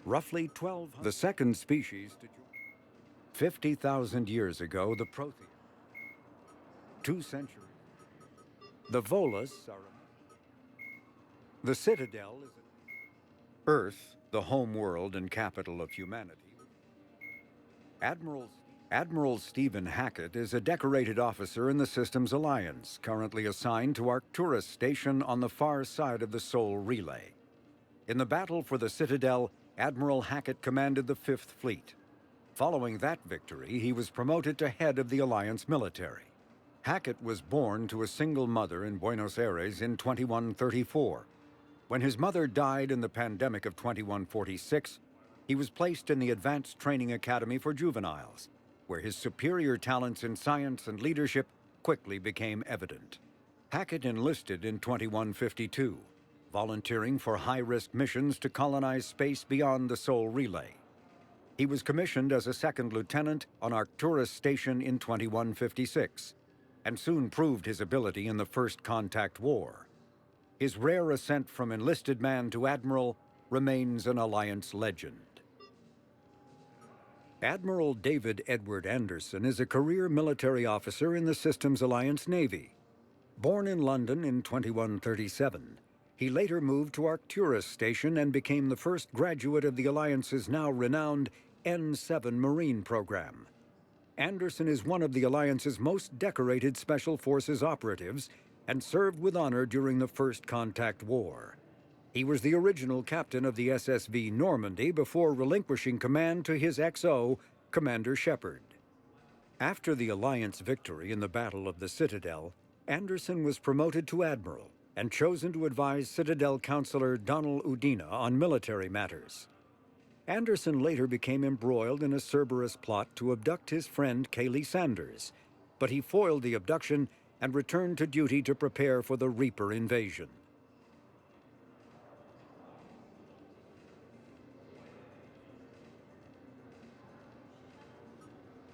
Roughly 12. The second species to join. 50,000 years ago, the Prothean. 2 centuries. The Volus are. The Citadel is Earth, the home world and capital of humanity. Admiral Stephen Hackett is a decorated officer in the Systems Alliance, currently assigned to Arcturus Station on the far side of the Sol Relay. In the battle for the Citadel, Admiral Hackett commanded the Fifth Fleet. Following that victory, he was promoted to head of the Alliance military. Hackett was born to a single mother in Buenos Aires in 2134. When his mother died in the pandemic of 2146, he was placed in the Advanced Training Academy for Juveniles, where his superior talents in science and leadership quickly became evident. Hackett enlisted in 2152, volunteering for high-risk missions to colonize space beyond the Sol Relay. He was commissioned as a second lieutenant on Arcturus Station in 2156, and soon proved his ability in the First Contact War. His rare ascent from enlisted man to admiral remains an Alliance legend. Admiral David Edward Anderson is a career military officer in the Systems Alliance Navy. Born in London in 2137, he later moved to Arcturus Station and became the first graduate of the Alliance's now renowned N7 Marine program. Anderson is one of the Alliance's most decorated Special Forces operatives and served with honor during the First Contact War. He was the original captain of the SSV Normandy before relinquishing command to his XO, Commander Shepard. After the Alliance victory in the Battle of the Citadel, Anderson was promoted to admiral and chosen to advise Citadel Counselor Donald Udina on military matters. Anderson later became embroiled in a Cerberus plot to abduct his friend Kaylee Sanders, but he foiled the abduction and returned to duty to prepare for the Reaper invasion.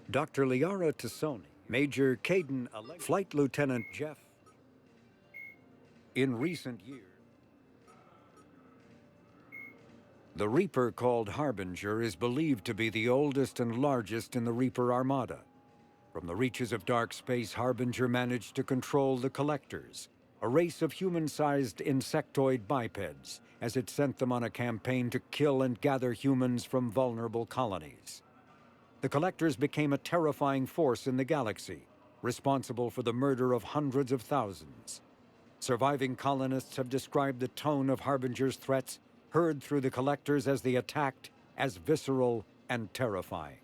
Dr. Liara Tassoni, Major Caden, Flight Lieutenant Jeff. In recent years, the Reaper called Harbinger is believed to be the oldest and largest in the Reaper Armada. From the reaches of dark space, Harbinger managed to control the Collectors, a race of human-sized insectoid bipeds, as it sent them on a campaign to kill and gather humans from vulnerable colonies. The Collectors became a terrifying force in the galaxy, responsible for the murder of hundreds of thousands. Surviving colonists have described the tone of Harbinger's threats heard through the Collectors as they attacked as visceral and terrifying.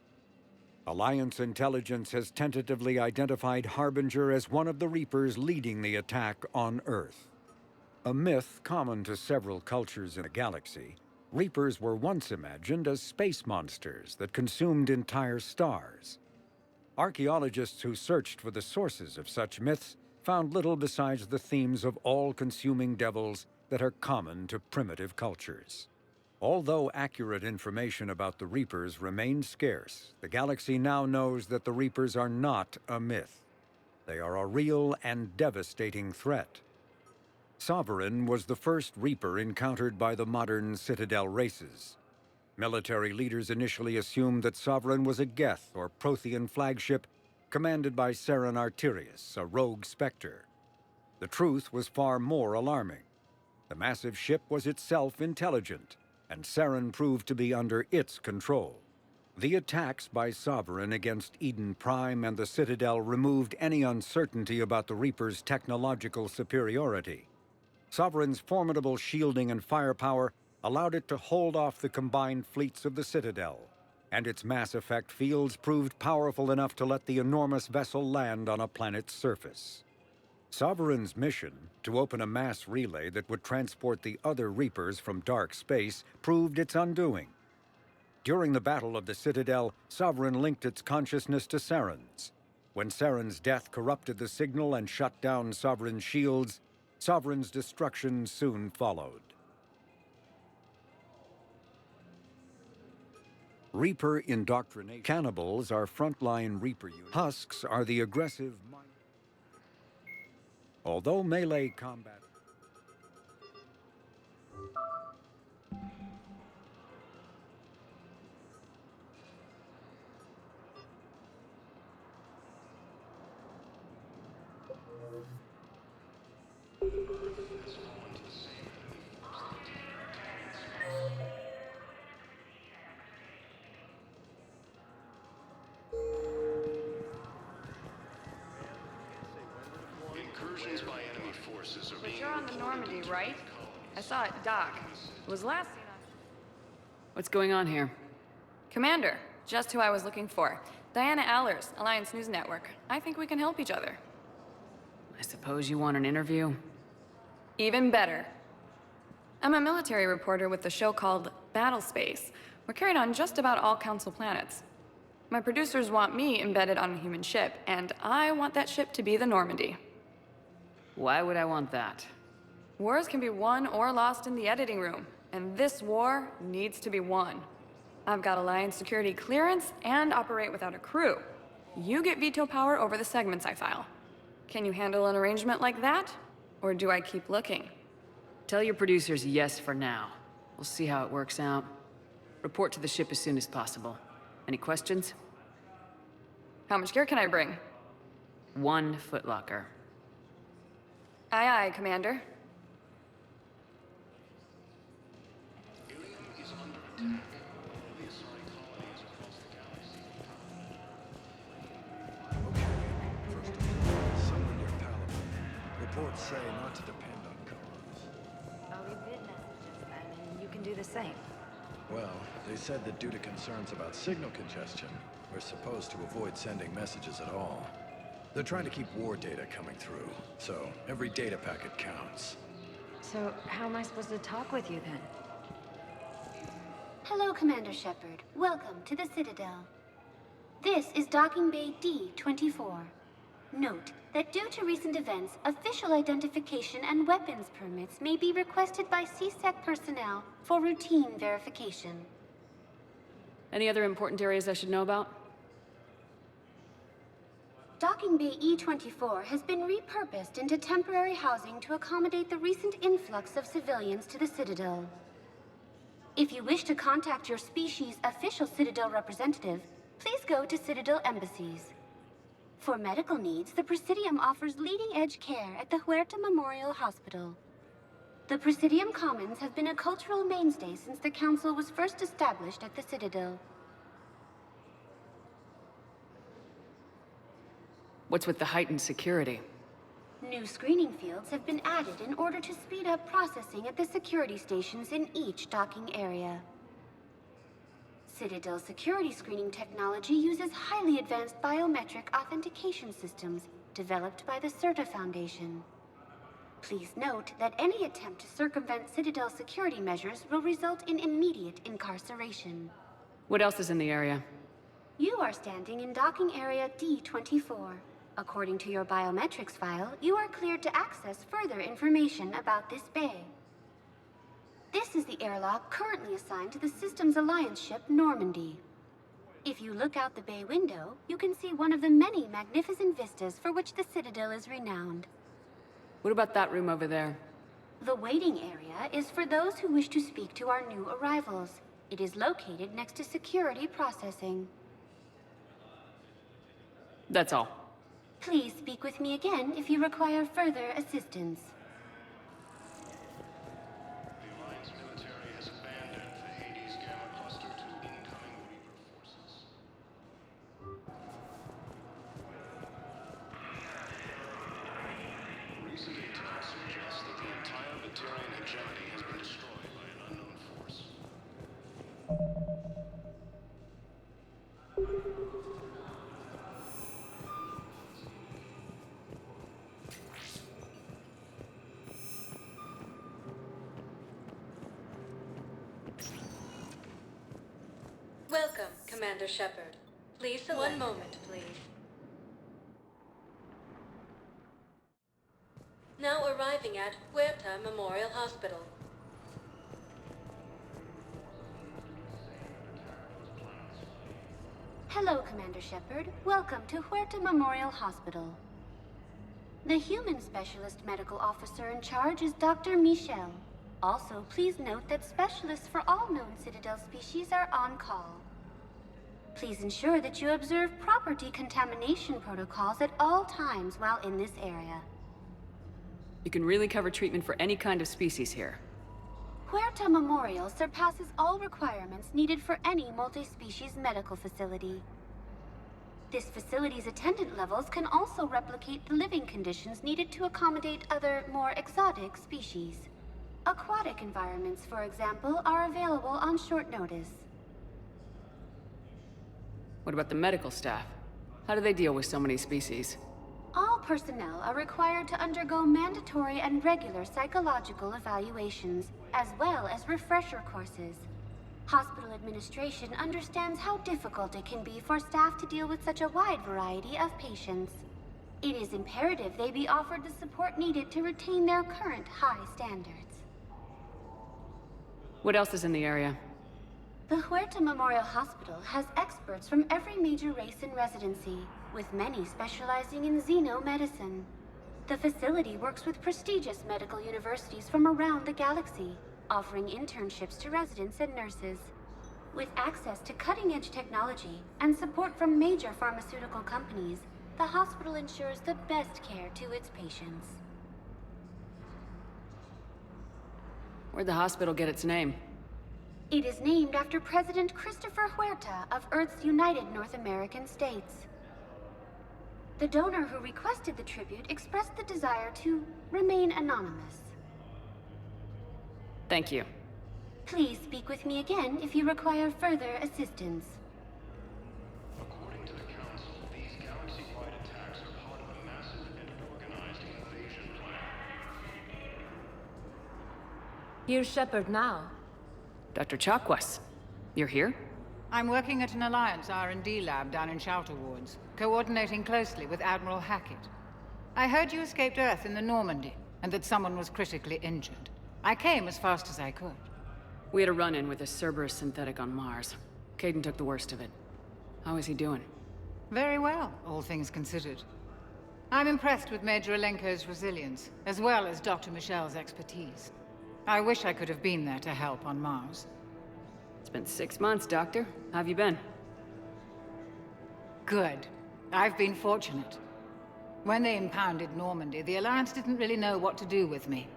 Alliance intelligence has tentatively identified Harbinger as one of the Reapers leading the attack on Earth. A myth common to several cultures in the galaxy, Reapers were once imagined as space monsters that consumed entire stars. Archaeologists who searched for the sources of such myths found little besides the themes of all-consuming devils that are common to primitive cultures. Although accurate information about the Reapers remains scarce, the galaxy now knows that the Reapers are not a myth. They are a real and devastating threat. Sovereign was the first Reaper encountered by the modern Citadel races. Military leaders initially assumed that Sovereign was a Geth or Prothean flagship commanded by Saren Arterius, a rogue specter. The truth was far more alarming. The massive ship was itself intelligent, and Saren proved to be under its control. The attacks by Sovereign against Eden Prime and the Citadel removed any uncertainty about the Reaper's technological superiority. Sovereign's formidable shielding and firepower allowed it to hold off the combined fleets of the Citadel, and its mass effect fields proved powerful enough to let the enormous vessel land on a planet's surface. Sovereign's mission, to open a mass relay that would transport the other Reapers from dark space, proved its undoing. During the Battle of the Citadel, Sovereign linked its consciousness to Saren's. When Saren's death corrupted the signal and shut down Sovereign's shields, Sovereign's destruction soon followed. Reaper indoctrination. Cannibals are frontline Reaper units. Husks are the aggressive. Although melee combat. Incursions by enemy forces are But being you're on the reported Normandy, into right? colonies. I saw it dock. It was last seen on... What's going on here? Commander, just who I was looking for. Diana Allers, Alliance News Network. I think we can help each other. I suppose you want an interview? Even better. I'm a military reporter with the show called Battle Space. We're carried on just about all Council planets. My producers want me embedded on a human ship, and I want that ship to be the Normandy. Why would I want that? Wars can be won or lost in the editing room, and this war needs to be won. I've got Alliance security clearance and operate without a crew. You get veto power over the segments I file. Can you handle an arrangement like that? Or do I keep looking? Tell your producers yes for now. We'll see how it works out. Report to the ship as soon as possible. Any questions? How much gear can I bring? 1 footlocker. Aye, aye, Commander. Ilium is under attack. The assigned colonies across the galaxy. Okay, first of all, someone near Palaver. Reports say not to depend on comms. I'll leave vid messages then, and you can do the same. Well, they said that due to concerns about signal congestion, we're supposed to avoid sending messages at all. They're trying to keep war data coming through, so every data packet counts. So, how am I supposed to talk with you then? Hello, Commander Shepard. Welcome to the Citadel. This is Docking Bay D-24. Note that due to recent events, official identification and weapons permits may be requested by CSEC personnel for routine verification. Any other important areas I should know about? Docking Bay E-24 has been repurposed into temporary housing to accommodate the recent influx of civilians to the Citadel. If you wish to contact your species' official Citadel representative, please go to Citadel embassies. For medical needs, the Presidium offers leading-edge care at the Huerta Memorial Hospital. The Presidium Commons have been a cultural mainstay since the Council was first established at the Citadel. What's with the heightened security? New screening fields have been added in order to speed up processing at the security stations in each docking area. Citadel security screening technology uses highly advanced biometric authentication systems developed by the CERTA Foundation. Please note that any attempt to circumvent Citadel security measures will result in immediate incarceration. What else is in the area? You are standing in docking area D-24. According to your biometrics file, you are cleared to access further information about this bay. This is the airlock currently assigned to the Systems Alliance ship Normandy. If you look out the bay window, you can see one of the many magnificent vistas for which the Citadel is renowned. What about that room over there? The waiting area is for those who wish to speak to our new arrivals. It is located next to security processing. That's all. Please speak with me again if you require further assistance. The Alliance military has abandoned the Hades Gamma Cluster to incoming Reaper forces. Recent intel suggests that the entire Batarian hegemony has been destroyed by an unknown force. Welcome, Commander Shepard. Please select. One moment, please. Now arriving at Huerta Memorial Hospital. Hello, Commander Shepard. Welcome to Huerta Memorial Hospital. The human specialist medical officer in charge is Dr. Michel. Also, please note that specialists for all known Citadel species are on call. Please ensure that you observe proper decontamination protocols at all times while in this area. You can really cover treatment for any kind of species here. Huerta Memorial surpasses all requirements needed for any multi-species medical facility. This facility's attendant levels can also replicate the living conditions needed to accommodate other, more exotic species. Aquatic environments, for example, are available on short notice. What about the medical staff? How do they deal with so many species? All personnel are required to undergo mandatory and regular psychological evaluations, as well as refresher courses. Hospital administration understands how difficult it can be for staff to deal with such a wide variety of patients. It is imperative they be offered the support needed to retain their current high standards. What else is in the area? The Huerta Memorial Hospital has experts from every major race in residency, with many specializing in xenomedicine. The facility works with prestigious medical universities from around the galaxy, offering internships to residents and nurses. With access to cutting-edge technology and support from major pharmaceutical companies, the hospital ensures the best care to its patients. Where'd the hospital get its name? It is named after President Christopher Huerta of Earth's United North American States. The donor who requested the tribute expressed the desire to remain anonymous. Thank you. Please speak with me again if you require further assistance. According to the Council, these galaxy-wide attacks are part of a massive and organized invasion plan. Here's Shepard now. Dr. Chakwas, you're here? I'm working at an Alliance R&D lab down in Shelter Wards, coordinating closely with Admiral Hackett. I heard you escaped Earth in the Normandy, and that someone was critically injured. I came as fast as I could. We had a run-in with a Cerberus synthetic on Mars. Caden took the worst of it. How is he doing? Very well, all things considered. I'm impressed with Major Alenko's resilience, as well as Dr. Michel's expertise. I wish I could have been there to help on Mars. It's been 6 months, Doctor. How have you been? Good. I've been fortunate. When they impounded Normandy, the Alliance didn't really know what to do with me.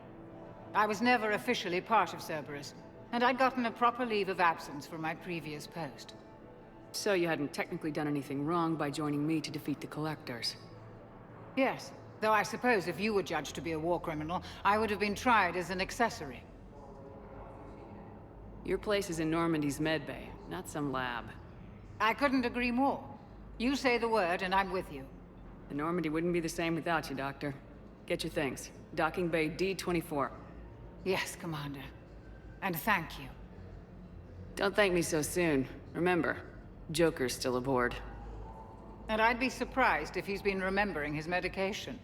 I was never officially part of Cerberus, and I'd gotten a proper leave of absence from my previous post. So you hadn't technically done anything wrong by joining me to defeat the Collectors? Yes, though I suppose if you were judged to be a war criminal, I would have been tried as an accessory. Your place is in Normandy's medbay, not some lab. I couldn't agree more. You say the word, and I'm with you. The Normandy wouldn't be the same without you, Doctor. Get your things. Docking Bay D-24. Yes, Commander. And thank you. Don't thank me so soon. Remember, Joker's still aboard. And I'd be surprised if he's been remembering his medication.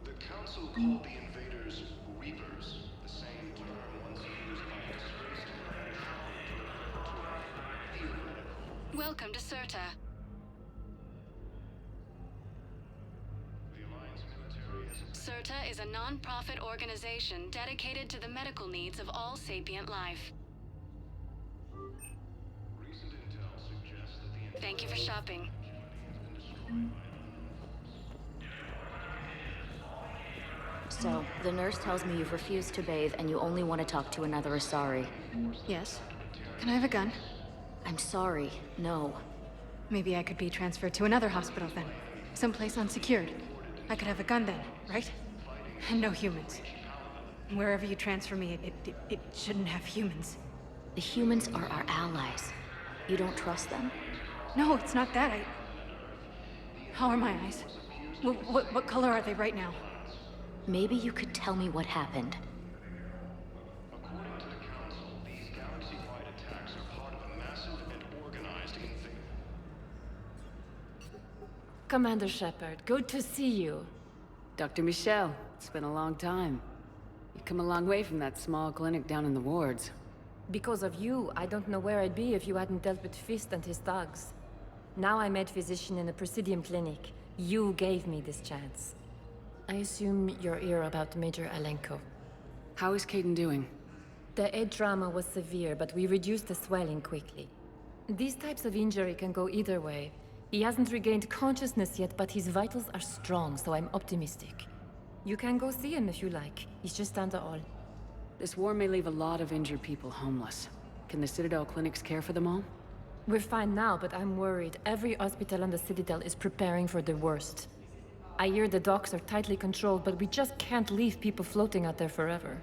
The Council called the invaders Reapers, the same term once used by the space theoretical. Welcome to Serta. The Alliance military has Serta is a non-profit organization dedicated to the medical needs of all sapient life. recent intel suggests that the Thank you for shopping. So, the nurse tells me you've refused to bathe and you only want to talk to another Asari. Yes. Can I have a gun? I'm sorry, no. Maybe I could be transferred to another hospital then. Someplace unsecured. I could have a gun then, right? And no humans. Wherever you transfer me, it shouldn't have humans. The humans are our allies. You don't trust them? No, it's not that. How are my eyes? What color are they right now? Maybe you could tell me what happened. According to the Council, these galaxy-wide attacks are part of a massive and organized invasion. Commander Shepard, good to see you. Dr. Michel, it's been a long time. You've come a long way from that small clinic down in the wards. Because of you, I don't know where I'd be if you hadn't dealt with Fist and his thugs. Now I'm head physician in a Presidium clinic. You gave me this chance. I assume you're here about Major Alenko. How is Caden doing? The head trauma was severe, but we reduced the swelling quickly. These types of injury can go either way. He hasn't regained consciousness yet, but his vitals are strong, so I'm optimistic. You can go see him if you like. He's just down the hall. This war may leave a lot of injured people homeless. Can the Citadel clinics care for them all? We're fine now, but I'm worried. Every hospital on the Citadel is preparing for the worst. I hear the docks are tightly controlled, but we just can't leave people floating out there forever.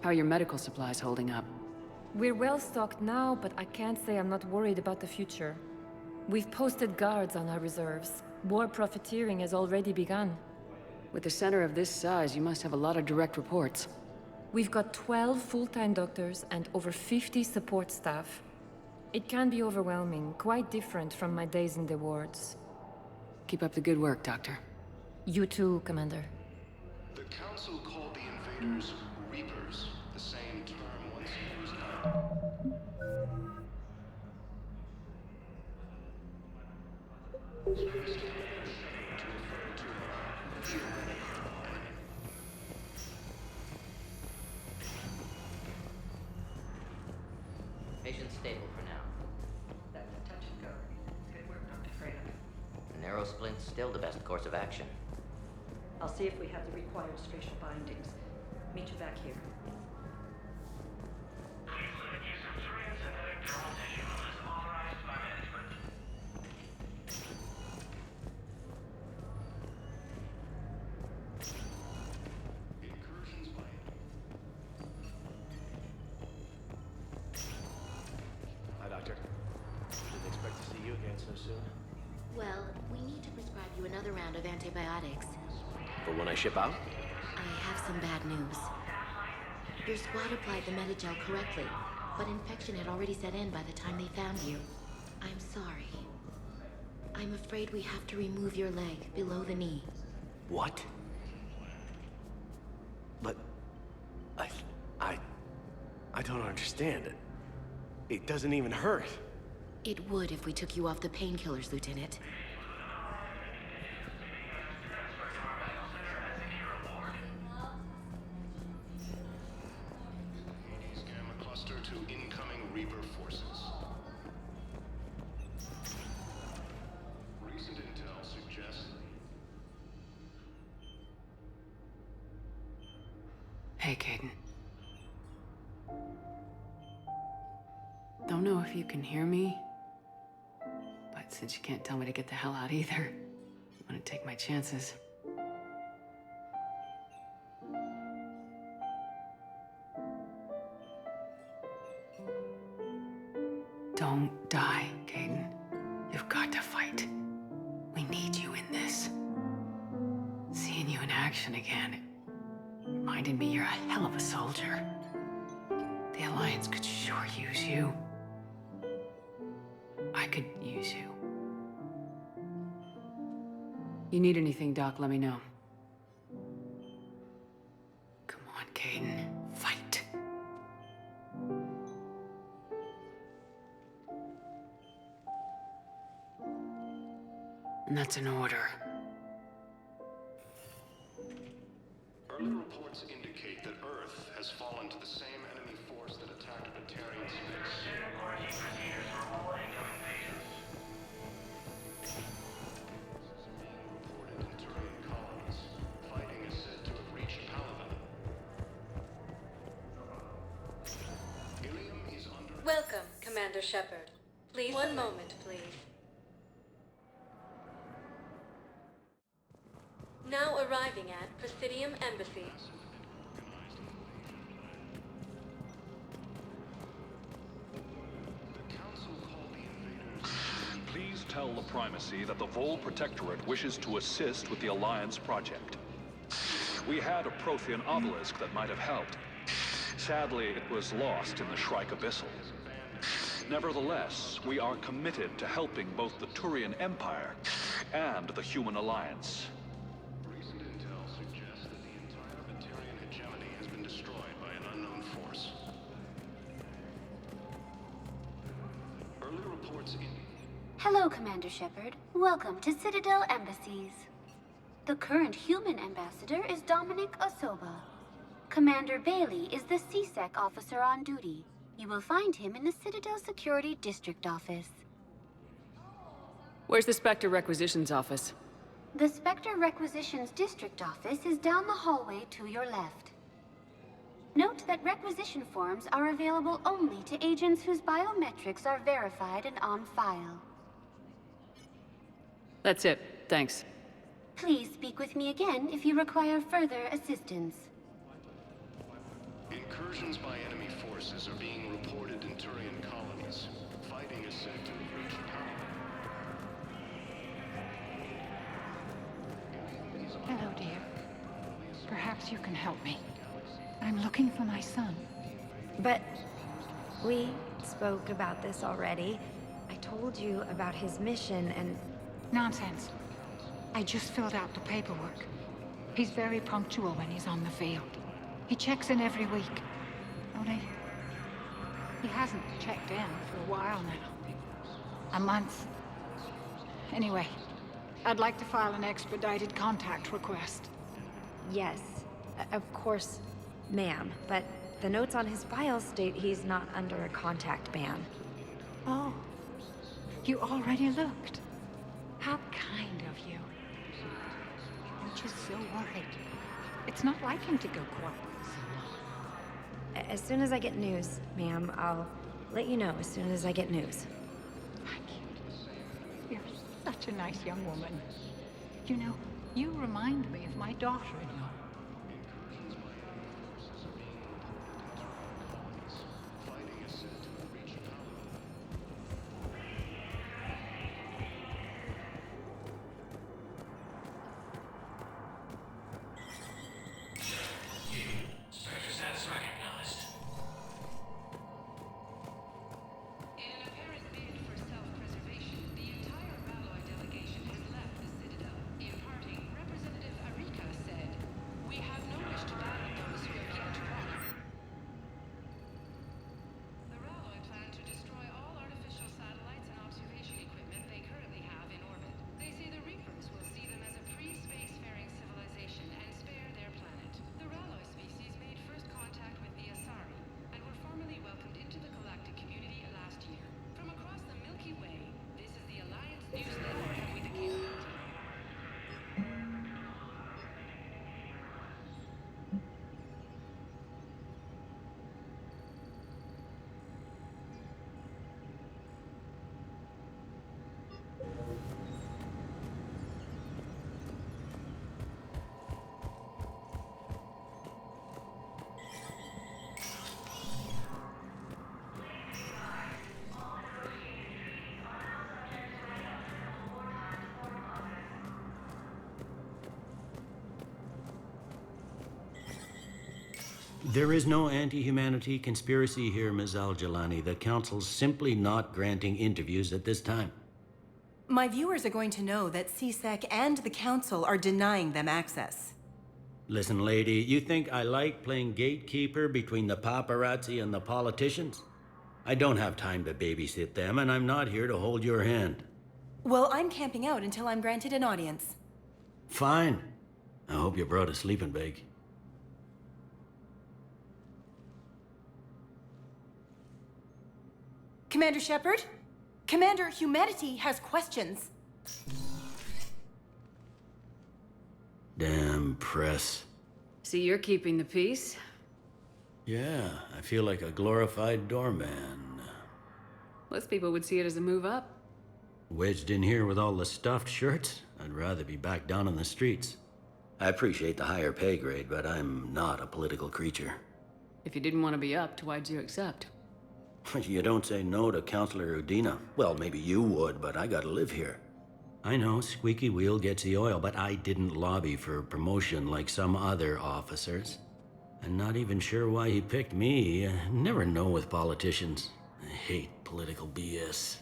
How are your medical supplies holding up? We're well stocked now, but I can't say I'm not worried about the future. We've posted guards on our reserves. War profiteering has already begun. With a center of this size, you must have a lot of direct reports. We've got 12 full-time doctors and over 50 support staff. It can be overwhelming, quite different from my days in the wards. Keep up the good work, Doctor. You too, Commander. The Council called the invaders Reapers, the same term once used by... Patient's stable for now. That's a touch and go. It's good work, Dr. Freya. Narrow splint's still the best course of action. I'll see if we have the required spatial bindings. Meet you back here. Hi, Doctor. Didn't expect to see you again so soon. Well, we need to prescribe you another round of antibiotics. For when I ship out? I have some bad news. Your squad applied the Metagel correctly, but infection had already set in by the time they found you. I'm sorry. I'm afraid we have to remove your leg below the knee. What? But... I don't understand it. It doesn't even hurt. It would if we took you off the painkillers, Lieutenant. Hades Gamma Cluster to incoming Reaper forces. Recent intel suggests... Hey, Caden. Don't know if you can hear me, but since you can't tell me to get the hell out either, I'm gonna take my chances. Don't die, Caden. You've got to fight. We need you in this. Seeing you in action again, reminded me you're a hell of a soldier. The Alliance could sure use you. I could use you. You need anything, Doc, let me know. Come on, Caden. Fight. And that's an order. Early reports indicate that Earth has fallen to the same enemy force that attacked Batarian space. Reported in Turian colonies. Fighting is said to have reached Paladin. Ilium is under... Welcome, Commander Shepard. Please, one moment, please. Now arriving at Presidium Embassy. Please tell the Primacy that the Vol Protectorate wishes to assist with the Alliance project. We had a Prothean obelisk that might have helped. Sadly, it was lost in the Shrike Abyssal. Nevertheless, we are committed to helping both the Turian Empire and the Human Alliance. Recent intel suggests that the entire Batarian hegemony has been destroyed by an unknown force. Early reports in... Hello, Commander Shepard. Welcome to Citadel Embassies. The current human ambassador is Dominic Osoba. Commander Bailey is the CSEC officer on duty. You will find him in the Citadel Security District Office. Where's the Spectre Requisitions Office? The Spectre Requisitions District Office is down the hallway to your left. Note that requisition forms are available only to agents whose biometrics are verified and on file. That's it. Thanks. Please speak with me again if you require further assistance. Incursions by enemy forces are being reported in Turian colonies. Fighting is said to have reached Hello, dear. Perhaps you can help me. I'm looking for my son. But we spoke about this already. I told you about his mission and... Nonsense. I just filled out the paperwork. He's very punctual when he's on the field. He checks in every week. Only... he hasn't checked in for a while now. A month. Anyway, I'd like to file an expedited contact request. Yes, of course, ma'am. But the notes on his file state he's not under a contact ban. Oh. You already looked. How kind of you. I'm just so worried. It's not like him to go quiet so long. As soon as I get news, ma'am, I'll let you know as soon as I get news. Thank you. You're such a nice young woman. You know, you remind me of my daughter-in-law. There is no anti-humanity conspiracy here, Ms. Al-Jalani. The Council's simply not granting interviews at this time. My viewers are going to know that CSEC and the Council are denying them access. Listen, lady, you think I like playing gatekeeper between the paparazzi and the politicians? I don't have time to babysit them, and I'm not here to hold your hand. Well, I'm camping out until I'm granted an audience. Fine. I hope you brought a sleeping bag. Commander Shepard? Commander, humanity has questions. Damn press. See, you're keeping the peace? Yeah, I feel like a glorified doorman. Most people would see it as a move up. Wedged in here with all the stuffed shirts? I'd rather be back down on the streets. I appreciate the higher pay grade, but I'm not a political creature. If you didn't want to be upped, why'd you accept? You don't say no to Counselor Udina. Well, maybe you would, but I gotta live here. I know, squeaky wheel gets the oil, but I didn't lobby for promotion like some other officers. I'm not even sure why he picked me. I never know with politicians. I hate political BS.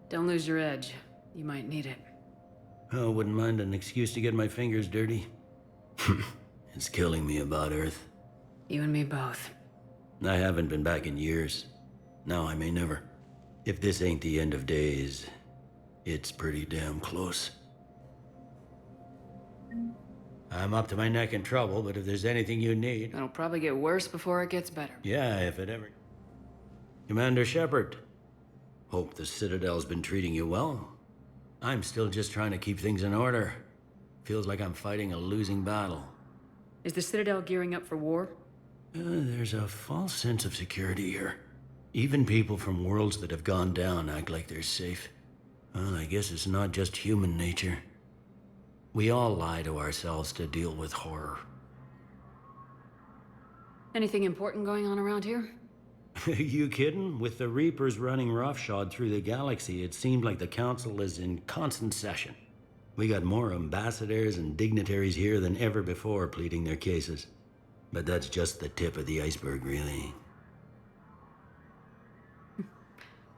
Don't lose your edge. You might need it. Oh, wouldn't mind an excuse to get my fingers dirty. It's killing me about Earth. You and me both. I haven't been back in years. Now I may never. If this ain't the end of days, it's pretty damn close. I'm up to my neck in trouble, but if there's anything you need... It'll probably get worse before it gets better. Yeah, if it ever... Commander Shepard. Hope the Citadel's been treating you well. I'm still just trying to keep things in order. Feels like I'm fighting a losing battle. Is the Citadel gearing up for war? There's a false sense of security here. Even people from worlds that have gone down act like they're safe. Well, I guess it's not just human nature. We all lie to ourselves to deal with horror. Anything important going on around here? You kidding? With the Reapers running roughshod through the galaxy, it seemed like the Council is in constant session. We got more ambassadors and dignitaries here than ever before pleading their cases. But that's just the tip of the iceberg, really.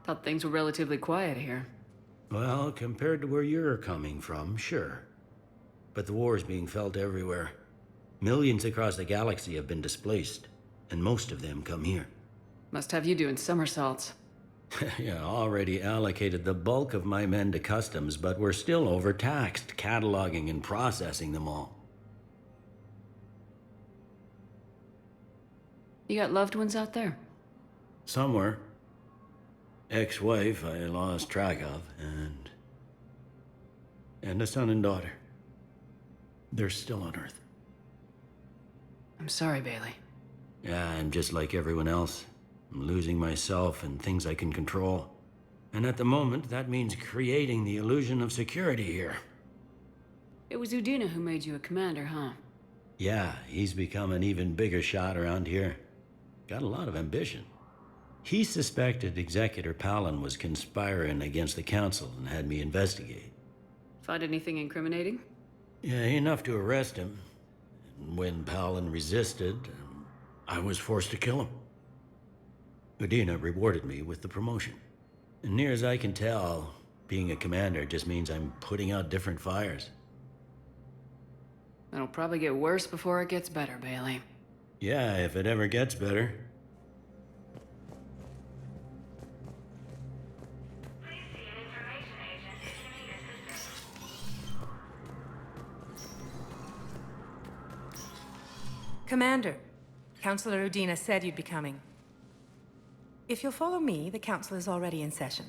Thought things were relatively quiet here. Well, compared to where you're coming from, sure. But the war's being felt everywhere. Millions across the galaxy have been displaced, and most of them come here. Must have you doing somersaults. Yeah, already allocated the bulk of my men to customs, but we're still overtaxed, cataloging and processing them all. You got loved ones out there? Somewhere. Ex-wife I lost track of, and a son and daughter. They're still on Earth. I'm sorry, Bailey. Yeah, I'm just like everyone else. I'm losing myself and things I can control. And at the moment, that means creating the illusion of security here. It was Udina who made you a commander, huh? Yeah, he's become an even bigger shot around here. Got a lot of ambition. He suspected Executor Palin was conspiring against the Council and had me investigate. Find anything incriminating? Yeah, enough to arrest him. And when Palin resisted, I was forced to kill him. Udina rewarded me with the promotion. And near as I can tell, being a commander just means I'm putting out different fires. It'll probably get worse before it gets better, Bailey. Yeah, if it ever gets better. Commander, Councilor Udina said you'd be coming. If you'll follow me, the council is already in session.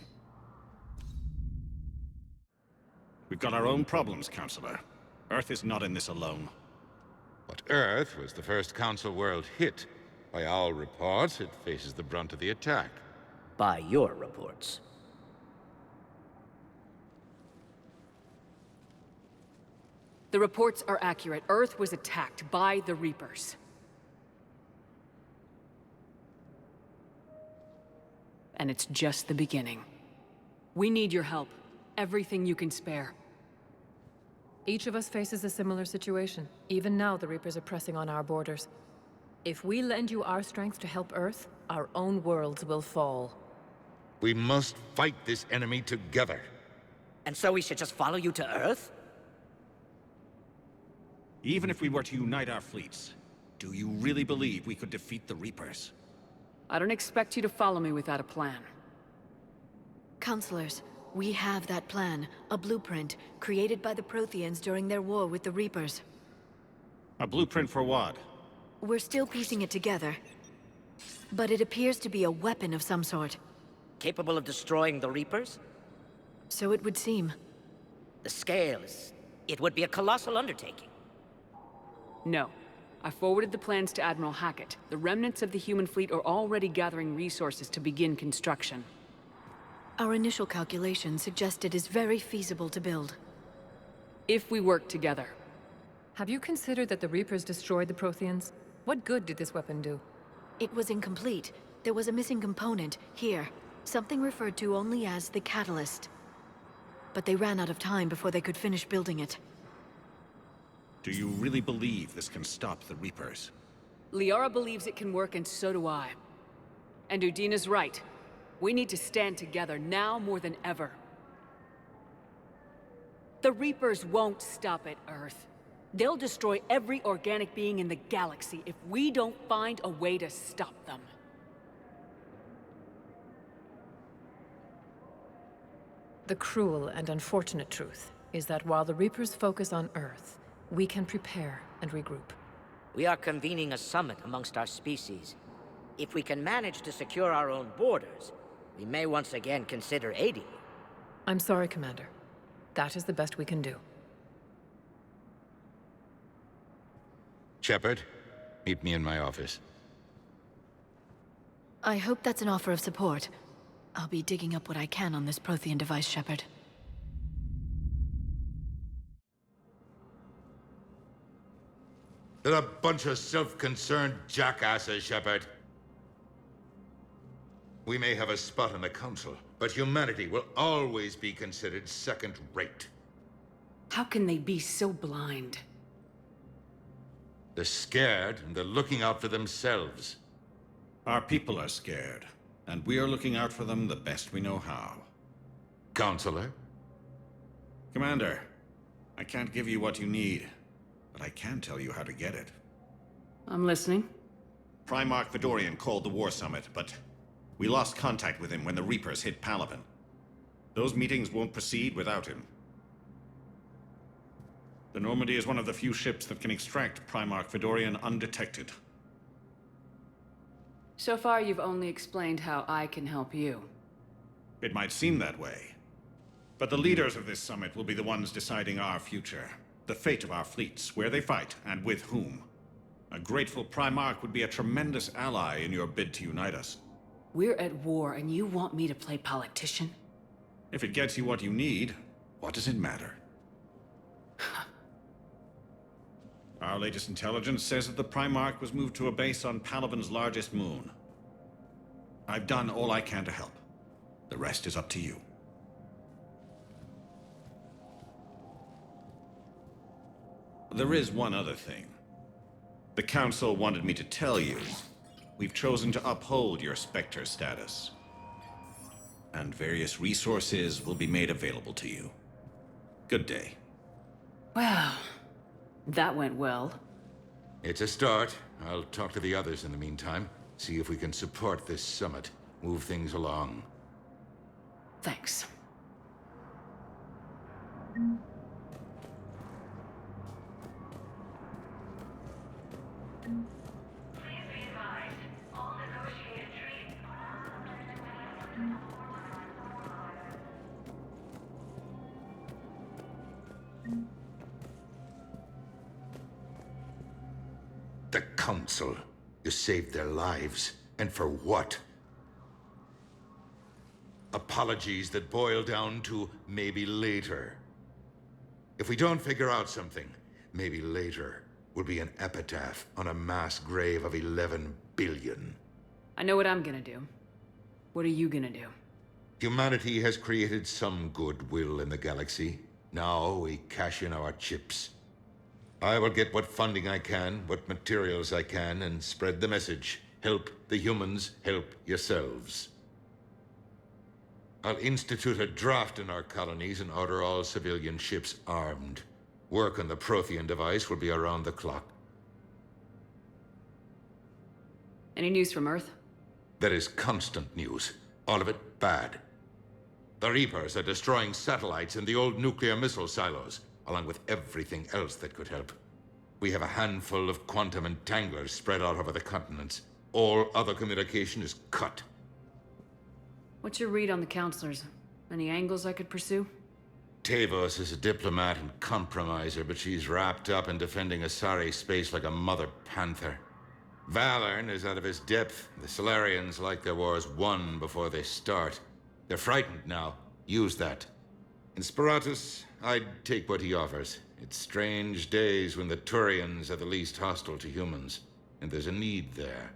We've got our own problems, Councilor. Earth is not in this alone. But Earth was the first Council world hit. By our reports, it faces the brunt of the attack. By your reports. The reports are accurate. Earth was attacked by the Reapers. And it's just the beginning. We need your help. Everything you can spare. Each of us faces a similar situation. Even now, the Reapers are pressing on our borders. If we lend you our strength to help Earth, our own worlds will fall. We must fight this enemy together. And so we should just follow you to Earth? Even if we were to unite our fleets, do you really believe we could defeat the Reapers? I don't expect you to follow me without a plan. Counselors, we have that plan. A blueprint, created by the Protheans during their war with the Reapers. A blueprint for what? We're still piecing it together. But it appears to be a weapon of some sort. Capable of destroying the Reapers? So it would seem. The scale is... it would be a colossal undertaking. No. I forwarded the plans to Admiral Hackett. The remnants of the human fleet are already gathering resources to begin construction. Our initial calculations suggest it is very feasible to build. If we work together. Have you considered that the Reapers destroyed the Protheans? What good did this weapon do? It was incomplete. There was a missing component, here. Something referred to only as the catalyst. But they ran out of time before they could finish building it. Do you really believe this can stop the Reapers? Liara believes it can work, and so do I. And Udina's right. We need to stand together, now more than ever. The Reapers won't stop at Earth. They'll destroy every organic being in the galaxy if we don't find a way to stop them. The cruel and unfortunate truth is that while the Reapers focus on Earth, we can prepare and regroup. We are convening a summit amongst our species. If we can manage to secure our own borders, we may once again consider aiding you. I'm sorry, Commander. That is the best we can do. Shepard, meet me in my office. I hope that's an offer of support. I'll be digging up what I can on this Prothean device, Shepard. They're a bunch of self-concerned jackasses, Shepard. We may have a spot in the Council, but humanity will always be considered second-rate. How can they be so blind? They're scared, and they're looking out for themselves. Our people are scared, and we are looking out for them the best we know how. Counselor? Commander, I can't give you what you need, but I can tell you how to get it. I'm listening. Primarch Fedorian called the War Summit, but we lost contact with him when the Reapers hit Palaven. Those meetings won't proceed without him. The Normandy is one of the few ships that can extract Primarch Fedorian undetected. So far, you've only explained how I can help you. It might seem that way, but the leaders of this summit will be the ones deciding our future. The fate of our fleets, where they fight, and with whom. A grateful Primarch would be a tremendous ally in your bid to unite us. We're at war, and you want me to play politician? If it gets you what you need, what does it matter? Our latest intelligence says that the Primarch was moved to a base on Palaven's largest moon. I've done all I can to help. The rest is up to you. There is one other thing. The Council wanted me to tell you. We've chosen to uphold your Spectre status. And various resources will be made available to you. Good day. Well, that went well. It's a start. I'll talk to the others in the meantime. See if we can support this summit. Move things along. Thanks. The Council. You saved their lives. And for what? Apologies that boil down to maybe later. If we don't figure out something, maybe later will be an epitaph on a mass grave of 11 billion. I know what I'm gonna do. What are you gonna do? Humanity has created some goodwill in the galaxy. Now we cash in our chips. I will get what funding I can, what materials I can, and spread the message. Help the humans, help yourselves. I'll institute a draft in our colonies and order all civilian ships armed. Work on the Prothean device will be around the clock. Any news from Earth? There is constant news. All of it bad. The Reapers are destroying satellites and the old nuclear missile silos, along with everything else that could help. We have a handful of quantum entanglers spread out over the continents. All other communication is cut. What's your read on the counselors? Any angles I could pursue? Tavos is a diplomat and compromiser, but she's wrapped up in defending Asari space like a mother panther. Valorn is out of his depth. The Solarians like their wars won before they start. They're frightened now. Use that. In Sporaticles, I'd take what he offers. It's strange days when the Turians are the least hostile to humans, and there's a need there.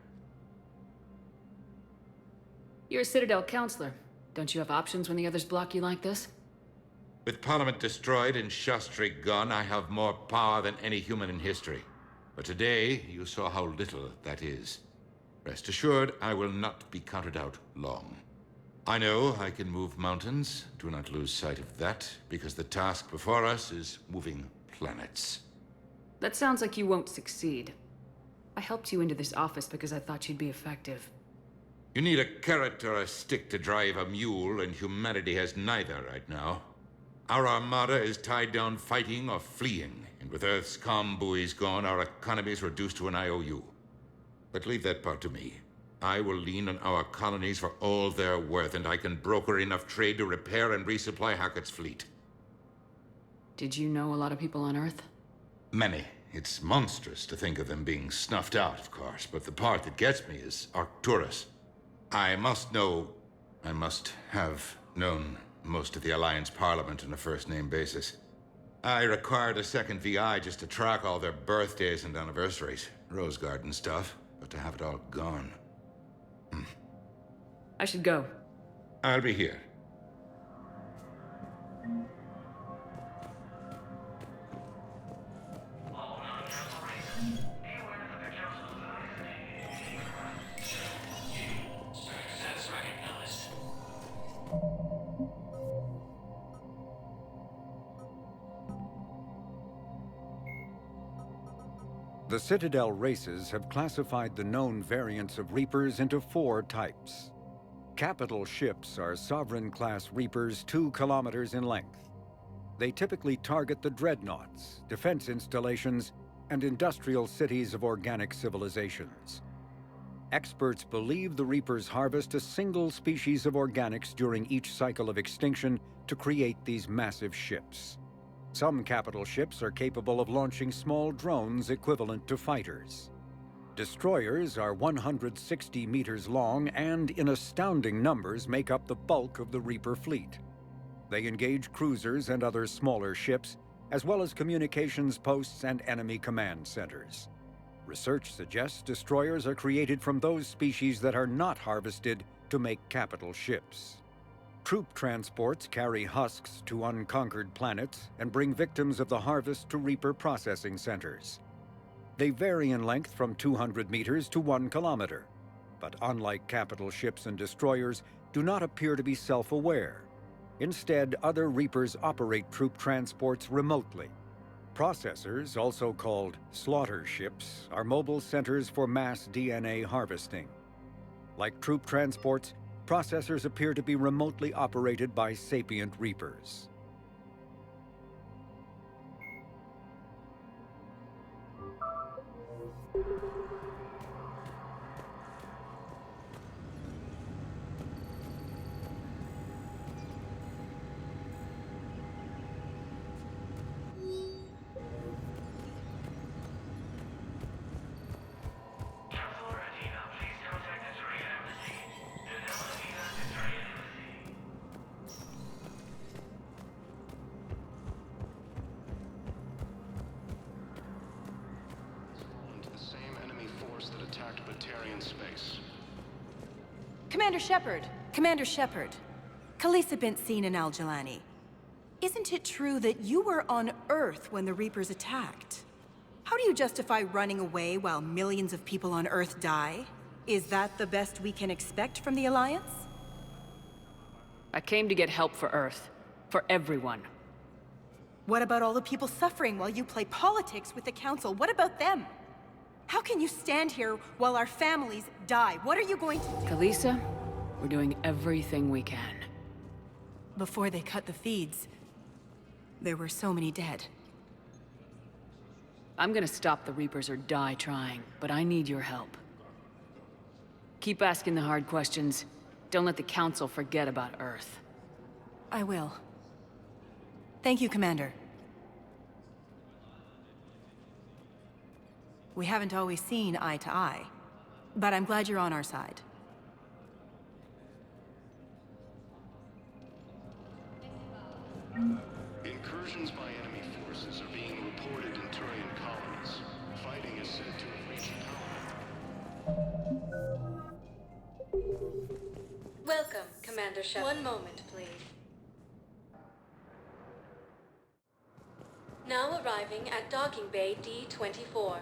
You're a Citadel counselor. Don't you have options when the others block you like this? With Parliament destroyed and Shastri gone, I have more power than any human in history. But today, you saw how little that is. Rest assured, I will not be counted out long. I know I can move mountains. Do not lose sight of that, because the task before us is moving planets. That sounds like you won't succeed. I helped you into this office because I thought you'd be effective. You need a carrot or a stick to drive a mule, and humanity has neither right now. Our armada is tied down fighting or fleeing, and with Earth's comm buoys gone, our economy is reduced to an IOU. But leave that part to me. I will lean on our colonies for all they're worth, and I can broker enough trade to repair and resupply Hackett's fleet. Did you know a lot of people on Earth? Many. It's monstrous to think of them being snuffed out, of course, but the part that gets me is Arcturus. I must have known most of the Alliance Parliament on a first-name basis. I required a second VI just to track all their birthdays and anniversaries. Rose Garden stuff, but to have it all gone. I should go. I'll be here. The Citadel races have classified the known variants of Reapers into 4 types. Capital ships are Sovereign-class Reapers 2 kilometers in length. They typically target the dreadnoughts, defense installations, and industrial cities of organic civilizations. Experts believe the Reapers harvest a single species of organics during each cycle of extinction to create these massive ships. Some capital ships are capable of launching small drones equivalent to fighters. Destroyers are 160 meters long and, in astounding numbers, make up the bulk of the Reaper fleet. They engage cruisers and other smaller ships, as well as communications posts and enemy command centers. Research suggests destroyers are created from those species that are not harvested to make capital ships. Troop transports carry husks to unconquered planets and bring victims of the harvest to Reaper processing centers. They vary in length from 200 meters to 1 kilometer, but unlike capital ships and destroyers, do not appear to be self-aware. Instead, other Reapers operate troop transports remotely. Processors, also called slaughter ships, are mobile centers for mass DNA harvesting. Like troop transports, processors appear to be remotely operated by sapient Reapers. Commander Shepard! Commander Shepard! Khalisah bint seen in Al-Jalani. Isn't it true that you were on Earth when the Reapers attacked? How do you justify running away while millions of people on Earth die? Is that the best we can expect from the Alliance? I came to get help for Earth. For everyone. What about all the people suffering while you play politics with the Council? What about them? How can you stand here while our families die? What are you going to do? Khalisah, we're doing everything we can. Before they cut the feeds, there were so many dead. I'm gonna stop the Reapers or die trying, but I need your help. Keep asking the hard questions. Don't let the Council forget about Earth. I will. Thank you, Commander. We haven't always seen eye to eye, but I'm glad you're on our side. Incursions by enemy forces are being reported in Turian colonies. Fighting is said to have reached Welcome, Commander Shepard. One moment, please. Now arriving at Docking Bay D-24.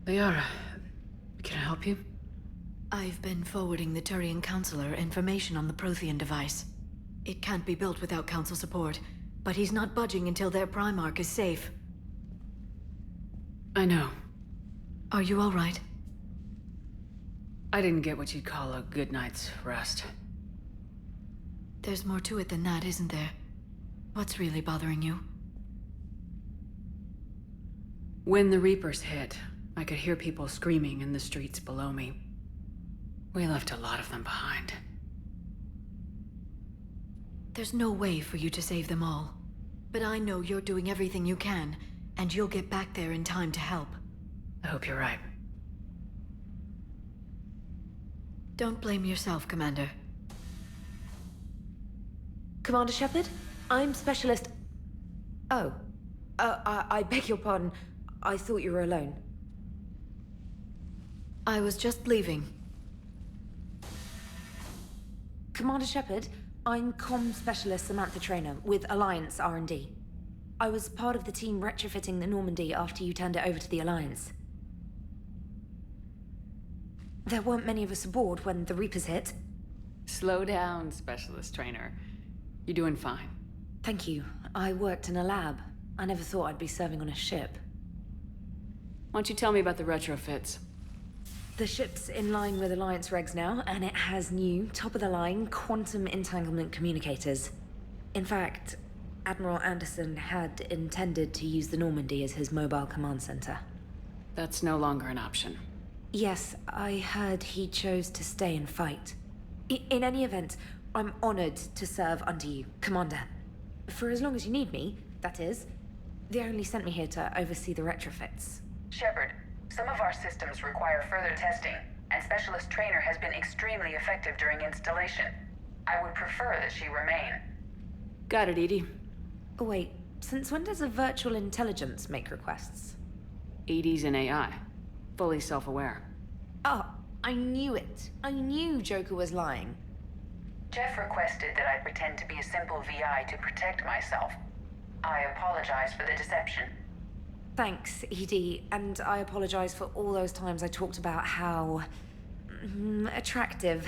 Liara, can I help you? I've been forwarding the Turian Counselor information on the Prothean device. It can't be built without Council support, but he's not budging until their Primarch is safe. I know. Are you all right? I didn't get what you'd call a good night's rest. There's more to it than that, isn't there? What's really bothering you? When the Reapers hit, I could hear people screaming in the streets below me. We left a lot of them behind. There's no way for you to save them all. But I know you're doing everything you can, and you'll get back there in time to help. I hope you're right. Don't blame yourself, Commander. Commander Shepard, I'm Specialist... Oh. I beg your pardon. I thought you were alone. I was just leaving. Commander Shepard, I'm Comm Specialist Samantha Traynor with Alliance R&D. I was part of the team retrofitting the Normandy after you turned it over to the Alliance. There weren't many of us aboard when the Reapers hit. Slow down, Specialist Trainer. You're doing fine. Thank you. I worked in a lab. I never thought I'd be serving on a ship. Why don't you tell me about the retrofits? The ship's in line with Alliance regs now, and it has new, top-of-the-line, quantum entanglement communicators. In fact, Admiral Anderson had intended to use the Normandy as his mobile command center. That's no longer an option. Yes, I heard he chose to stay and fight. In any event, I'm honored to serve under you, Commander. For as long as you need me, that is. They only sent me here to oversee the retrofits. Shepard, some of our systems require further testing, and Specialist Trainer has been extremely effective during installation. I would prefer that she remain. Got it, Edie. Oh, wait, since when does a virtual intelligence make requests? Edie's an AI. Fully self-aware. Oh, I knew it. I knew Joker was lying. Jeff requested that I pretend to be a simple VI to protect myself. I apologize for the deception. Thanks, Edie, and I apologize for all those times I talked about how... attractive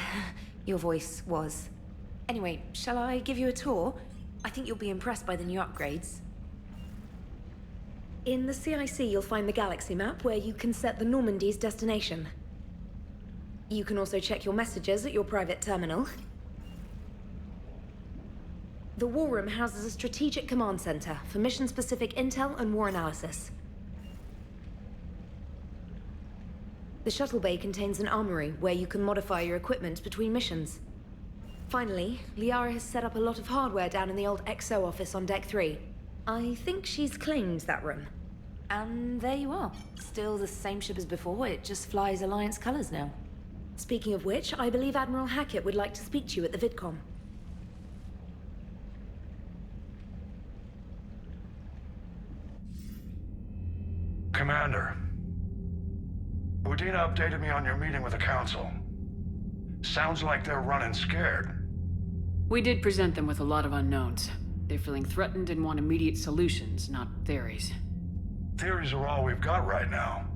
your voice was. Anyway, shall I give you a tour? I think you'll be impressed by the new upgrades. In the CIC, you'll find the galaxy map where you can set the Normandy's destination. You can also check your messages at your private terminal. The War Room houses a strategic command center for mission-specific intel and war analysis. The shuttle bay contains an armory where you can modify your equipment between missions. Finally, Liara has set up a lot of hardware down in the old XO office on Deck 3. I think she's claimed that room. And there you are. Still the same ship as before, it just flies Alliance colors now. Speaking of which, I believe Admiral Hackett would like to speak to you at the VidCom. Commander, Udina updated me on your meeting with the Council. Sounds like they're running scared. We did present them with a lot of unknowns. They're feeling threatened and want immediate solutions, not theories. Theories are all we've got right now.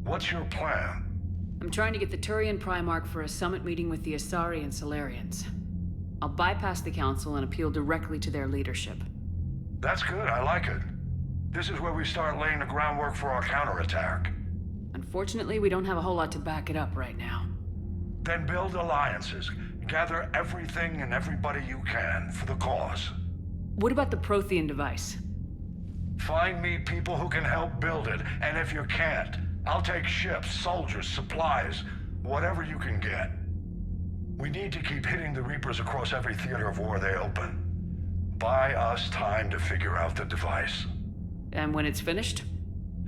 What's your plan? I'm trying to get the Turian Primarch for a summit meeting with the Asari and Solarians. I'll bypass the Council and appeal directly to their leadership. That's good, I like it. This is where we start laying the groundwork for our counterattack. Unfortunately, we don't have a whole lot to back it up right now. Then build alliances. Gather everything and everybody you can for the cause. What about the Prothean device? Find me people who can help build it, and if you can't, I'll take ships, soldiers, supplies, whatever you can get. We need to keep hitting the Reapers across every theater of war they open. Buy us time to figure out the device. And when it's finished?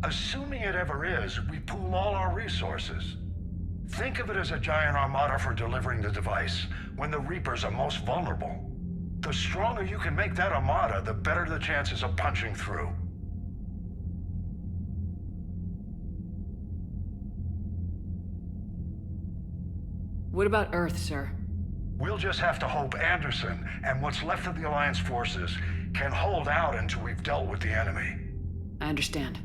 Assuming it ever is, we pool all our resources. Think of it as a giant armada for delivering the device, when the Reapers are most vulnerable. The stronger you can make that armada, the better the chances of punching through. What about Earth, sir? We'll just have to hope Anderson and what's left of the Alliance forces can hold out until we've dealt with the enemy. I understand.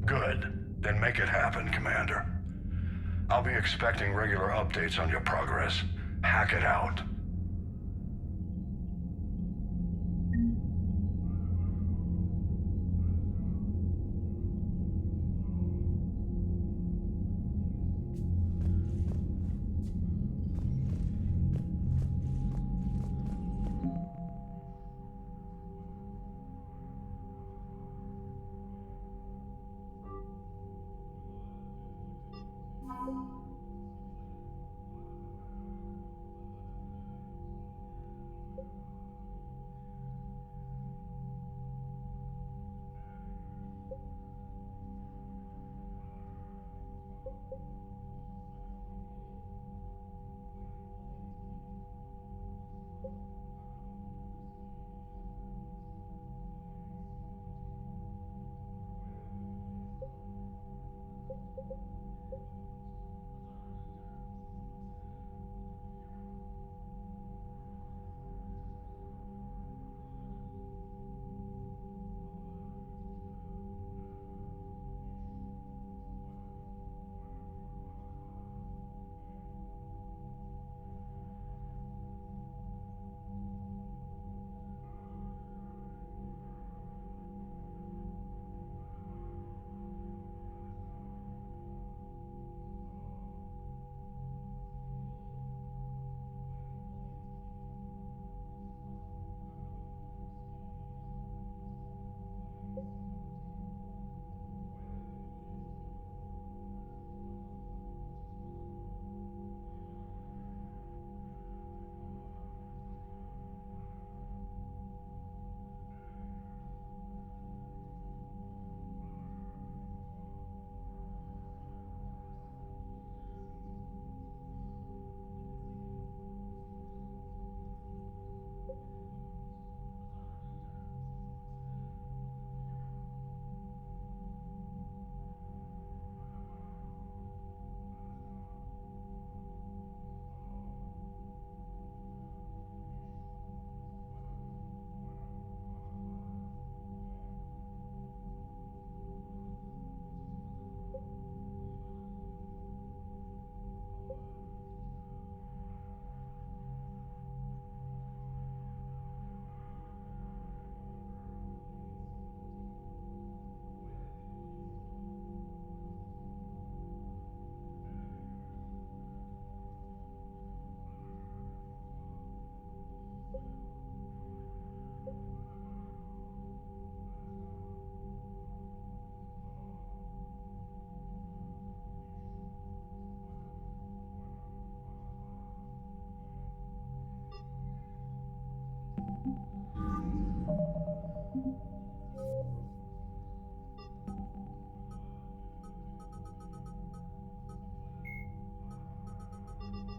Good. Then make it happen, Commander. I'll be expecting regular updates on your progress. Hack it out.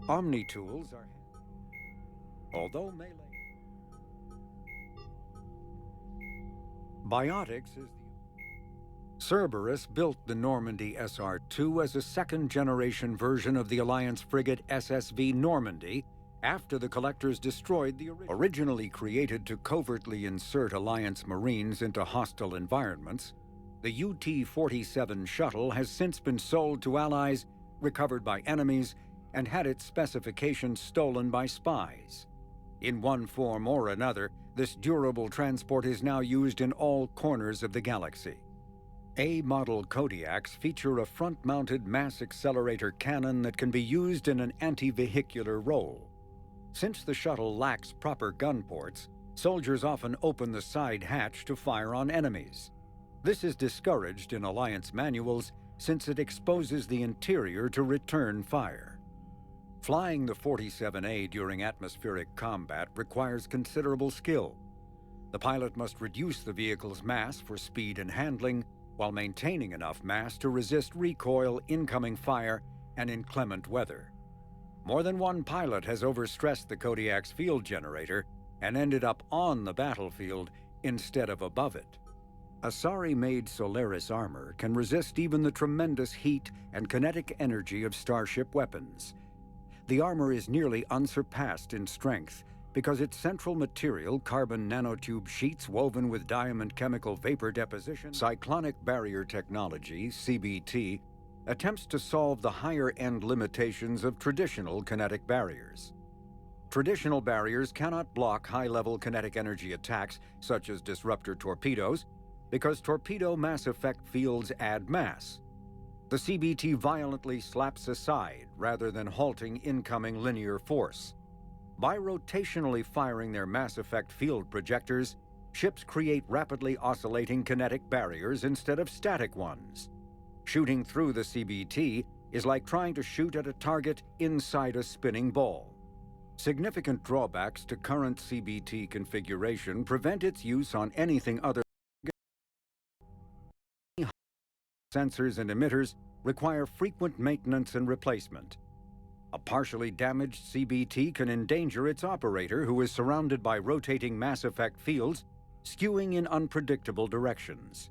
Omni-tools are... although melee... Biotics is the... Cerberus built the Normandy SR-2 as a second-generation version of the Alliance frigate SSV Normandy after the Collectors destroyed the originally created to covertly insert Alliance Marines into hostile environments. The UT-47 shuttle has since been sold to Allies, recovered by enemies, and had its specifications stolen by spies. In one form or another, this durable transport is now used in all corners of the galaxy. A-model Kodiaks feature a front-mounted mass accelerator cannon that can be used in an anti-vehicular role. Since the shuttle lacks proper gun ports, soldiers often open the side hatch to fire on enemies. This is discouraged in Alliance manuals since it exposes the interior to return fire. Flying the 47A during atmospheric combat requires considerable skill. The pilot must reduce the vehicle's mass for speed and handling, while maintaining enough mass to resist recoil, incoming fire, and inclement weather. More than one pilot has overstressed the Kodiak's field generator and ended up on the battlefield instead of above it. Asari-made Solaris armor can resist even the tremendous heat and kinetic energy of starship weapons. The armor is nearly unsurpassed in strength because its central material, carbon nanotube sheets woven with diamond chemical vapor deposition, cyclonic barrier technology, CBT, attempts to solve the higher-end limitations of traditional kinetic barriers. Traditional barriers cannot block high-level kinetic energy attacks, such as disruptor torpedoes, because torpedo mass effect fields add mass. The CBT violently slaps aside rather than halting incoming linear force. By rotationally firing their mass effect field projectors, ships create rapidly oscillating kinetic barriers instead of static ones. Shooting through the CBT is like trying to shoot at a target inside a spinning ball. Significant drawbacks to current CBT configuration prevent its use on anything other than sensors and emitters require frequent maintenance and replacement. A partially damaged CBT can endanger its operator, who is surrounded by rotating mass effect fields, skewing in unpredictable directions.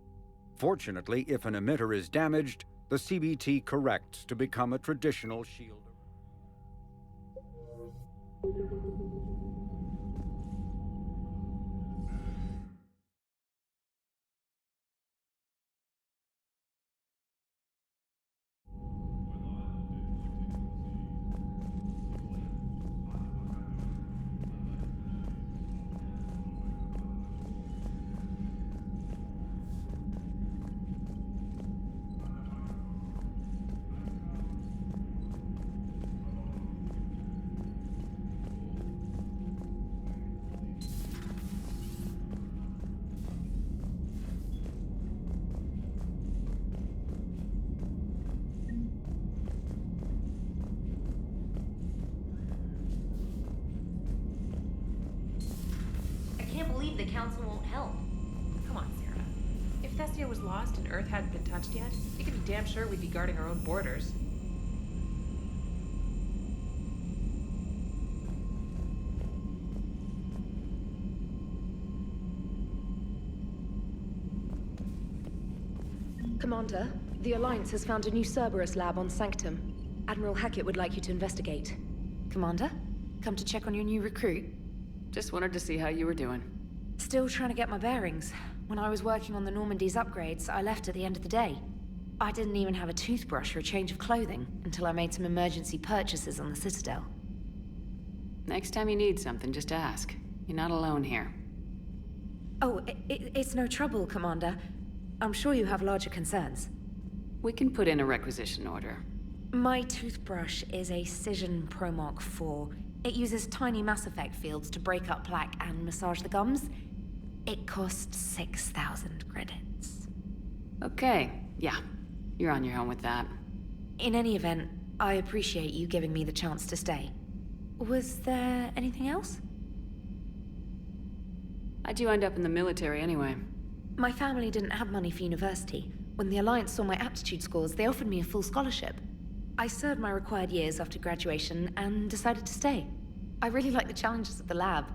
Fortunately, if an emitter is damaged, the CBT corrects to become a traditional shield. The council won't help. Come on, Sarah. If Thessia was lost and Earth hadn't been touched yet, you could be damn sure we'd be guarding our own borders. Commander, the Alliance has found a new Cerberus lab on Sanctum. Admiral Hackett would like you to investigate. Commander, come to check on your new recruit. Just wanted to see how you were doing. Still trying to get my bearings. When I was working on the Normandy's upgrades, I left at the end of the day. I didn't even have a toothbrush or a change of clothing until I made some emergency purchases on the Citadel. Next time you need something, just ask. You're not alone here. Oh, it's no trouble, Commander. I'm sure you have larger concerns. We can put in a requisition order. My toothbrush is a Cision Pro Mark IV. It uses tiny mass effect fields to break up plaque and massage the gums. It costs 6,000 credits. Okay, yeah. You're on your own with that. In any event, I appreciate you giving me the chance to stay. Was there anything else? How'd you end up in the military anyway? My family didn't have money for university. When the Alliance saw my aptitude scores, they offered me a full scholarship. I served my required years after graduation and decided to stay. I really like the challenges of the lab.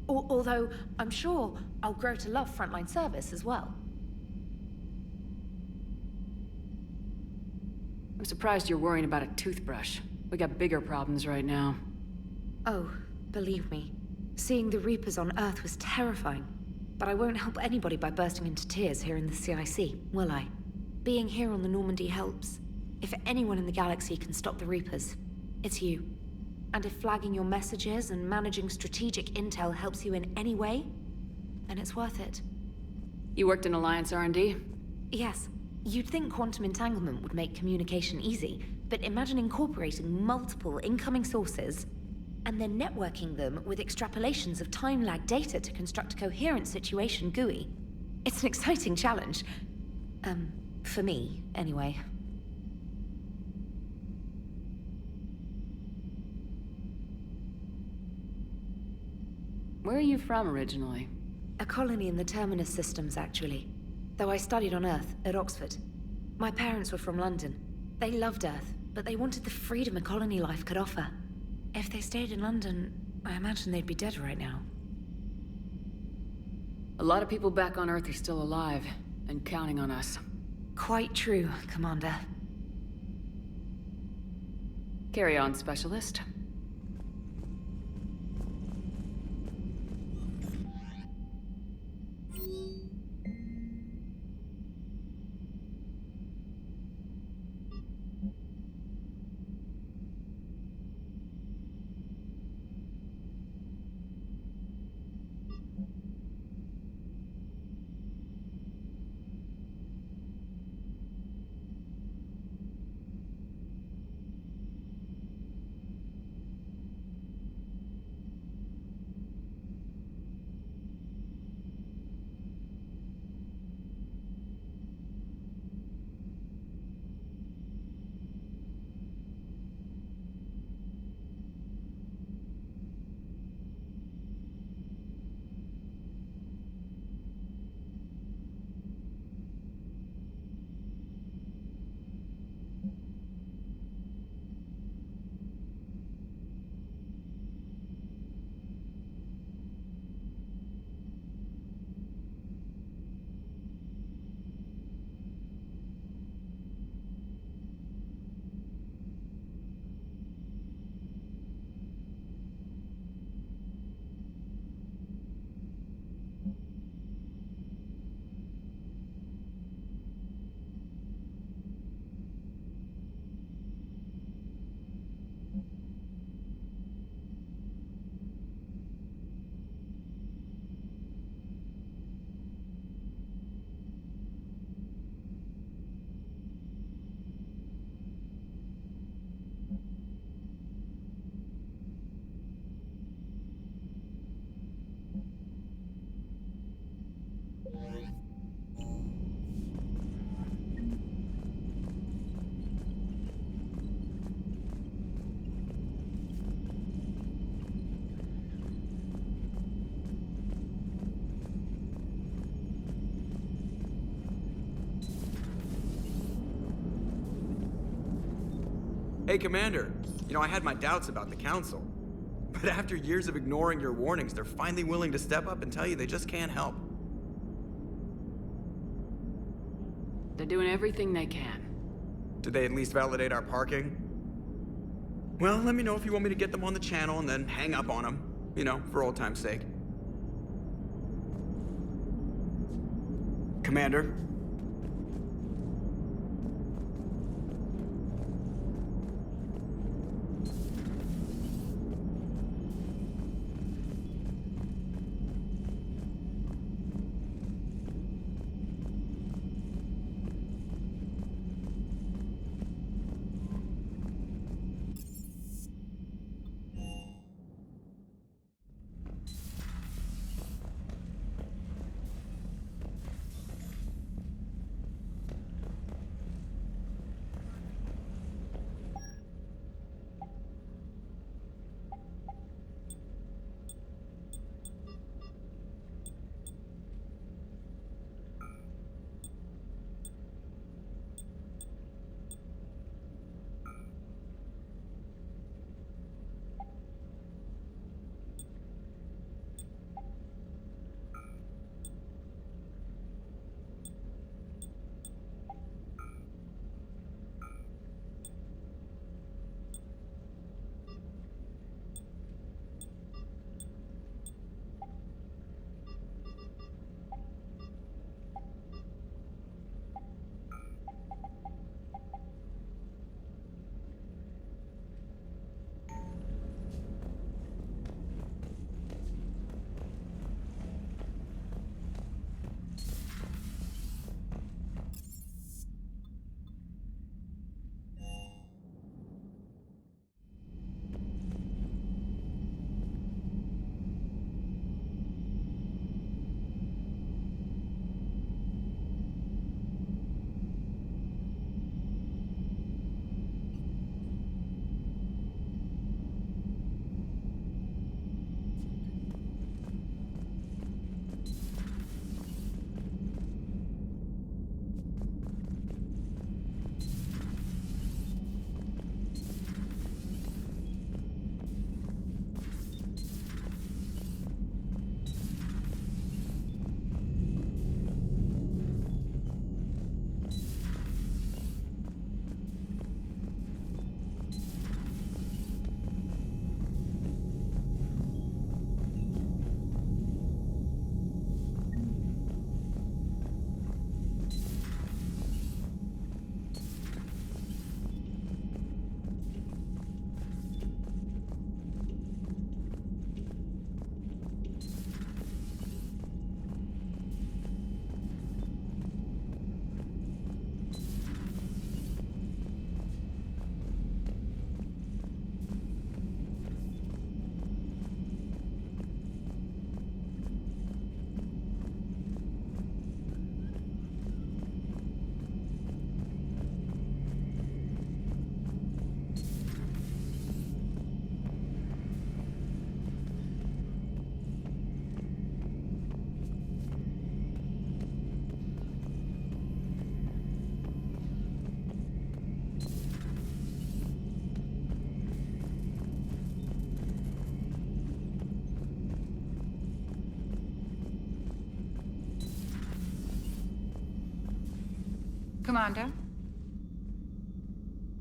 Although, I'm sure I'll grow to love frontline service as well. I'm surprised you're worrying about a toothbrush. We got bigger problems right now. Oh, believe me, seeing the Reapers on Earth was terrifying. But I won't help anybody by bursting into tears here in the CIC, will I? Being here on the Normandy helps. If anyone in the galaxy can stop the Reapers, it's you. And if flagging your messages and managing strategic intel helps you in any way, then it's worth it. You worked in Alliance R&D? Yes. You'd think quantum entanglement would make communication easy, but imagine incorporating multiple incoming sources and then networking them with extrapolations of time-lag data to construct a coherent situation GUI. It's an exciting challenge. For me, anyway. Where are you from originally? A colony in the Terminus systems, actually. Though I studied on Earth, at Oxford. My parents were from London. They loved Earth, but they wanted the freedom a colony life could offer. If they stayed in London, I imagine they'd be dead right now. A lot of people back on Earth are still alive, and counting on us. Quite true, Commander. Carry on, Specialist. Hey, Commander. You know, I had my doubts about the Council. But after years of ignoring your warnings, they're finally willing to step up and tell you they just can't help. They're doing everything they can. Did they at least validate our parking? Well, let me know if you want me to get them on the channel and then hang up on them. You know, for old time's sake. Commander? Commander?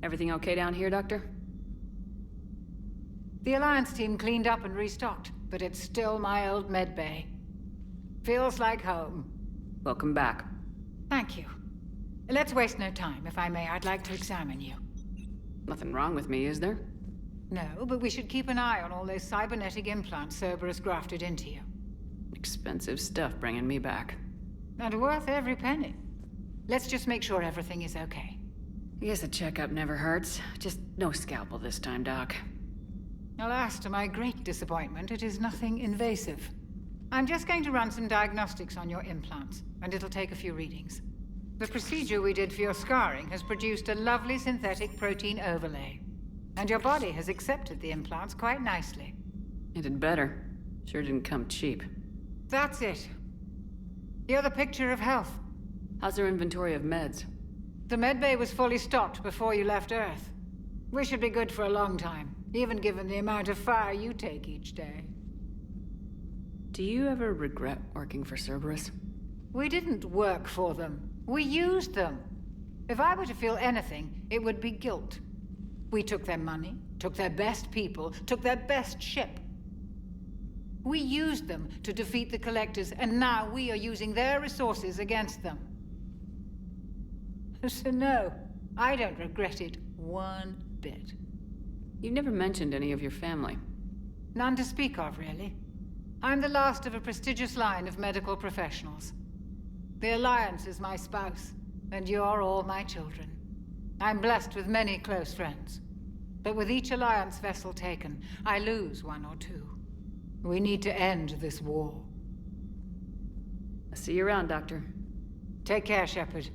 Everything okay down here, Doctor? The Alliance team cleaned up and restocked, but it's still my old medbay. Feels like home. Welcome back. Thank you. Let's waste no time. If I may, I'd like to examine you. Nothing wrong with me, is there? No, but we should keep an eye on all those cybernetic implants Cerberus grafted into you. Expensive stuff bringing me back. And worth every penny. Let's just make sure everything is okay. I guess a checkup never hurts. Just no scalpel this time, Doc. Alas, to my great disappointment, it is nothing invasive. I'm just going to run some diagnostics on your implants, and it'll take a few readings. The procedure we did for your scarring has produced a lovely synthetic protein overlay. And your body has accepted the implants quite nicely. It did better. Sure didn't come cheap. That's it. You're the picture of health. How's our inventory of meds? The medbay was fully stocked before you left Earth. We should be good for a long time, even given the amount of fire you take each day. Do you ever regret working for Cerberus? We didn't work for them. We used them. If I were to feel anything, it would be guilt. We took their money, took their best people, took their best ship. We used them to defeat the Collectors, and now we are using their resources against them. So no, I don't regret it one bit. You never mentioned any of your family. None to speak of, really. I'm the last of a prestigious line of medical professionals. The Alliance is my spouse, and you're all my children. I'm blessed with many close friends. But with each Alliance vessel taken, I lose one or two. We need to end this war. I'll see you around, Doctor. Take care, Shepard.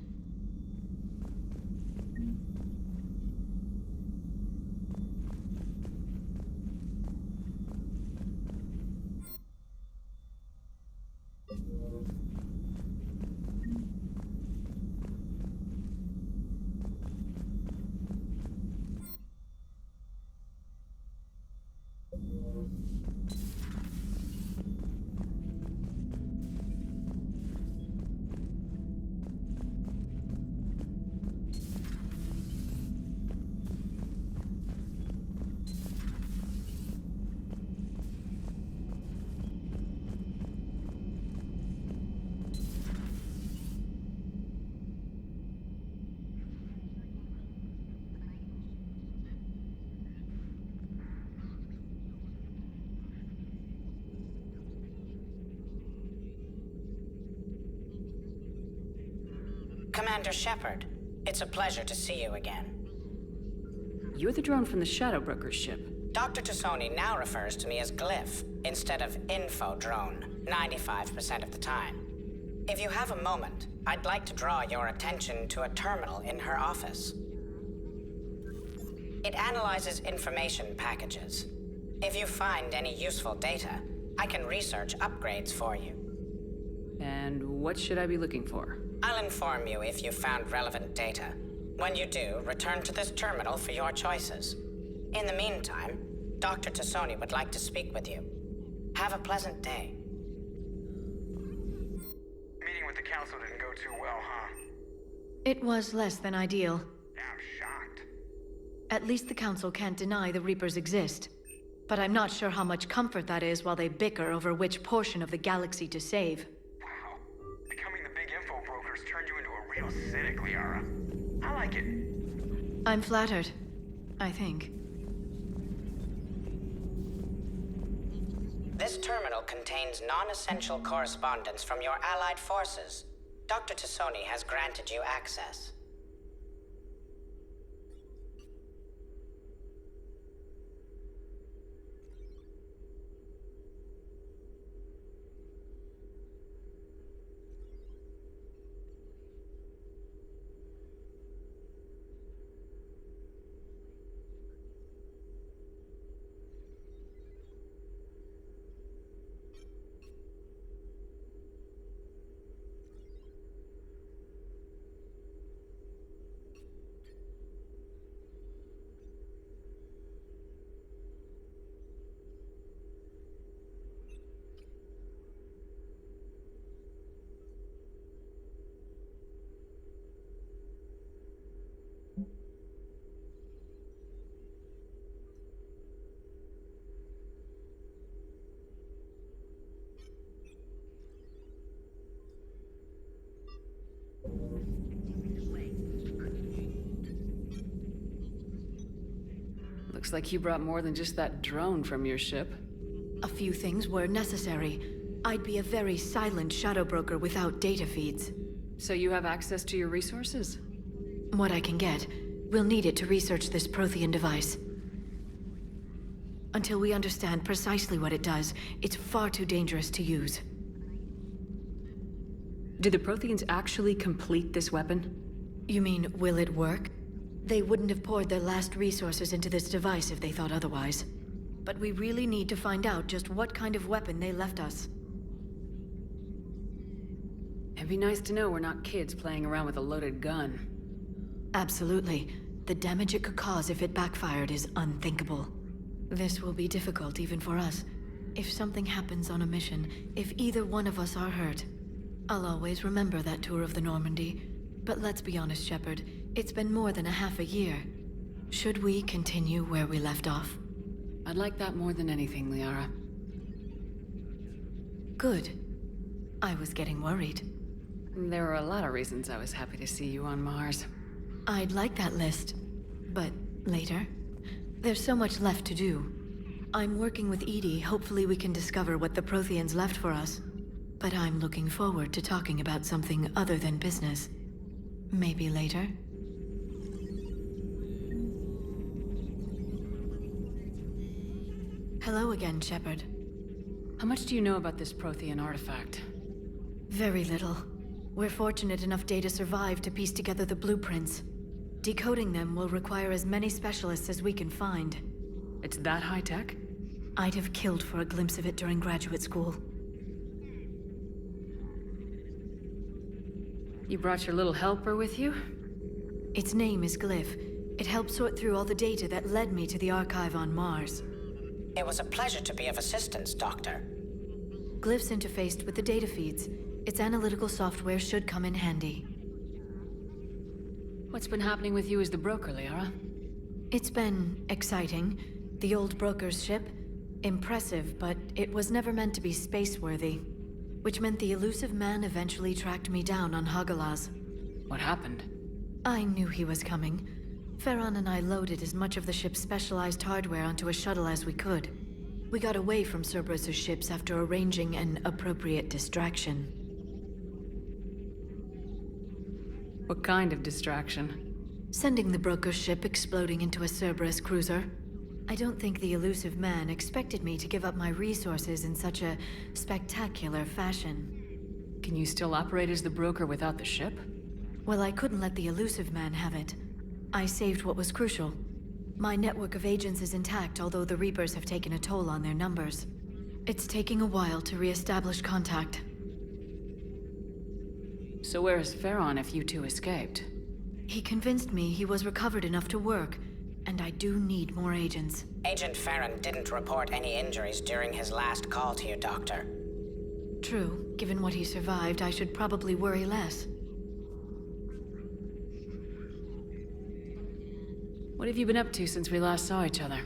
Commander Shepard, it's a pleasure to see you again. You're the drone from the Shadow Broker's ship. Dr. Tassoni now refers to me as Glyph instead of Info Drone, 95% of the time. If you have a moment, I'd like to draw your attention to a terminal in her office. It analyzes information packages. If you find any useful data, I can research upgrades for you. And what should I be looking for? I'll inform you if you've found relevant data. When you do, return to this terminal for your choices. In the meantime, Dr. Tassoni would like to speak with you. Have a pleasant day. Meeting with the Council didn't go too well, huh? It was less than ideal. I'm shocked. At least the Council can't deny the Reapers exist. But I'm not sure how much comfort that is while they bicker over which portion of the galaxy to save. Wow. Becoming the big info brokers turned you into a real cynic, Liara. I like it. I'm flattered. I think. This terminal contains non-essential correspondence from your allied forces. Dr. Tassoni has granted you access. Looks like you brought more than just that drone from your ship. A few things were necessary. I'd be a very silent shadow broker without data feeds. So you have access to your resources? What I can get. We'll need it to research this Prothean device. Until we understand precisely what it does, it's far too dangerous to use. Did the Protheans actually complete this weapon? You mean, will it work? They wouldn't have poured their last resources into this device if they thought otherwise. But we really need to find out just what kind of weapon they left us. It'd be nice to know we're not kids playing around with a loaded gun. Absolutely. The damage it could cause if it backfired is unthinkable. This will be difficult even for us. If something happens on a mission, if either one of us are hurt, I'll always remember that tour of the Normandy. But let's be honest, Shepard, it's been more than a half a year. Should we continue where we left off? I'd like that more than anything, Liara. Good. I was getting worried. There were a lot of reasons I was happy to see you on Mars. I'd like that list, but later. There's so much left to do. I'm working with Edie. Hopefully we can discover what the Protheans left for us. But I'm looking forward to talking about something other than business. Maybe later? Hello again, Shepard. How much do you know about this Prothean artifact? Very little. We're fortunate enough Data survived to piece together the blueprints. Decoding them will require as many specialists as we can find. It's that high-tech? I'd have killed for a glimpse of it during graduate school. You brought your little helper with you? Its name is Glyph. It helped sort through all the data that led me to the archive on Mars. It was a pleasure to be of assistance, Doctor. Glyph's interfaced with the data feeds. Its analytical software should come in handy. What's been happening with you as the broker, Liara? It's been exciting. The old broker's ship? Impressive, but it was never meant to be space-worthy. Which meant the elusive man eventually tracked me down on Hagalaz. What happened? I knew he was coming. Farron and I loaded as much of the ship's specialized hardware onto a shuttle as we could. We got away from Cerberus' ships after arranging an appropriate distraction. What kind of distraction? Sending the broker's ship exploding into a Cerberus cruiser. I don't think the elusive man expected me to give up my resources in such a spectacular fashion. Can you still operate as the broker without the ship? Well, I couldn't let the elusive man have it. I saved what was crucial. My network of agents is intact, although the Reapers have taken a toll on their numbers. It's taking a while to re-establish contact. So where is Farron if you two escaped? He convinced me he was recovered enough to work, and I do need more agents. Agent Farron didn't report any injuries during his last call to you, Doctor. True. Given what he survived, I should probably worry less. What have you been up to since we last saw each other?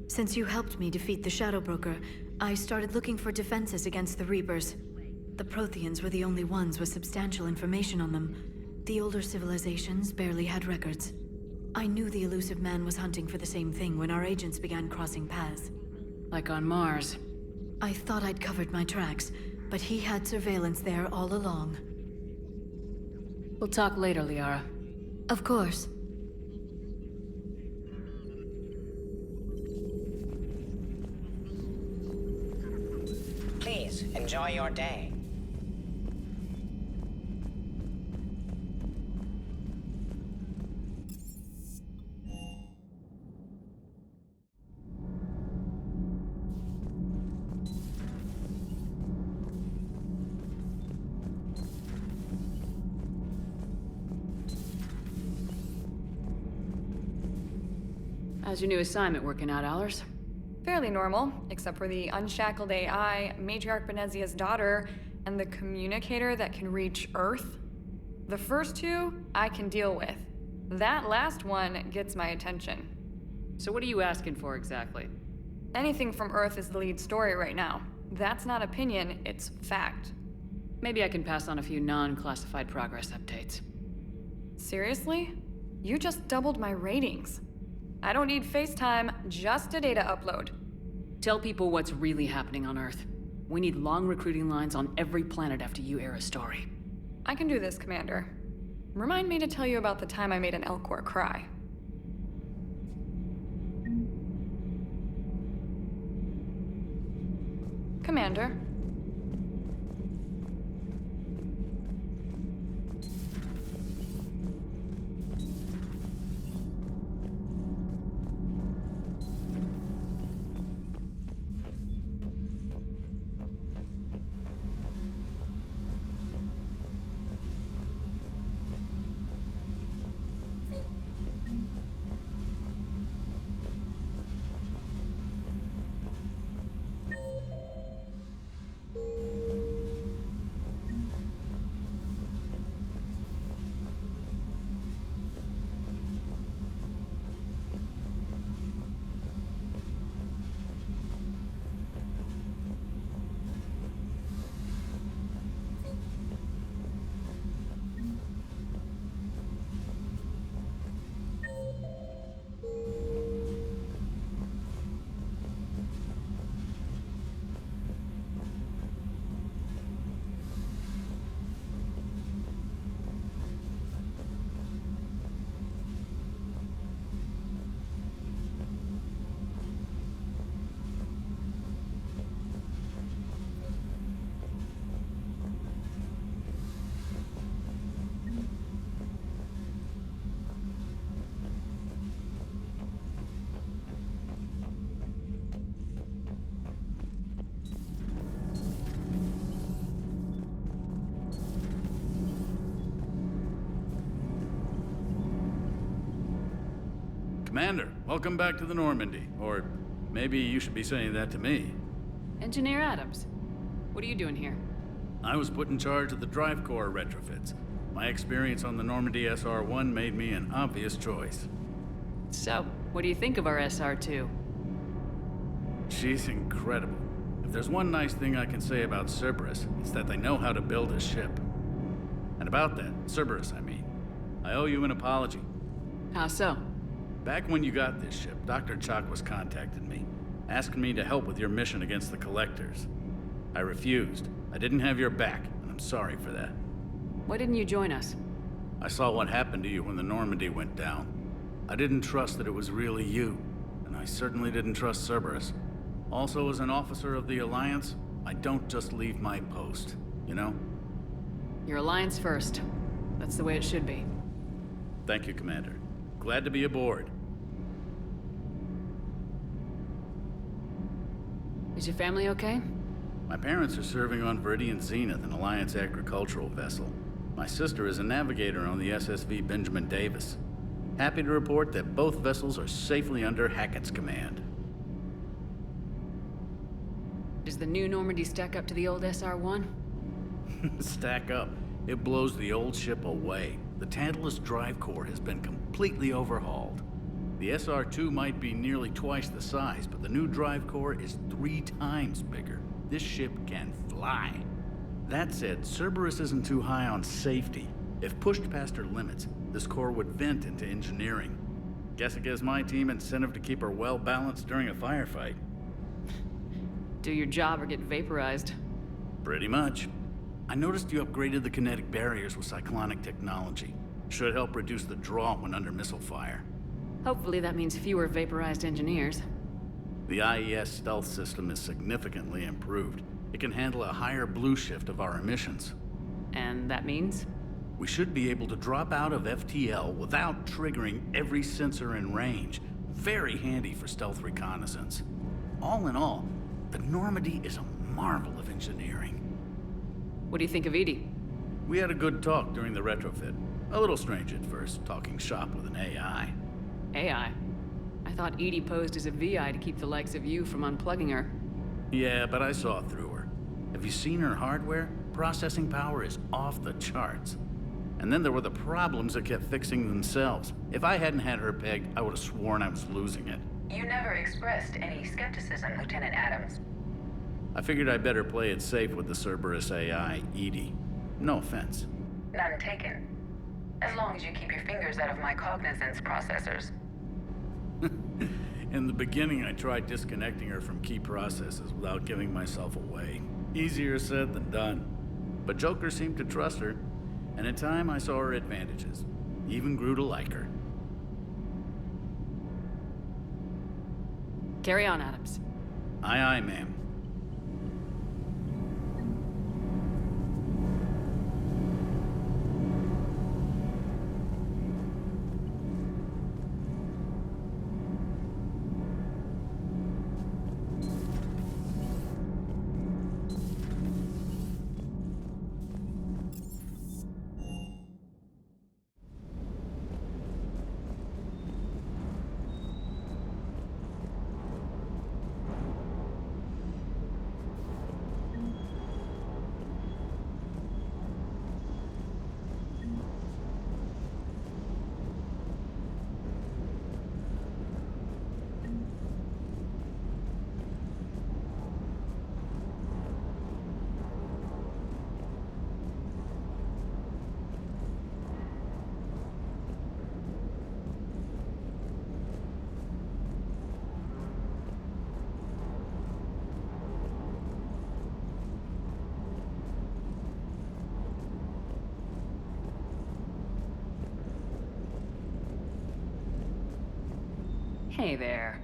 Since you helped me defeat the Shadow Broker, I started looking for defenses against the Reapers. The Protheans were the only ones with substantial information on them. The older civilizations barely had records. I knew the elusive man was hunting for the same thing when our agents began crossing paths. Like on Mars. I thought I'd covered my tracks, but he had surveillance there all along. We'll talk later, Liara. Of course. Please, enjoy your day. How's your new assignment working out, Allers? Fairly normal, except for the unshackled AI, Matriarch Benezia's daughter, and the communicator that can reach Earth. The first two, I can deal with. That last one gets my attention. So what are you asking for exactly? Anything from Earth is the lead story right now. That's not opinion, it's fact. Maybe I can pass on a few non-classified progress updates. Seriously? You just doubled my ratings. I don't need FaceTime, just a data upload. Tell people what's really happening on Earth. We need long recruiting lines on every planet after you air a story. I can do this, Commander. Remind me to tell you about the time I made an Elcor cry. Commander. Commander, welcome back to the Normandy. Or maybe you should be saying that to me. Engineer Adams, what are you doing here? I was put in charge of the drive core retrofits. My experience on the Normandy SR-1 made me an obvious choice. So, what do you think of our SR-2? She's incredible. If there's one nice thing I can say about Cerberus, it's that they know how to build a ship. And about that, Cerberus, I mean, I owe you an apology. How so? Back when you got this ship, Dr. Chakwas contacted me, asking me to help with your mission against the Collectors. I refused. I didn't have your back, and I'm sorry for that. Why didn't you join us? I saw what happened to you when the Normandy went down. I didn't trust that it was really you, and I certainly didn't trust Cerberus. Also, as an officer of the Alliance, I don't just leave my post, you know? Your Alliance first. That's the way it should be. Thank you, Commander. Glad to be aboard. Is your family okay? My parents are serving on Viridian Zenith, an Alliance agricultural vessel. My sister is a navigator on the SSV Benjamin Davis. Happy to report that both vessels are safely under Hackett's command. Does the new Normandy stack up to the old SR-1? Stack up. It blows the old ship away. The Tantalus drive core has been completely overhauled. The SR-2 might be nearly twice the size, but the new drive core is 3 times bigger. This ship can fly. That said, Cerberus isn't too high on safety. If pushed past her limits, this core would vent into engineering. Guess it gives my team incentive to keep her well balanced during a firefight. Do your job or get vaporized. Pretty much. I noticed you upgraded the kinetic barriers with cyclonic technology. Should help reduce the draw when under missile fire. Hopefully that means fewer vaporized engineers. The IES stealth system is significantly improved. It can handle a higher blue shift of our emissions. And that means? We should be able to drop out of FTL without triggering every sensor in range. Very handy for stealth reconnaissance. All in all, the Normandy is a marvel of engineering. What do you think of Edie? We had a good talk during the retrofit. A little strange at first, talking shop with an AI. AI? I thought Edie posed as a VI to keep the likes of you from unplugging her. Yeah, but I saw through her. Have you seen her hardware? Processing power is off the charts. And then there were the problems that kept fixing themselves. If I hadn't had her pegged, I would have sworn I was losing it. You never expressed any skepticism, Lieutenant Adams. I figured I'd better play it safe with the Cerberus AI, Edie. No offense. None taken. As long as you keep your fingers out of my cognizance processors. In the beginning, I tried disconnecting her from key processes without giving myself away. Easier said than done. But Joker seemed to trust her, and in time I saw her advantages. Even grew to like her. Carry on, Adams. Aye, aye, ma'am. Hey there.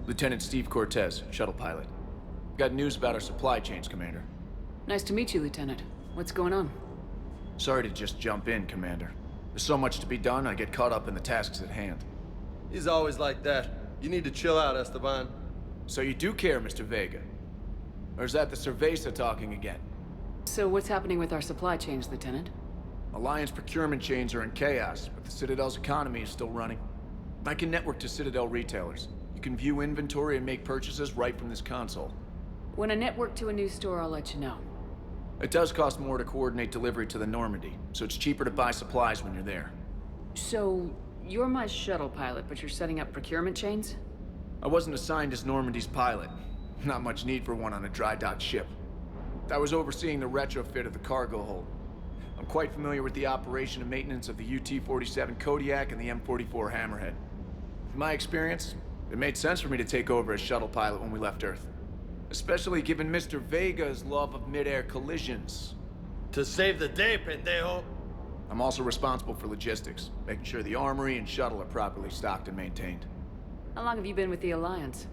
Lieutenant Steve Cortez, shuttle pilot. Got news about our supply chains, Commander. Nice to meet you, Lieutenant. What's going on? Sorry to just jump in, Commander. There's so much to be done, I get caught up in the tasks at hand. He's always like that. You need to chill out, Esteban. So you do care, Mr. Vega? Or is that the Cerveza talking again? So what's happening with our supply chains, Lieutenant? Alliance procurement chains are in chaos, but the Citadel's economy is still running. I can network to Citadel retailers. You can view inventory and make purchases right from this console. When I network to a new store, I'll let you know. It does cost more to coordinate delivery to the Normandy, so it's cheaper to buy supplies when you're there. So, you're my shuttle pilot, but you're setting up procurement chains? I wasn't assigned as Normandy's pilot. Not much need for one on a dry dock ship. I was overseeing the retrofit of the cargo hold. I'm quite familiar with the operation and maintenance of the UT-47 Kodiak and the M44 Hammerhead. In my experience, it made sense for me to take over as shuttle pilot when we left Earth. Especially given Mr. Vega's love of mid-air collisions. To save the day, pendejo. I'm also responsible for logistics, making sure the armory and shuttle are properly stocked and maintained. How long have you been with the Alliance?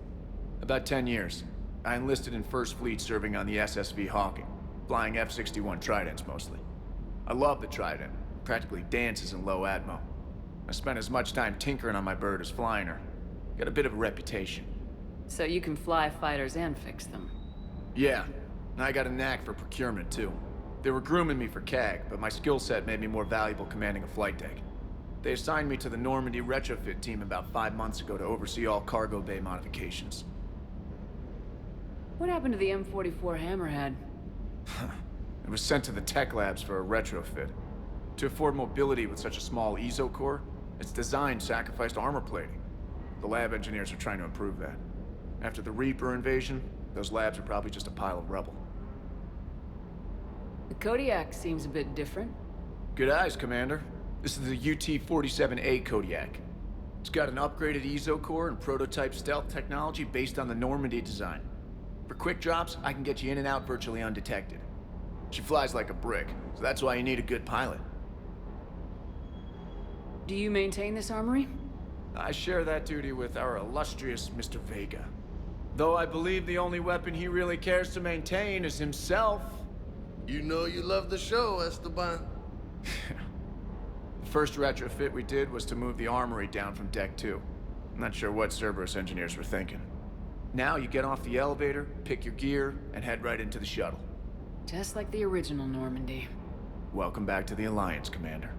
About 10 years. I enlisted in First Fleet serving on the SSV Hawking, flying F-61 Tridents mostly. I love the Trident, practically dances in low atmo. I spent as much time tinkering on my bird as flying her. Got a bit of a reputation. So you can fly fighters and fix them? Yeah, and I got a knack for procurement too. They were grooming me for CAG, but my skill set made me more valuable commanding a flight deck. They assigned me to the Normandy retrofit team about 5 months ago to oversee all cargo bay modifications. What happened to the M44 Hammerhead? It was sent to the tech labs for a retrofit. To afford mobility with such a small EZO core, its design sacrificed armor plating. The lab engineers are trying to improve that. After the Reaper invasion, those labs are probably just a pile of rubble. The Kodiak seems a bit different. Good eyes, Commander. This is the UT-47A Kodiak. It's got an upgraded EZO core and prototype stealth technology based on the Normandy design. For quick drops, I can get you in and out virtually undetected. She flies like a brick, so that's why you need a good pilot. Do you maintain this armory? I share that duty with our illustrious Mr. Vega. Though I believe the only weapon he really cares to maintain is himself. You know you love the show, Esteban. The first retrofit we did was to move the armory down from Deck 2. I'm not sure what Cerberus engineers were thinking. Now you get off the elevator, pick your gear, and head right into the shuttle. Just like the original Normandy. Welcome back to the Alliance, Commander.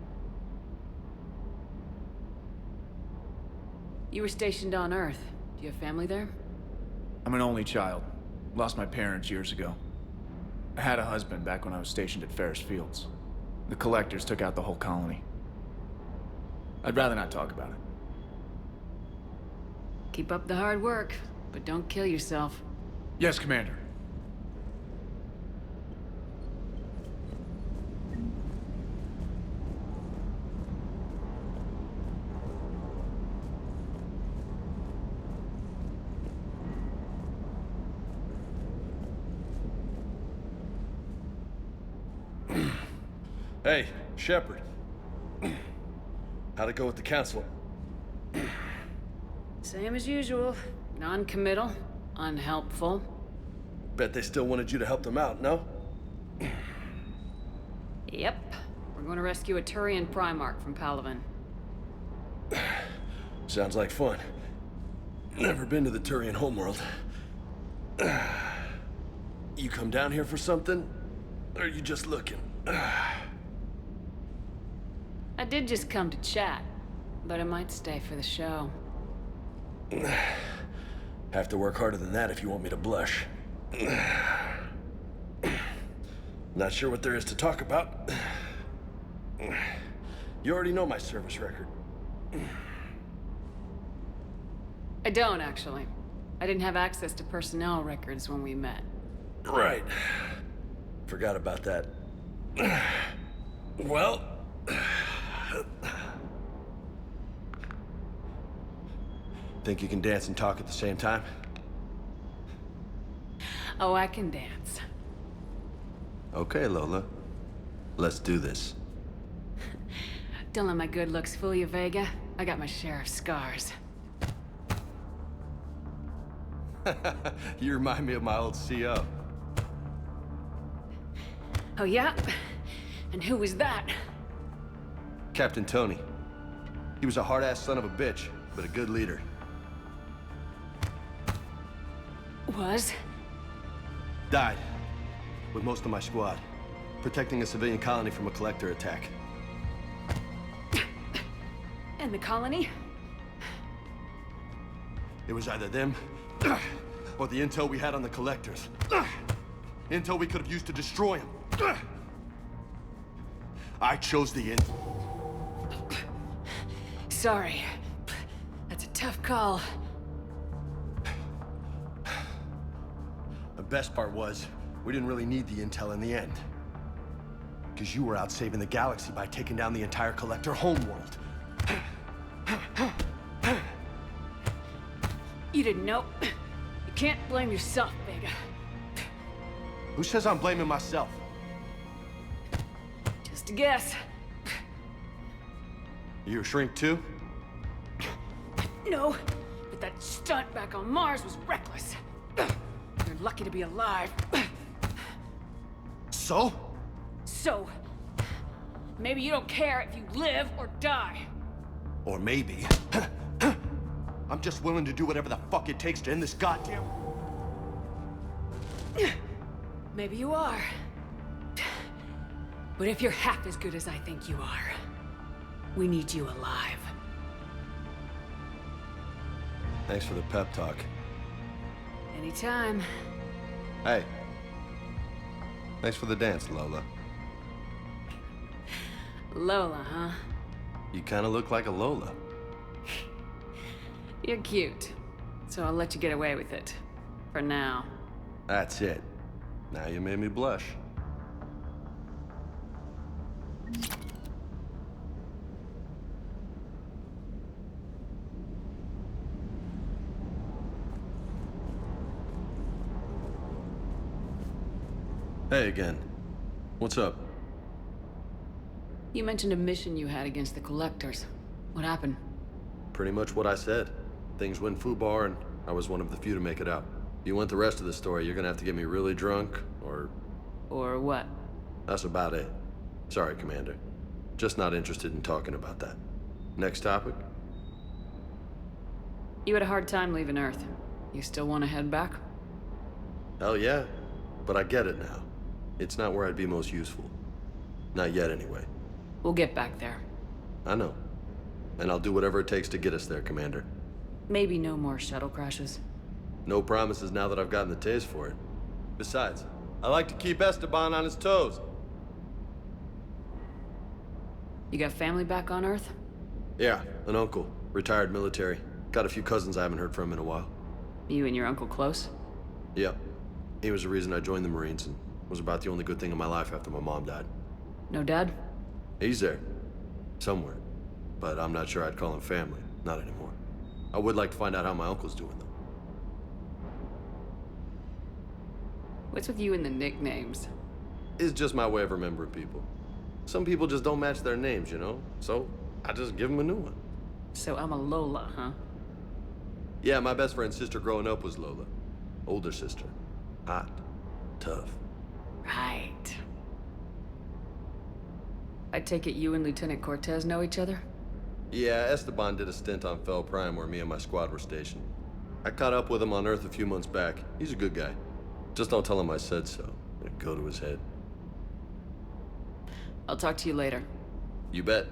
You were stationed on Earth. Do you have family there? I'm an only child. Lost my parents years ago. I had a husband back when I was stationed at Ferris Fields. The Collectors took out the whole colony. I'd rather not talk about it. Keep up the hard work, but don't kill yourself. Yes, Commander. Hey, Shepard. How'd it go with the council? Same as usual. Non-committal, unhelpful. Bet they still wanted you to help them out, no? Yep. We're going to rescue a Turian Primarch from Palaven. Sounds like fun. Never been to the Turian homeworld. You come down here for something? Or are you just looking? I did just come to chat, but I might stay for the show. Have to work harder than that if you want me to blush. Not sure what there is to talk about. You already know my service record. I don't, actually. I didn't have access to personnel records when we met. Right. Forgot about that. Well... Think you can dance and talk at the same time? Oh, I can dance. Okay, Lola. Let's do this. Don't let my good looks fool you, Vega. I got my share of scars. You remind me of my old CO. Oh, yeah? And who was that? Captain Tony. He was a hard-ass son of a bitch, but a good leader. Was? Died. With most of my squad. Protecting a civilian colony from a collector attack. And the colony? It was either them, or the intel we had on the collectors. Intel we could have used to destroy them. I chose the intel. Sorry. That's a tough call. The best part was, we didn't really need the intel in the end. Because you were out saving the galaxy by taking down the entire collector homeworld. You didn't know. You can't blame yourself, Vega. Who says I'm blaming myself? Just a guess. You a shrink too? No, but that stunt back on Mars was reckless. You're lucky to be alive. So? So, maybe you don't care if you live or die. Or maybe... I'm just willing to do whatever the fuck it takes to end this goddamn... Maybe you are. But if you're half as good as I think you are, we need you alive. Thanks for the pep talk. Anytime. Hey. Thanks for the dance, Lola. Lola, huh? You kinda look like a Lola. You're cute. So I'll let you get away with it. For now. That's it. Now you made me blush. Hey again. What's up? You mentioned a mission you had against the Collectors. What happened? Pretty much what I said. Things went foobar, and I was one of the few to make it out. If you want the rest of the story, you're gonna have to get me really drunk, or... Or what? That's about it. Sorry, Commander. Just not interested in talking about that. Next topic? You had a hard time leaving Earth. You still want to head back? Hell yeah. But I get it now. It's not where I'd be most useful. Not yet, anyway. We'll get back there. I know. And I'll do whatever it takes to get us there, Commander. Maybe no more shuttle crashes. No promises now that I've gotten the taste for it. Besides, I like to keep Esteban on his toes. You got family back on Earth? Yeah, an uncle. Retired military. Got a few cousins I haven't heard from in a while. You and your uncle close? Yep. He was the reason I joined the Marines and was about the only good thing in my life after my mom died. No dad? He's there. Somewhere. But I'm not sure I'd call him family. Not anymore. I would like to find out how my uncle's doing, though. What's with you and the nicknames? It's just my way of remembering people. Some people just don't match their names, you know? So, I just give them a new one. So I'm a Lola, huh? Yeah, my best friend's sister growing up was Lola. Older sister. Hot. Tough. Right. I take it you and Lieutenant Cortez know each other? Yeah, Esteban did a stint on Fel Prime where me and my squad were stationed. I caught up with him on Earth a few months back. He's a good guy. Just don't tell him I said so. It'd go to his head. I'll talk to you later. You bet.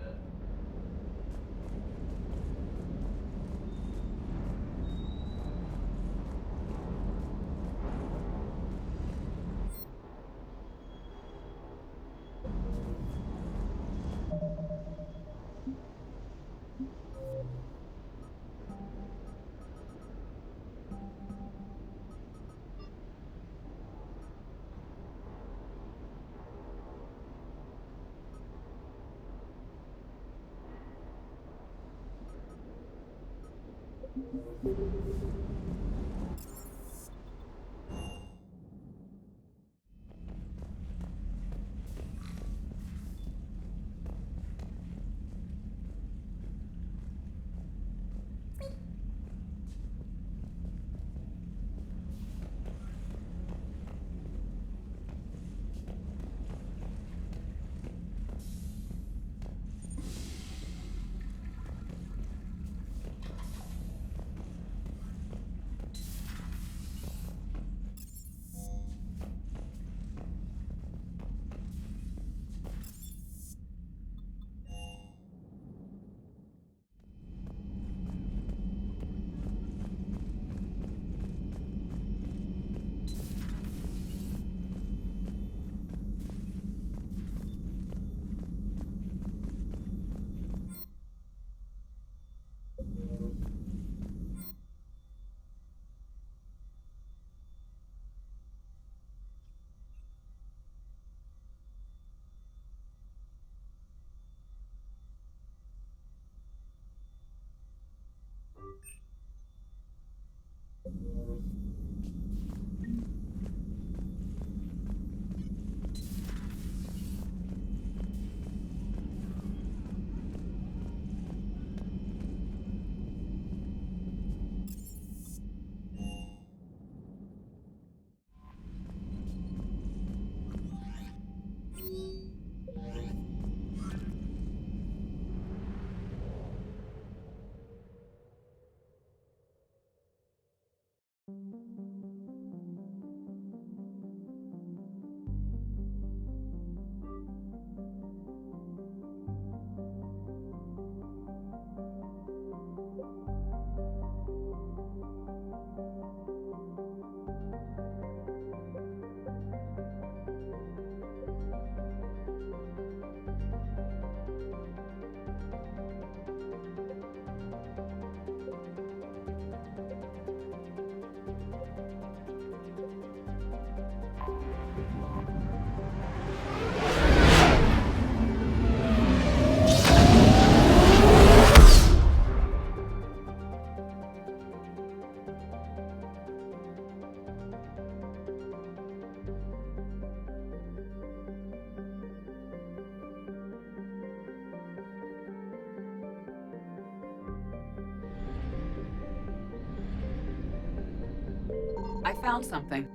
I found something.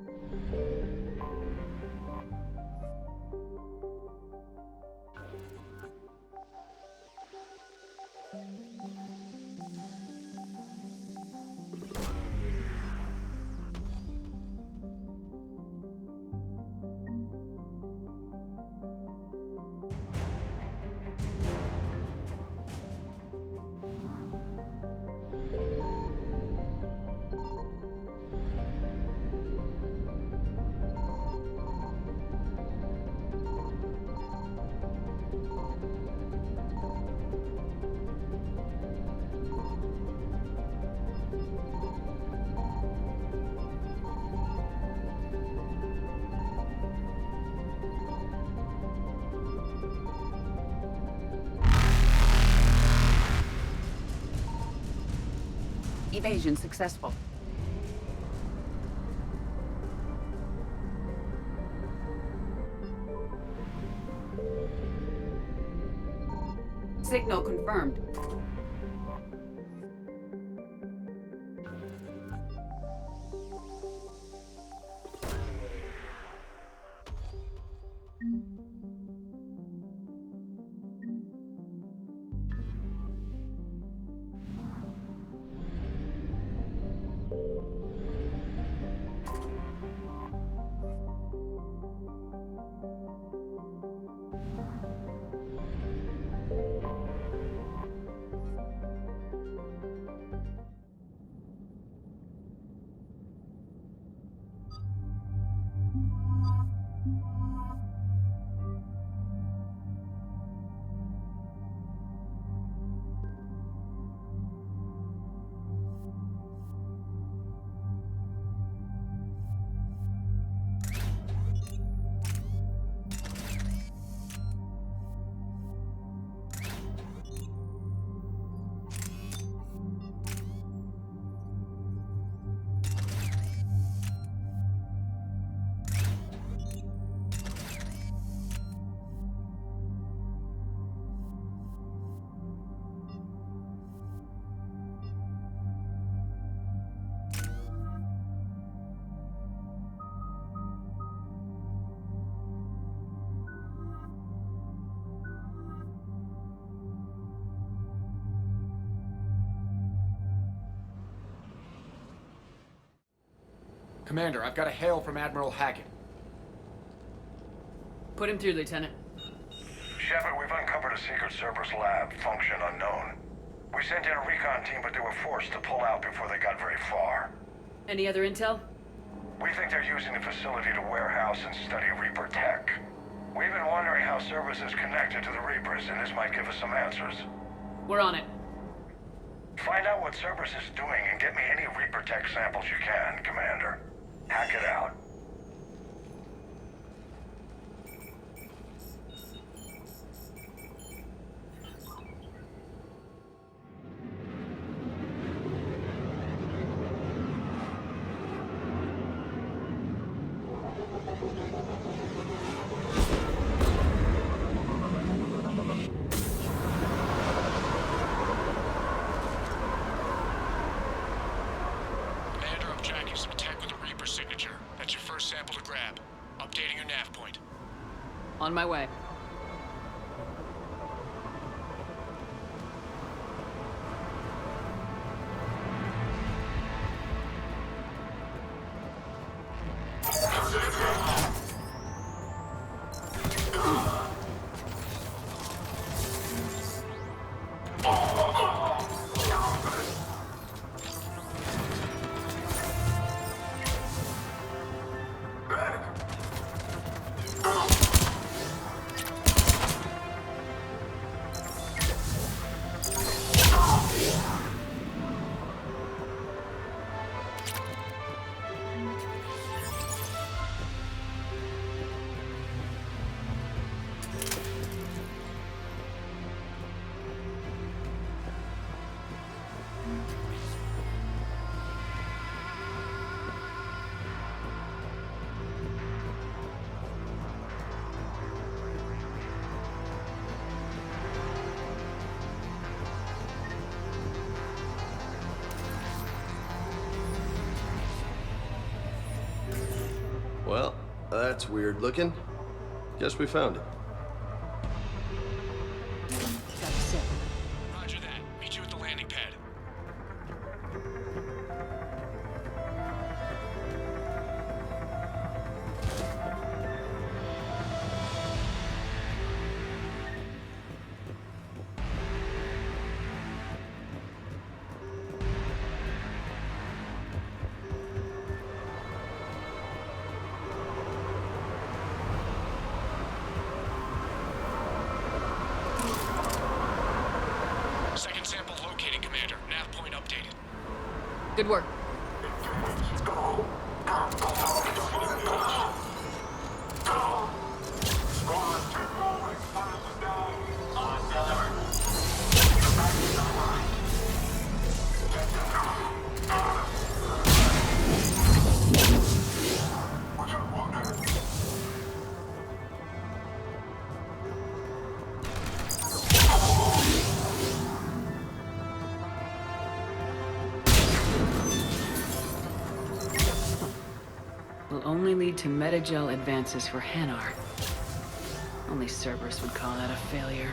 Evasion successful. Signal confirmed. Commander, I've got a hail from Admiral Hackett. Put him through, Lieutenant. Shepard, we've uncovered a Secret Service lab, function unknown. We sent in a recon team, but they were forced to pull out before they got very far. Any other intel? We think they're using the facility to warehouse and study Reaper tech. We've been wondering how Cerberus is connected to the Reapers, and this might give us some answers. We're on it. Find out what Cerberus is doing and get me any Reaper tech samples you can, Commander. Hack it out. On my way. that's weird looking. Guess we found it. Got a sip. Roger that. Meet you at the landing pad. Second sample located, Commander. Nav point updated. Good work. Will only lead to metagel advances for Hanar. Only Cerberus would call that a failure.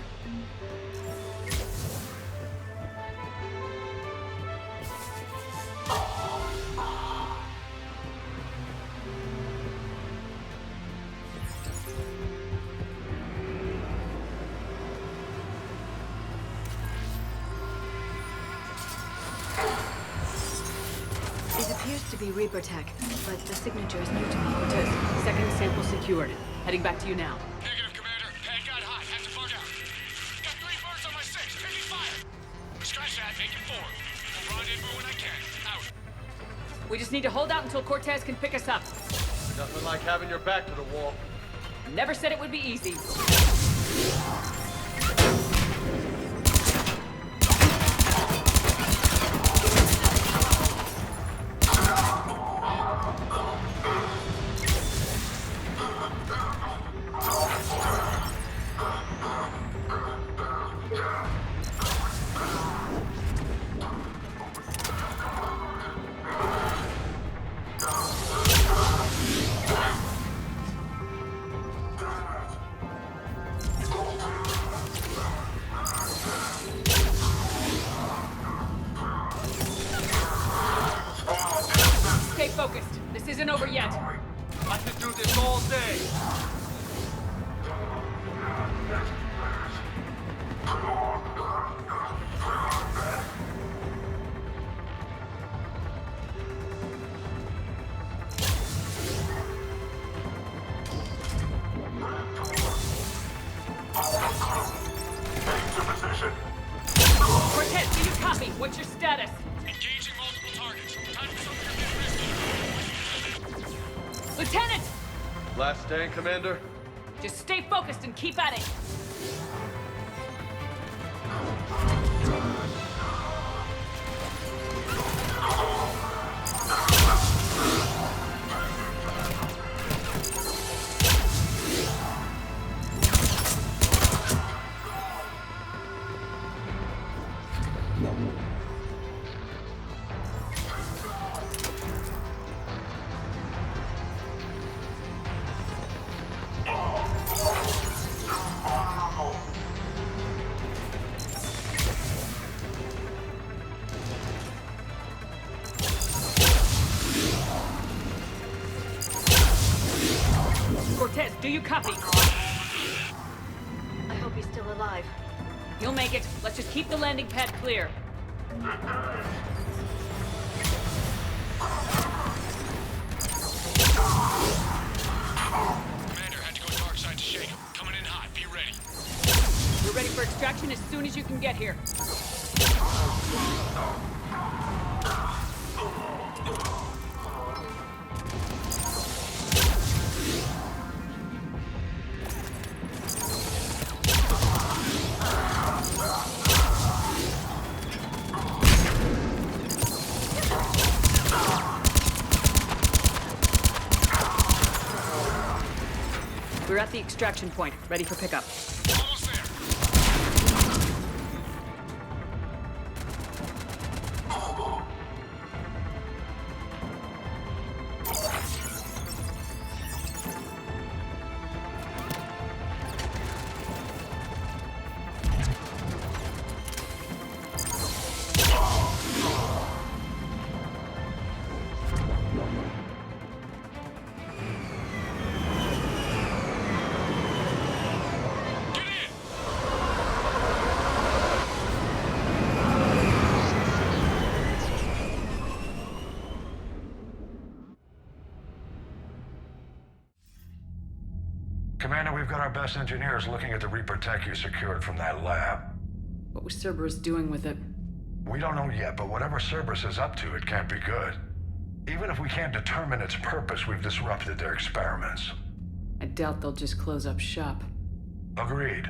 It appears to be Reaper tech, but the signature is new to me. Cortez, second sample secured. Heading back to you now. Negative, Commander. Pad got hot. Have to bug out. Got 3 birds on my 6. Taking fire. Scratch that. Make it 4. We'll rendezvous when I can. Out. We just need to hold out until Cortez can pick us up. Nothing like having your back to the wall. Never said it would be easy. Stay focused. This isn't over yet. I could do this all day. Cortez, do you copy? What's your status? Engaging multiple targets. Time for something a bit risky. Lieutenant! Last stand, Commander? Just stay focused and keep at it. Cortez, do you copy? I hope he's still alive. You'll make it. Let's just keep the landing pad clear. Commander, had to go dark side to shake him. Coming in hot. Be ready. We're ready for extraction as soon as you can get here. We're at the extraction point, ready for pickup. Almost there. Commander, we've got our best engineers looking at the Reaper tech you secured from that lab. What was Cerberus doing with it? We don't know yet, but whatever Cerberus is up to, it can't be good. Even if we can't determine its purpose, we've disrupted their experiments. I doubt they'll just close up shop. Agreed.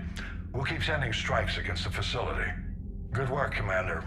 We'll keep sending strikes against the facility. Good work, Commander.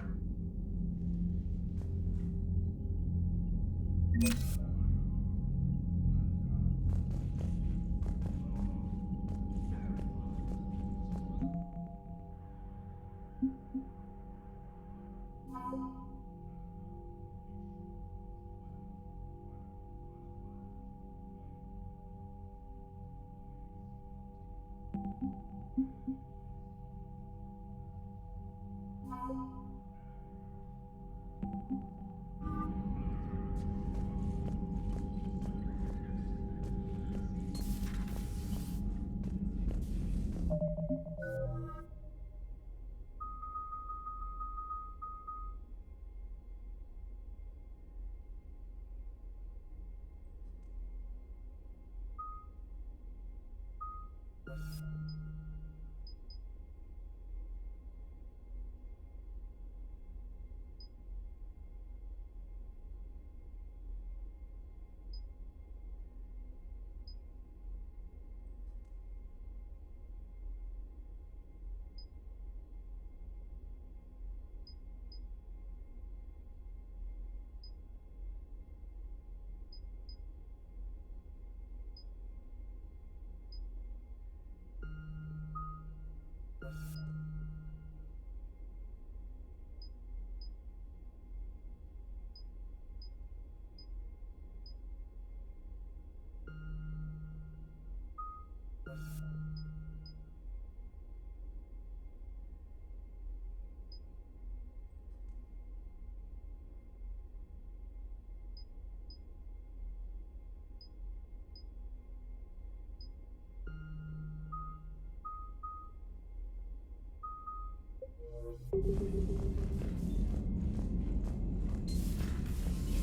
You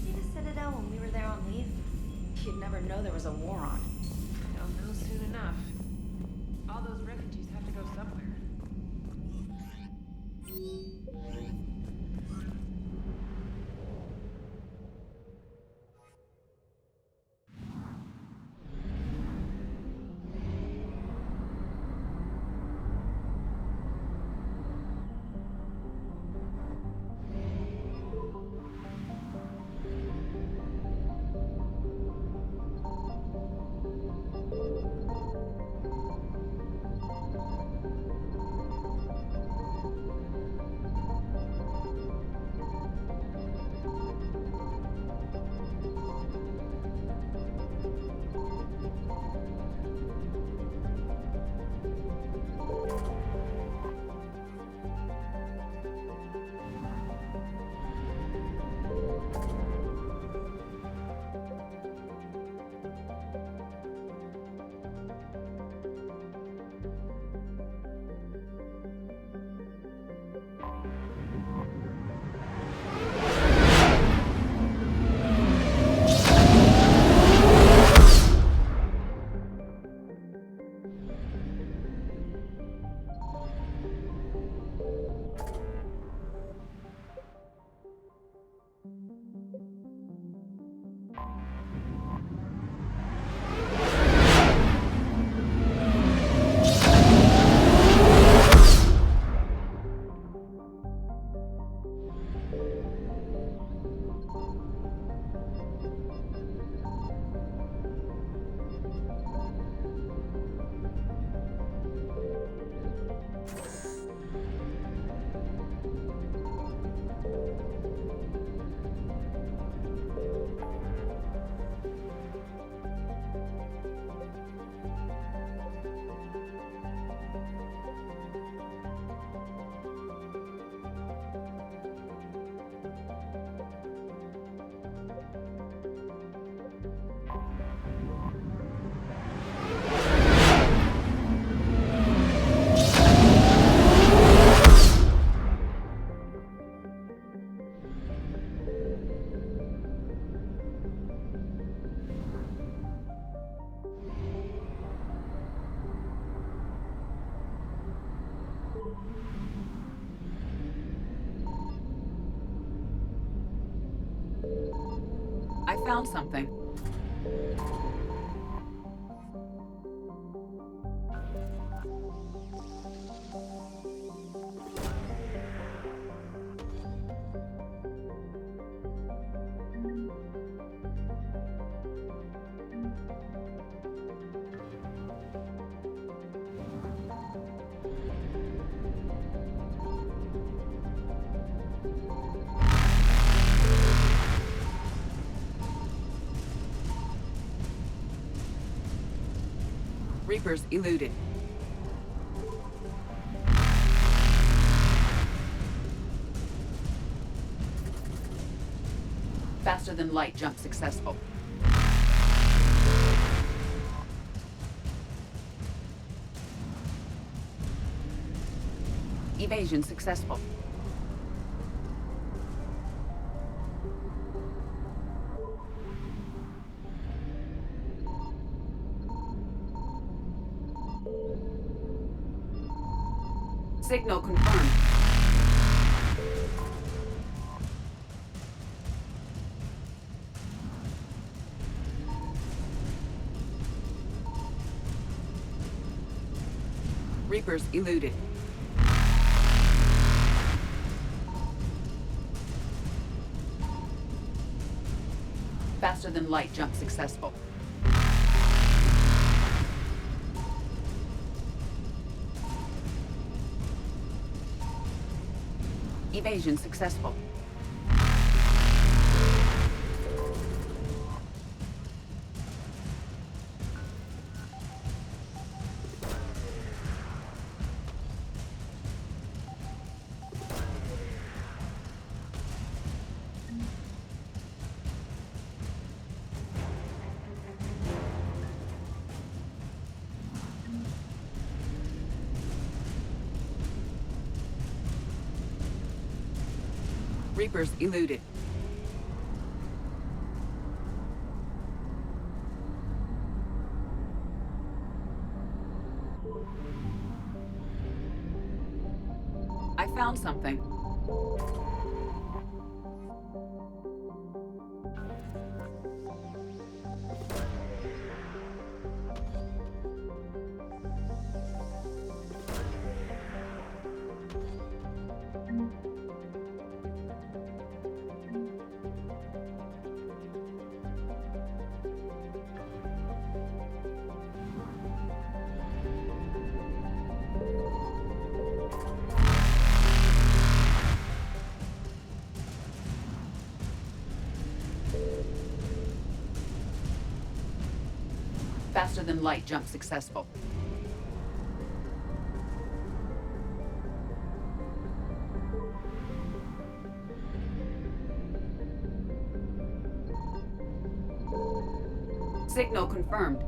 see the Citadel when we were there on leave? You'd never know there was a war on. They'll know soon enough. All those refugees have to go somewhere. found something. Reapers eluded. Faster than light jump successful. Evasion successful. Signal confirmed. Reapers eluded. Faster than light jump successful. Evasion successful. Reapers eluded. I found something. Faster than light jump successful. Signal confirmed.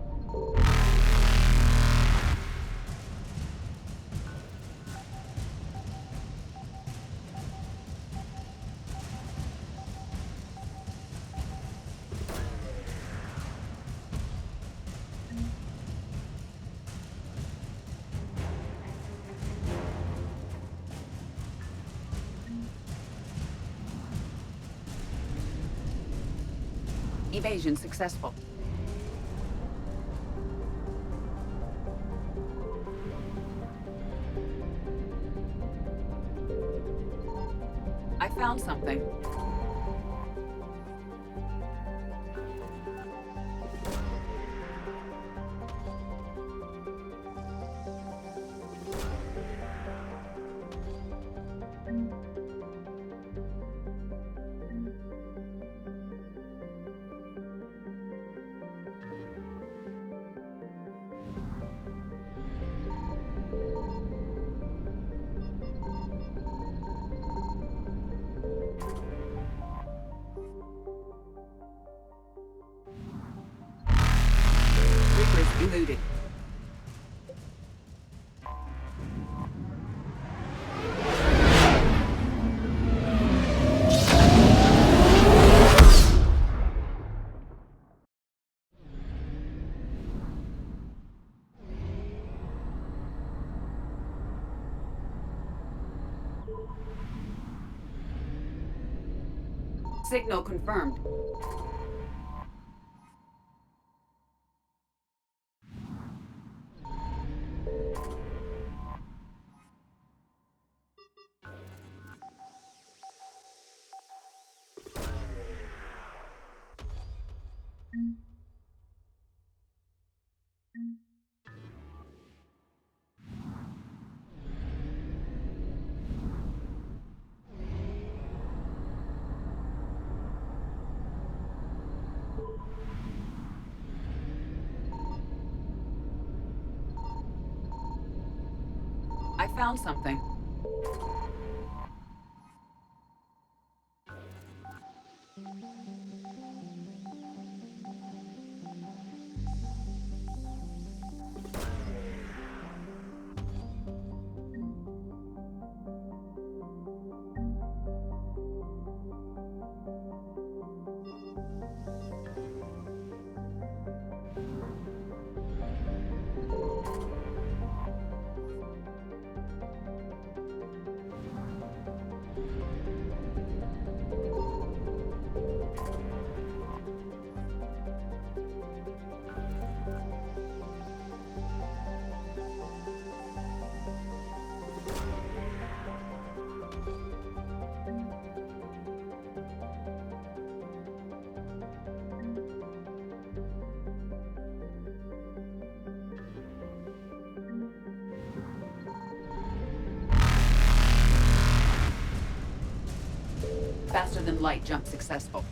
Evasion successful. I found something. Eluded. Signal confirmed. I found something. Faster than light jump successful.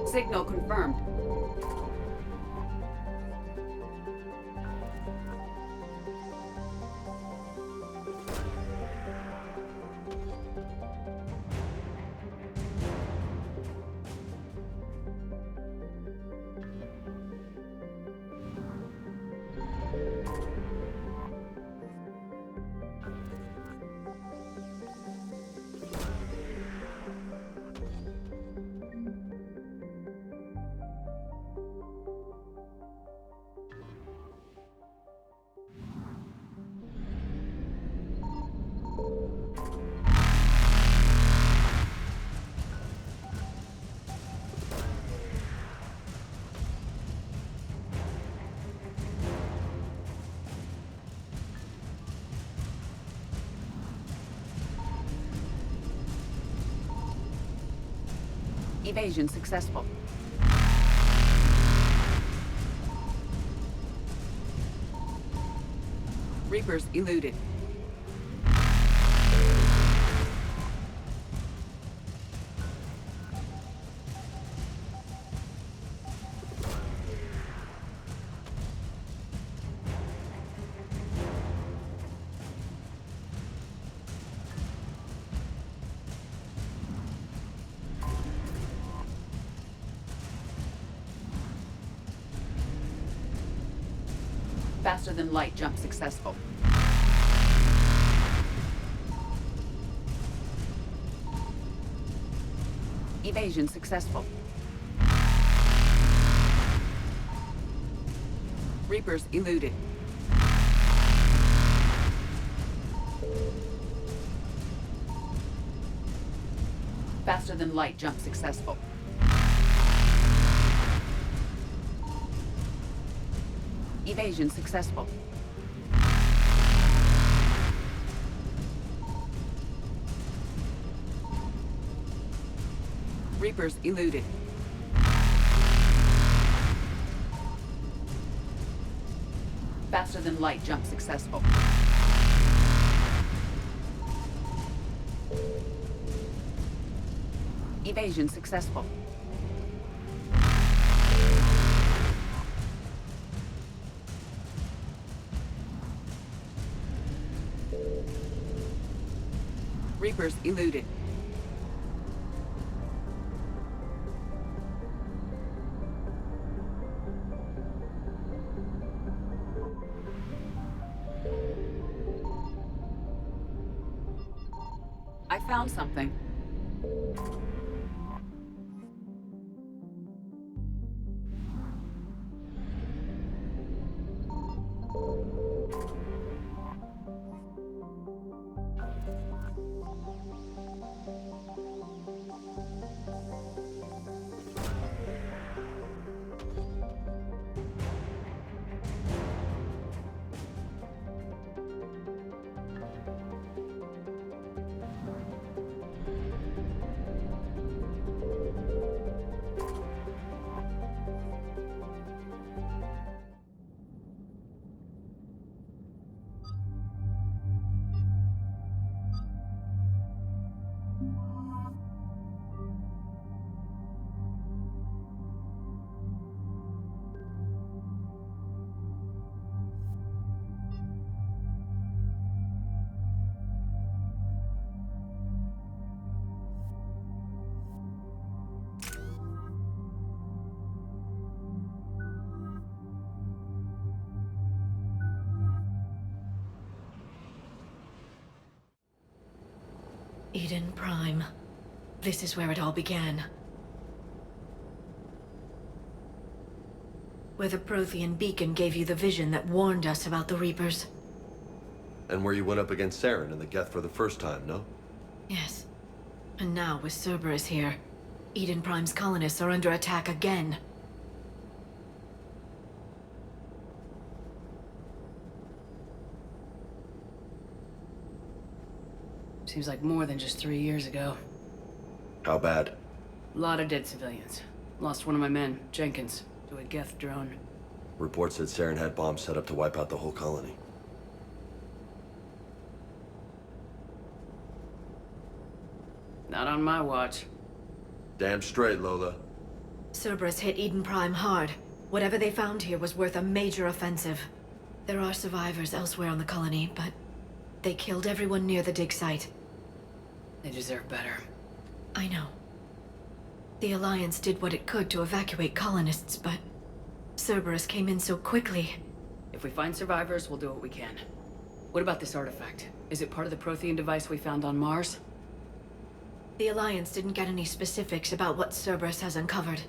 Signal confirmed. Evasion successful. Reapers eluded. Faster than light jump successful. Evasion successful. Reapers eluded. Faster than light jump successful. Evasion successful. Reapers eluded. Faster than light jump successful. Evasion successful. Reapers eluded. I found something. Eden Prime. This is where it all began. Where the Prothean beacon gave you the vision that warned us about the Reapers. And where you went up against Saren and the Geth for the first time, no? Yes. And now, with Cerberus here, Eden Prime's colonists are under attack again. Seems like more than just 3 years ago. How bad? A lot of dead civilians. Lost one of my men, Jenkins, to a Geth drone. Reports said Saren had bombs set up to wipe out the whole colony. Not on my watch. Damn straight, Lola. Cerberus hit Eden Prime hard. Whatever they found here was worth a major offensive. There are survivors elsewhere on the colony, but they killed everyone near the dig site. They deserve better. I know. The Alliance did what it could to evacuate colonists, but Cerberus came in so quickly. If we find survivors, we'll do what we can. What about this artifact? Is it part of the Prothean device we found on Mars? The Alliance didn't get any specifics about what Cerberus has uncovered.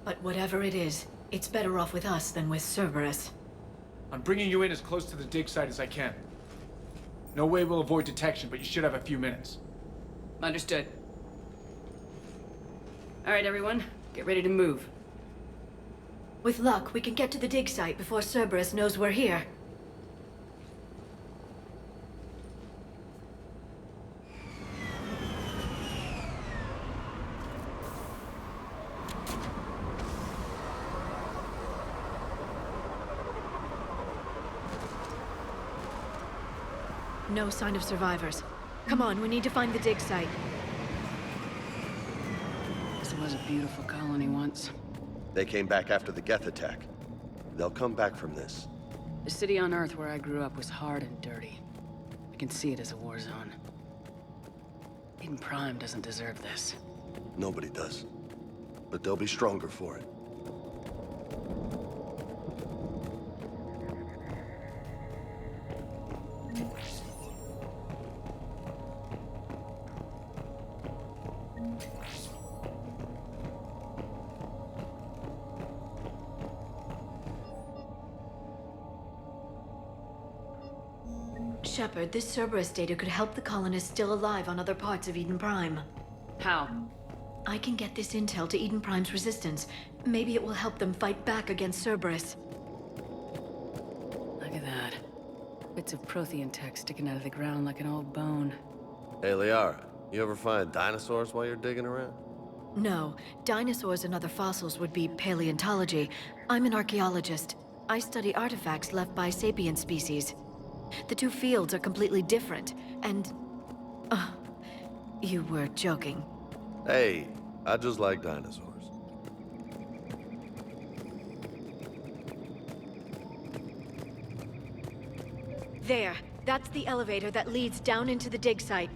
But whatever it is, it's better off with us than with Cerberus. I'm bringing you in as close to the dig site as I can. No way we'll avoid detection, but you should have a few minutes. Understood. All right, everyone. Get ready to move. With luck, we can get to the dig site before Cerberus knows we're here. No sign of survivors. Come on, we need to find the dig site. This was a beautiful colony once. They came back after the Geth attack. They'll come back from this. The city on Earth where I grew up was hard and dirty. I can see it as a war zone. Eden Prime doesn't deserve this. Nobody does. But they'll be stronger for it. Shepard, this Cerberus data could help the colonists still alive on other parts of Eden Prime. How? I can get this intel to Eden Prime's resistance. Maybe it will help them fight back against Cerberus. Look at that. Bits of Prothean tech sticking out of the ground like an old bone. Hey, Liara, you ever find dinosaurs while you're digging around? No, dinosaurs and other fossils would be paleontology. I'm an archaeologist. I study artifacts left by sapient species. The two fields are completely different, and... you were joking. Hey, I just like dinosaurs. There, that's the elevator that leads down into the dig site.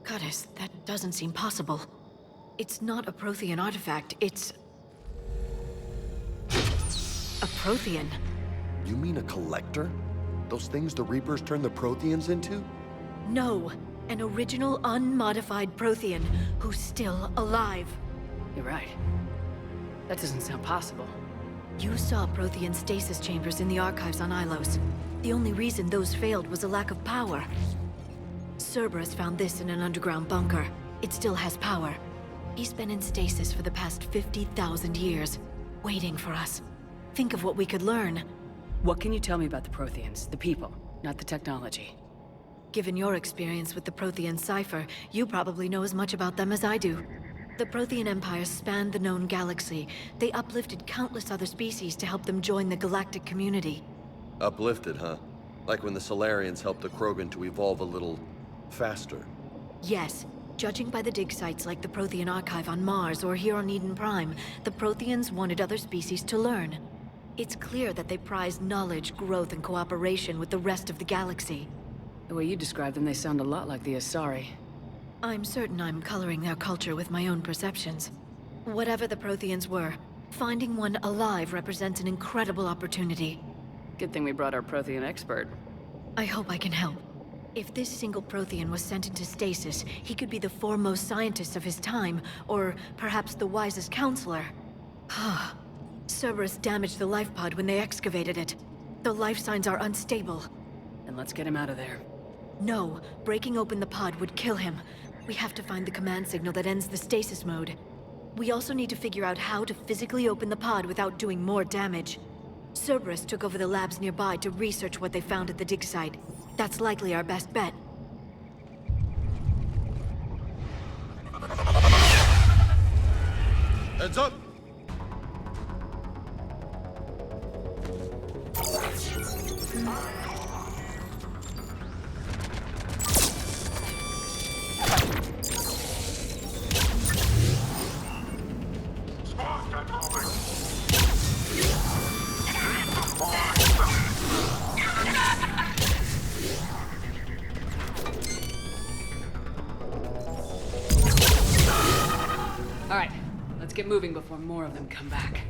Goddess, that doesn't seem possible. It's not a Prothean artifact, it's... Prothean. You mean a collector? Those things the Reapers turn the Protheans into? No, an original unmodified Prothean who's still alive. You're right. That doesn't sound possible. You saw Prothean stasis chambers in the archives on Ilos. The only reason those failed was a lack of power. Cerberus found this in an underground bunker. It still has power. He's been in stasis for the past 50,000 years, waiting for us. Think of what we could learn. What can you tell me about the Protheans? The people, not the technology. Given your experience with the Prothean cipher, you probably know as much about them as I do. The Prothean Empire spanned the known galaxy. They uplifted countless other species to help them join the galactic community. Uplifted, huh? Like when the Solarians helped the Krogan to evolve a little faster. Yes. Judging by the dig sites like the Prothean Archive on Mars or here on Eden Prime, the Protheans wanted other species to learn. It's clear that they prized knowledge, growth, and cooperation with the rest of the galaxy. The way you describe them, they sound a lot like the Asari. I'm certain I'm coloring their culture with my own perceptions. Whatever the Protheans were, finding one alive represents an incredible opportunity. Good thing we brought our Prothean expert. I hope I can help. If this single Prothean was sent into stasis, he could be the foremost scientist of his time, or perhaps the wisest counselor. Cerberus damaged the life pod when they excavated it. The life signs are unstable. Then let's get him out of there. No, breaking open the pod would kill him. We have to find the command signal that ends the stasis mode. We also need to figure out how to physically open the pod without doing more damage. Cerberus took over the labs nearby to research what they found at the dig site. That's likely our best bet. Heads up! All right, let's get moving before more of them come back.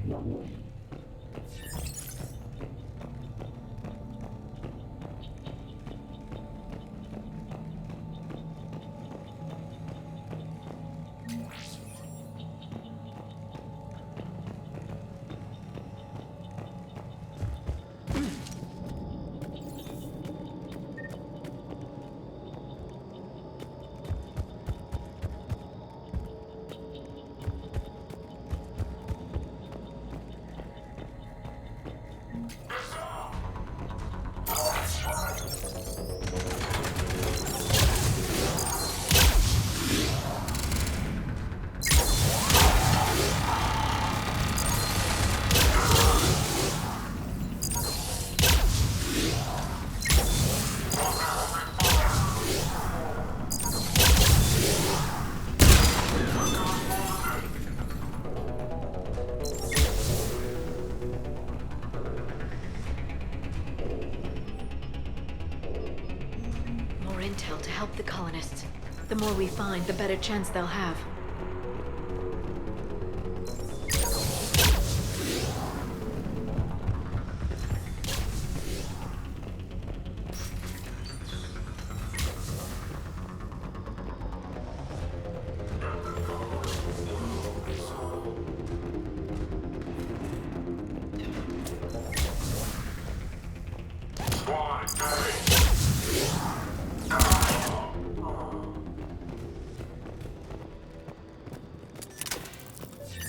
Intel to help the colonists. The more we find, the better chance they'll have.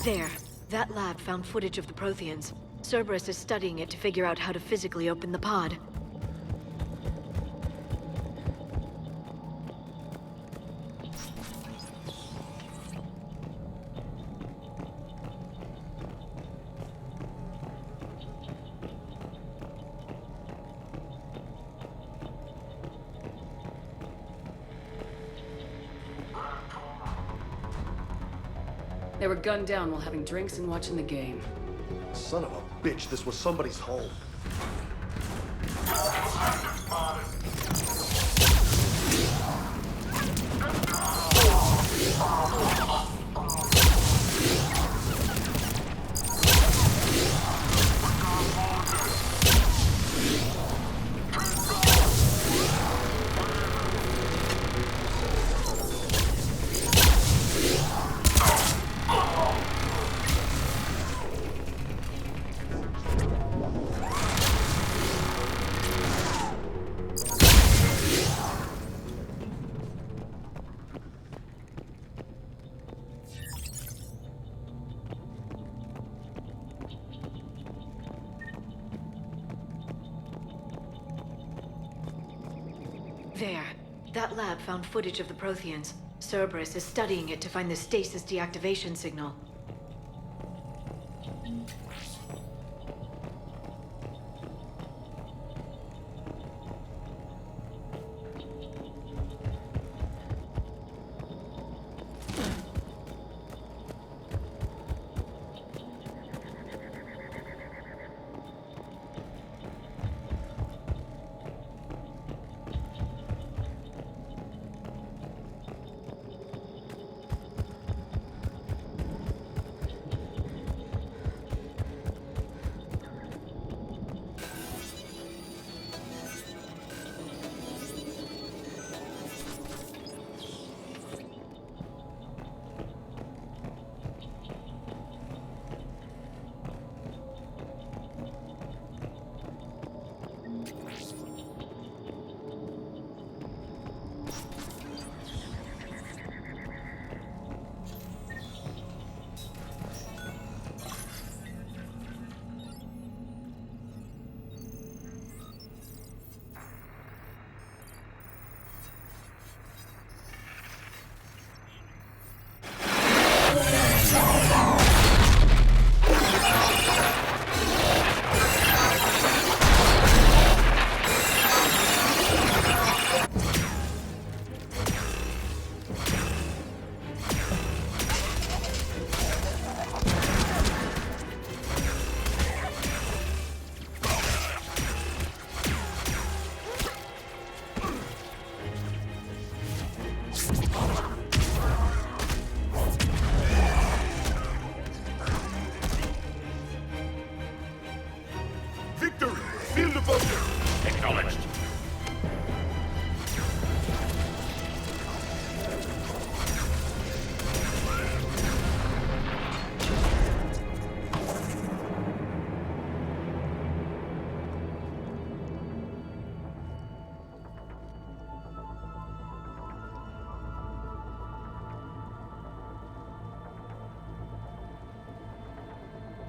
There. That lab found footage of the Protheans. Cerberus is studying it to figure out how to physically open the pod. They were gunned down while having drinks and watching the game. Son of a bitch, this was somebody's home. That lab found footage of the Protheans. Cerberus is studying it to find the stasis deactivation signal. Acknowledged.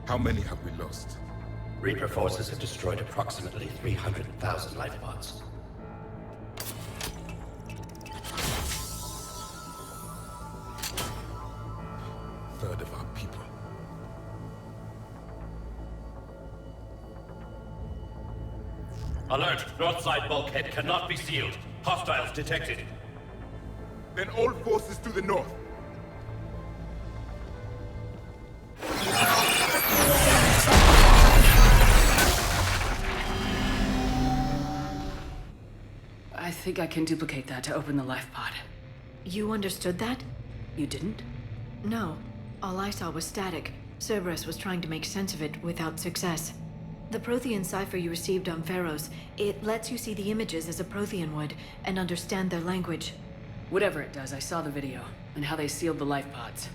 How many have we lost? Reaper forces have destroyed approximately 300,000 life pods. Third of our people. Alert! North side bulkhead cannot be sealed. Hostiles detected. Then all forces to the north. I think I can duplicate that to open the life pod. You understood that? You didn't? No. All I saw was static. Cerberus was trying to make sense of it without success. The Prothean cipher you received on Pharaohs, it lets you see the images as a Prothean would, and understand their language. Whatever it does, I saw the video, and how they sealed the life pods.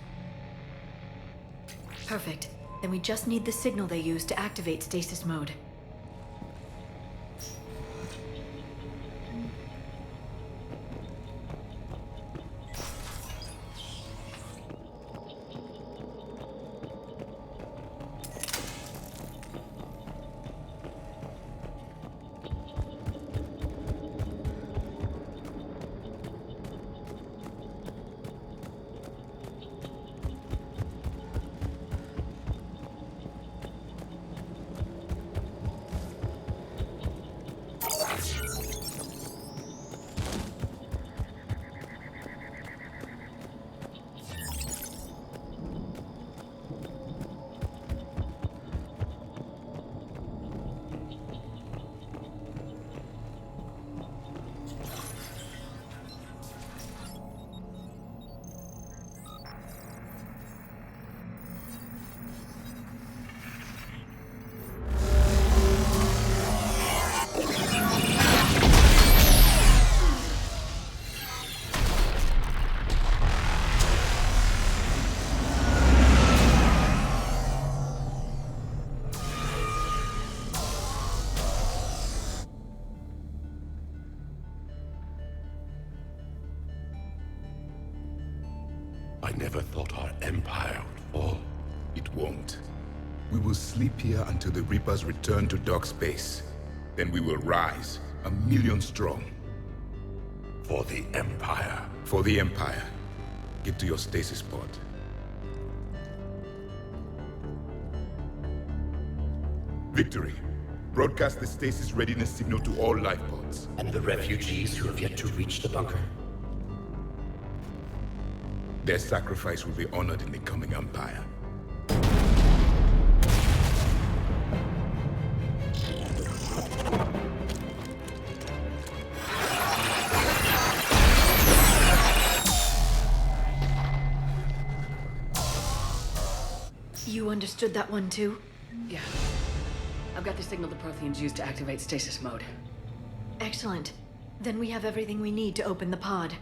Perfect. Then we just need the signal they used to activate stasis mode. I never thought our empire would fall. It won't. We will sleep here until the Reapers return to dark space. Then we will rise, 1,000,000 strong. For the Empire. For the Empire. Get to your stasis pod. Victory. Broadcast the stasis readiness signal to all life pods. And the refugees who have yet to reach the bunker? Their sacrifice will be honored in the coming Empire. You understood that one too? Yeah. I've got the signal the Protheans use to activate stasis mode. Excellent. Then we have everything we need to open the pod.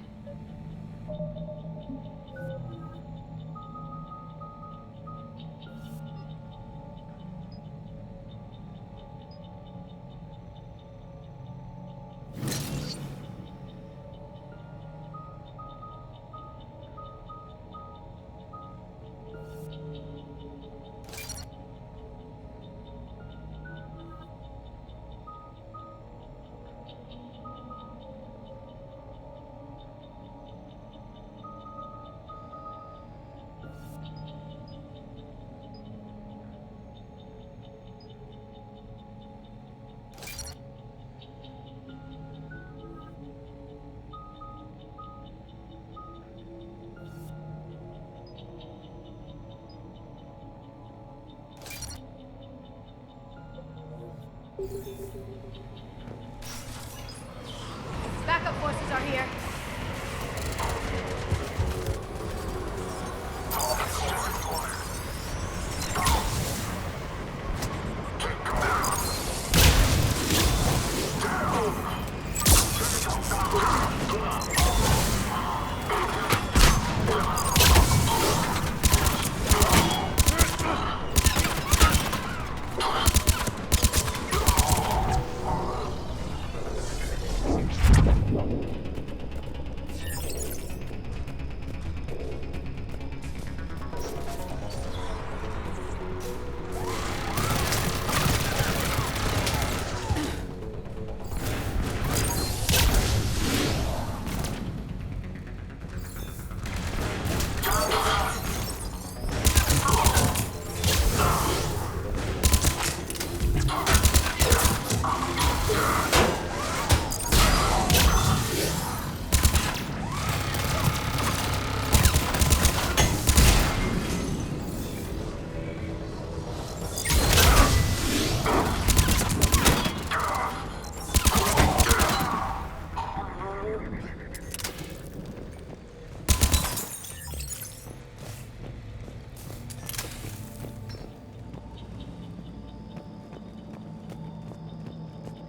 Backup forces are here.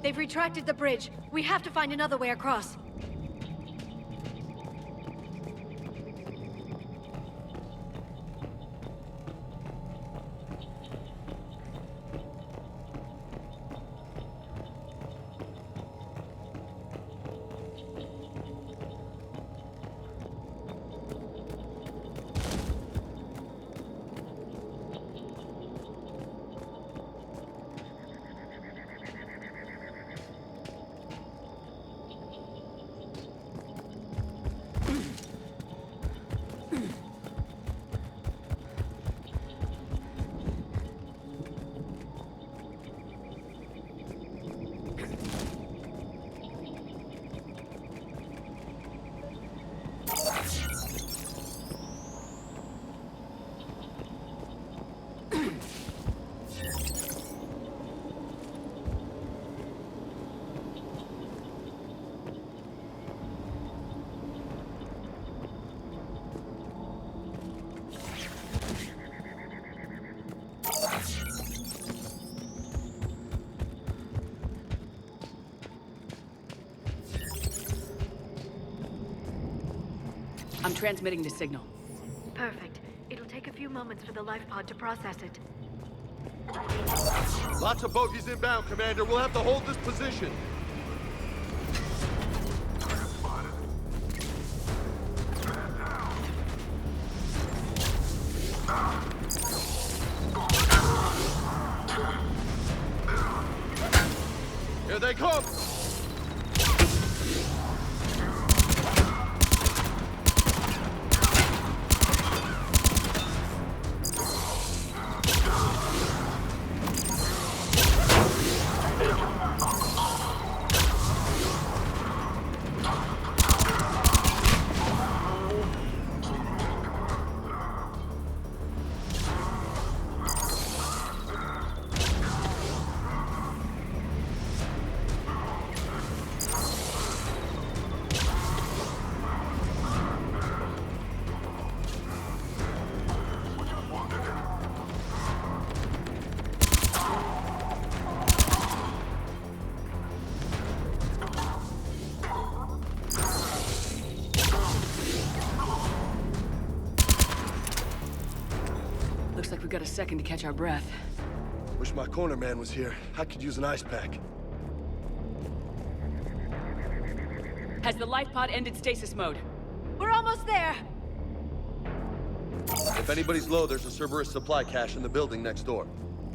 They've retracted the bridge. We have to find another way across. I'm transmitting the signal. Perfect. It'll take a few moments for the life pod to process it. Lots of bogies inbound, Commander. We'll have to hold this position. Here they come! Looks like we've got a second to catch our breath. Wish my corner man was here. I could use an ice pack. Has the life pod ended stasis mode? We're almost there! If anybody's low, there's a Cerberus supply cache in the building next door.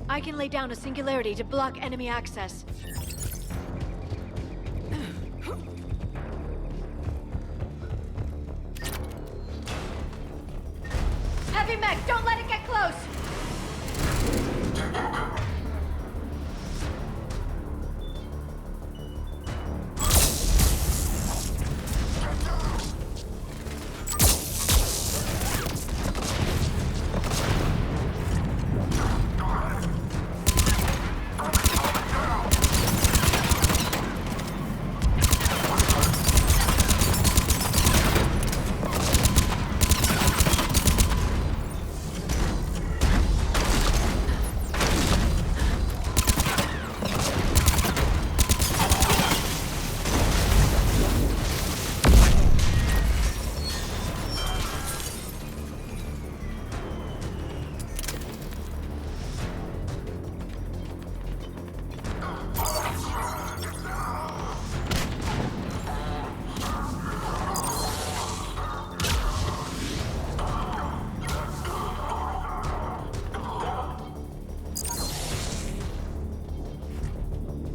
I can lay down a singularity to block enemy access. Heavy mech, don't let it get close!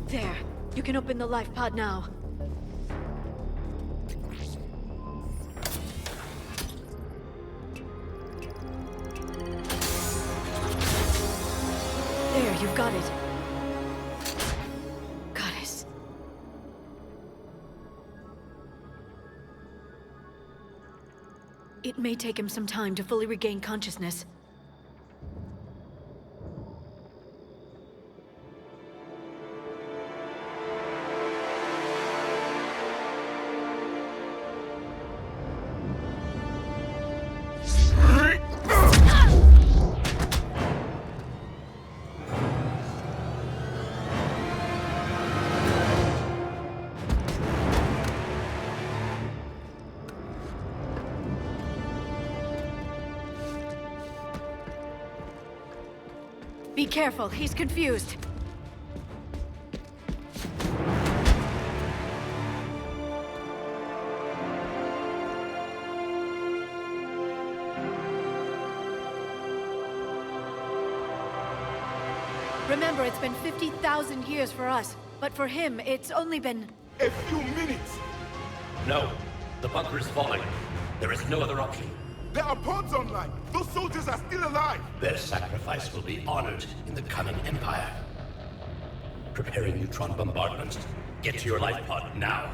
There. You can open the life pod now. There, you've got it. Goddess. It may take him some time to fully regain consciousness. Be careful, he's confused. Remember, it's been 50,000 years for us, but for him, it's only been... A few minutes! No. The bunker is falling. There is no other option. There are pods online! Those soldiers are still alive! Their sacrifice will be honored in the coming Empire. Preparing neutron bombardment. Get to your life pod now.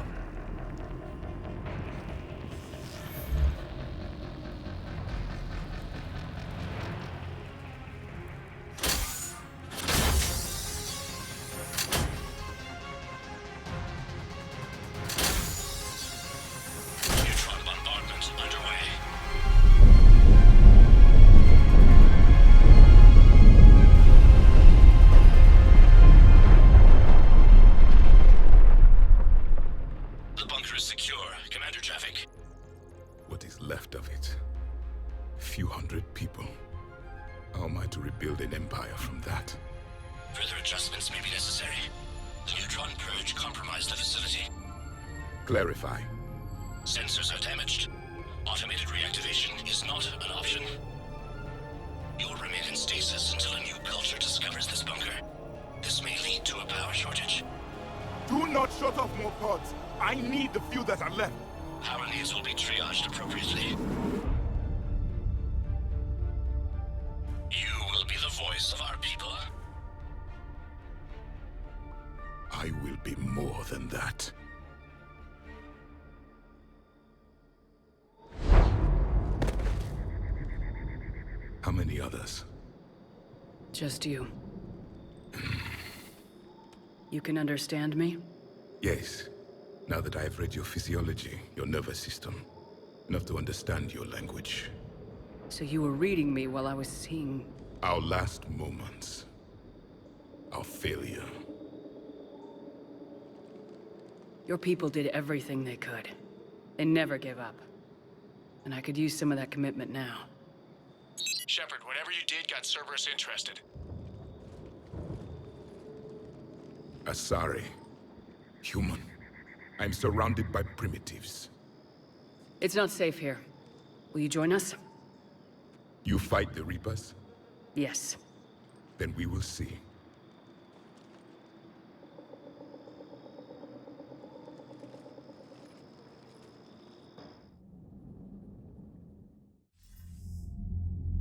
What is left of it? A few hundred people. How am I to rebuild an empire from that? Further adjustments may be necessary. The neutron purge compromised the facility. Clarify. Sensors are damaged. Automated reactivation is not an option. You'll remain in stasis until a new culture discovers this bunker. This may lead to a power shortage. Do not shut off more pods! I need the few that are left! Power needs will be triaged appropriately. You will be the voice of our people. I will be more than that. How many others? Just you. You can understand me? Yes. Now that I have read your physiology, your nervous system, enough to understand your language. So you were reading me while I was seeing... Our last moments. Our failure. Your people did everything they could. They never gave up. And I could use some of that commitment now. Shepard, whatever you did got Cerberus interested. Asari. Human. I'm surrounded by primitives. It's not safe here. Will you join us? You fight the Reapers? Yes. Then we will see.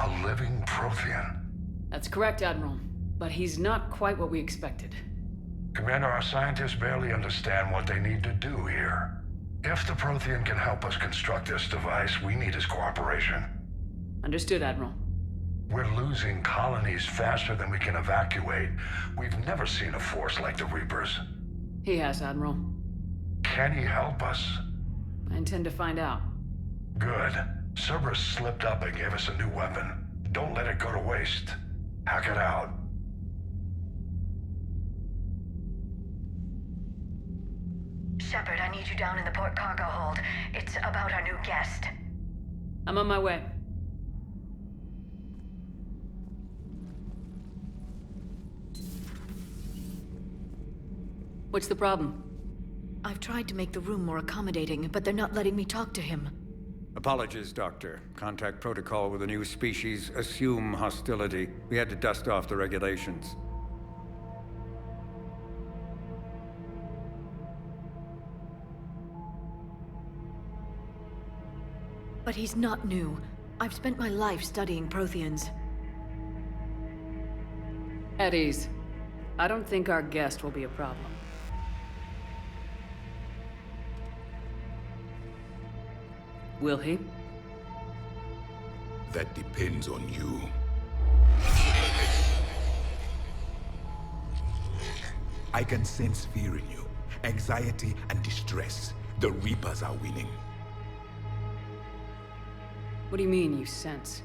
A living Prothean. That's correct, Admiral. But he's not quite what we expected. Commander, our scientists barely understand what they need to do here. If the Prothean can help us construct this device, we need his cooperation. Understood, Admiral. We're losing colonies faster than we can evacuate. We've never seen a force like the Reapers. He has, Admiral. Can he help us? I intend to find out. Good. Cerberus slipped up and gave us a new weapon. Don't let it go to waste. Hack it out. Shepard, I need you down in the port cargo hold. It's about our new guest. I'm on my way. What's the problem? I've tried to make the room more accommodating, but they're not letting me talk to him. Apologies, Doctor. Contact protocol with a new species. Assume hostility. We had to dust off the regulations. But he's not new. I've spent my life studying Protheans. At ease. I don't think our guest will be a problem. Will he? That depends on you. I can sense fear in you, anxiety and distress. The Reapers are winning. What do you mean, you sense?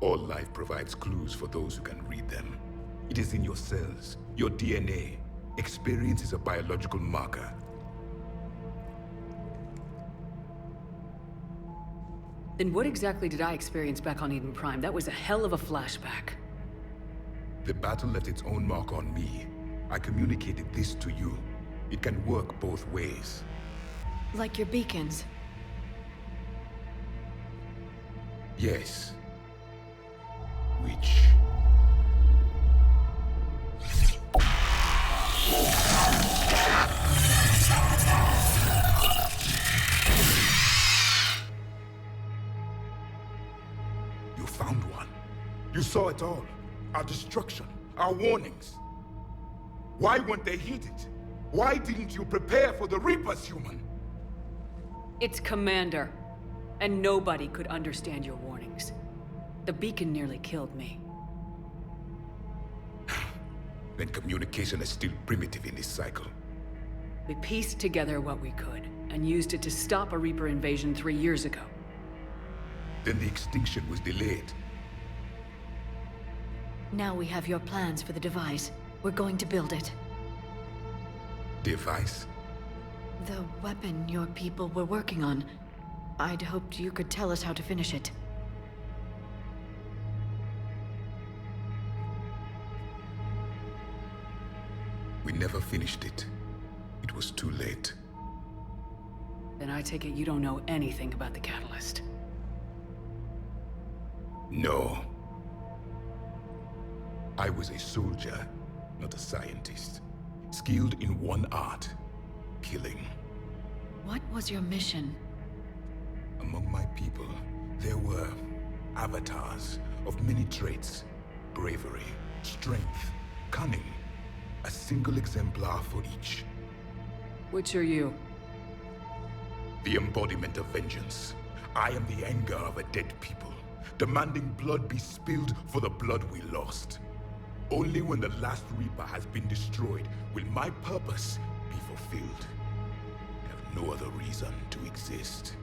All life provides clues for those who can read them. It is in your cells, your DNA. Experience is a biological marker. Then what exactly did I experience back on Eden Prime? That was a hell of a flashback. The battle left its own mark on me. I communicated this to you. It can work both ways. Like your beacons. Yes. Which... You found one. You saw it all. Our destruction, our warnings. Why weren't they heeded? Why didn't you prepare for the Reapers, human? It's Commander. And nobody could understand your warnings. The beacon nearly killed me. Then communication is still primitive in this cycle. We pieced together what we could, and used it to stop a Reaper invasion 3 years ago. Then the extinction was delayed. Now we have your plans for the device. We're going to build it. Device? The weapon your people were working on. I'd hoped you could tell us how to finish it. We never finished it. It was too late. Then I take it you don't know anything about the catalyst. No. I was a soldier, not a scientist. Skilled in one art, killing. What was your mission? Among my people, there were avatars of many traits. Bravery, strength, cunning. A single exemplar for each. Which are you? The embodiment of vengeance. I am the anger of a dead people, demanding blood be spilled for the blood we lost. Only when the last Reaper has been destroyed will my purpose be fulfilled. I have no other reason to exist.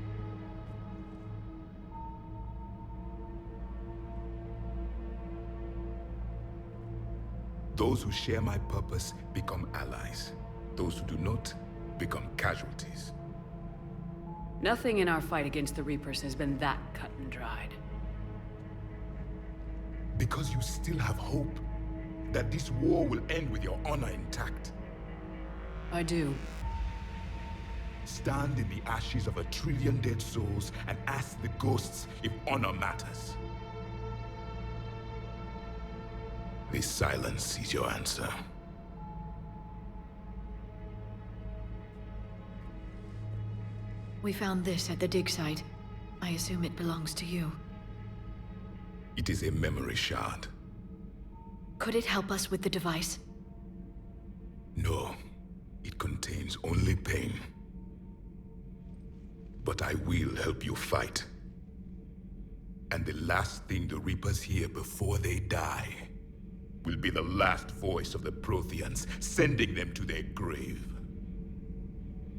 Those who share my purpose become allies. Those who do not become casualties. Nothing in our fight against the Reapers has been that cut and dried. Because you still have hope that this war will end with your honor intact. I do. Stand in the ashes of 1 trillion dead souls and ask the ghosts if honor matters. This silence is your answer. We found this at the dig site. I assume it belongs to you. It is a memory shard. Could it help us with the device? No, it contains only pain. But I will help you fight. And the last thing the Reapers hear before they die will be the last voice of the Protheans, sending them to their grave.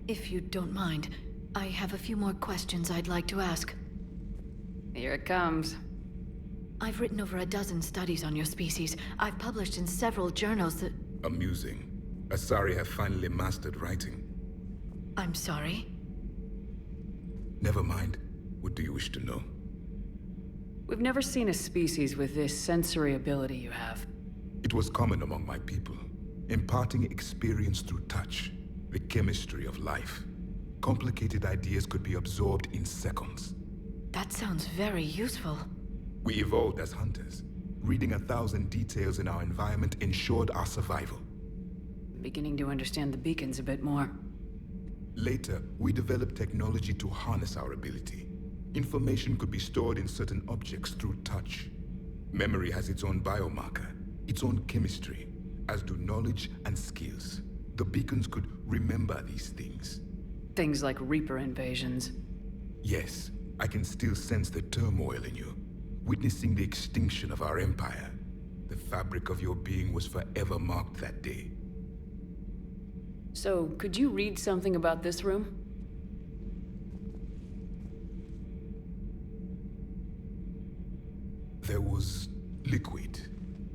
If you don't mind, I have a few more questions I'd like to ask. Here it comes. I've written over a dozen studies on your species. I've published in several journals that... Amusing. Asari have finally mastered writing. I'm sorry? Never mind. What do you wish to know? We've never seen a species with this sensory ability you have. It was common among my people, imparting experience through touch, the chemistry of life. Complicated ideas could be absorbed in seconds. That sounds very useful. We evolved as hunters. Reading 1,000 details in our environment ensured our survival. I'm beginning to understand the beacons a bit more. Later, we developed technology to harness our ability. Information could be stored in certain objects through touch. Memory has its own biomarker, its own chemistry, as do knowledge and skills. The beacons could remember these things. Things like Reaper invasions. Yes, I can still sense the turmoil in you, witnessing the extinction of our empire. The fabric of your being was forever marked that day. So, could you read something about this room? There was liquid,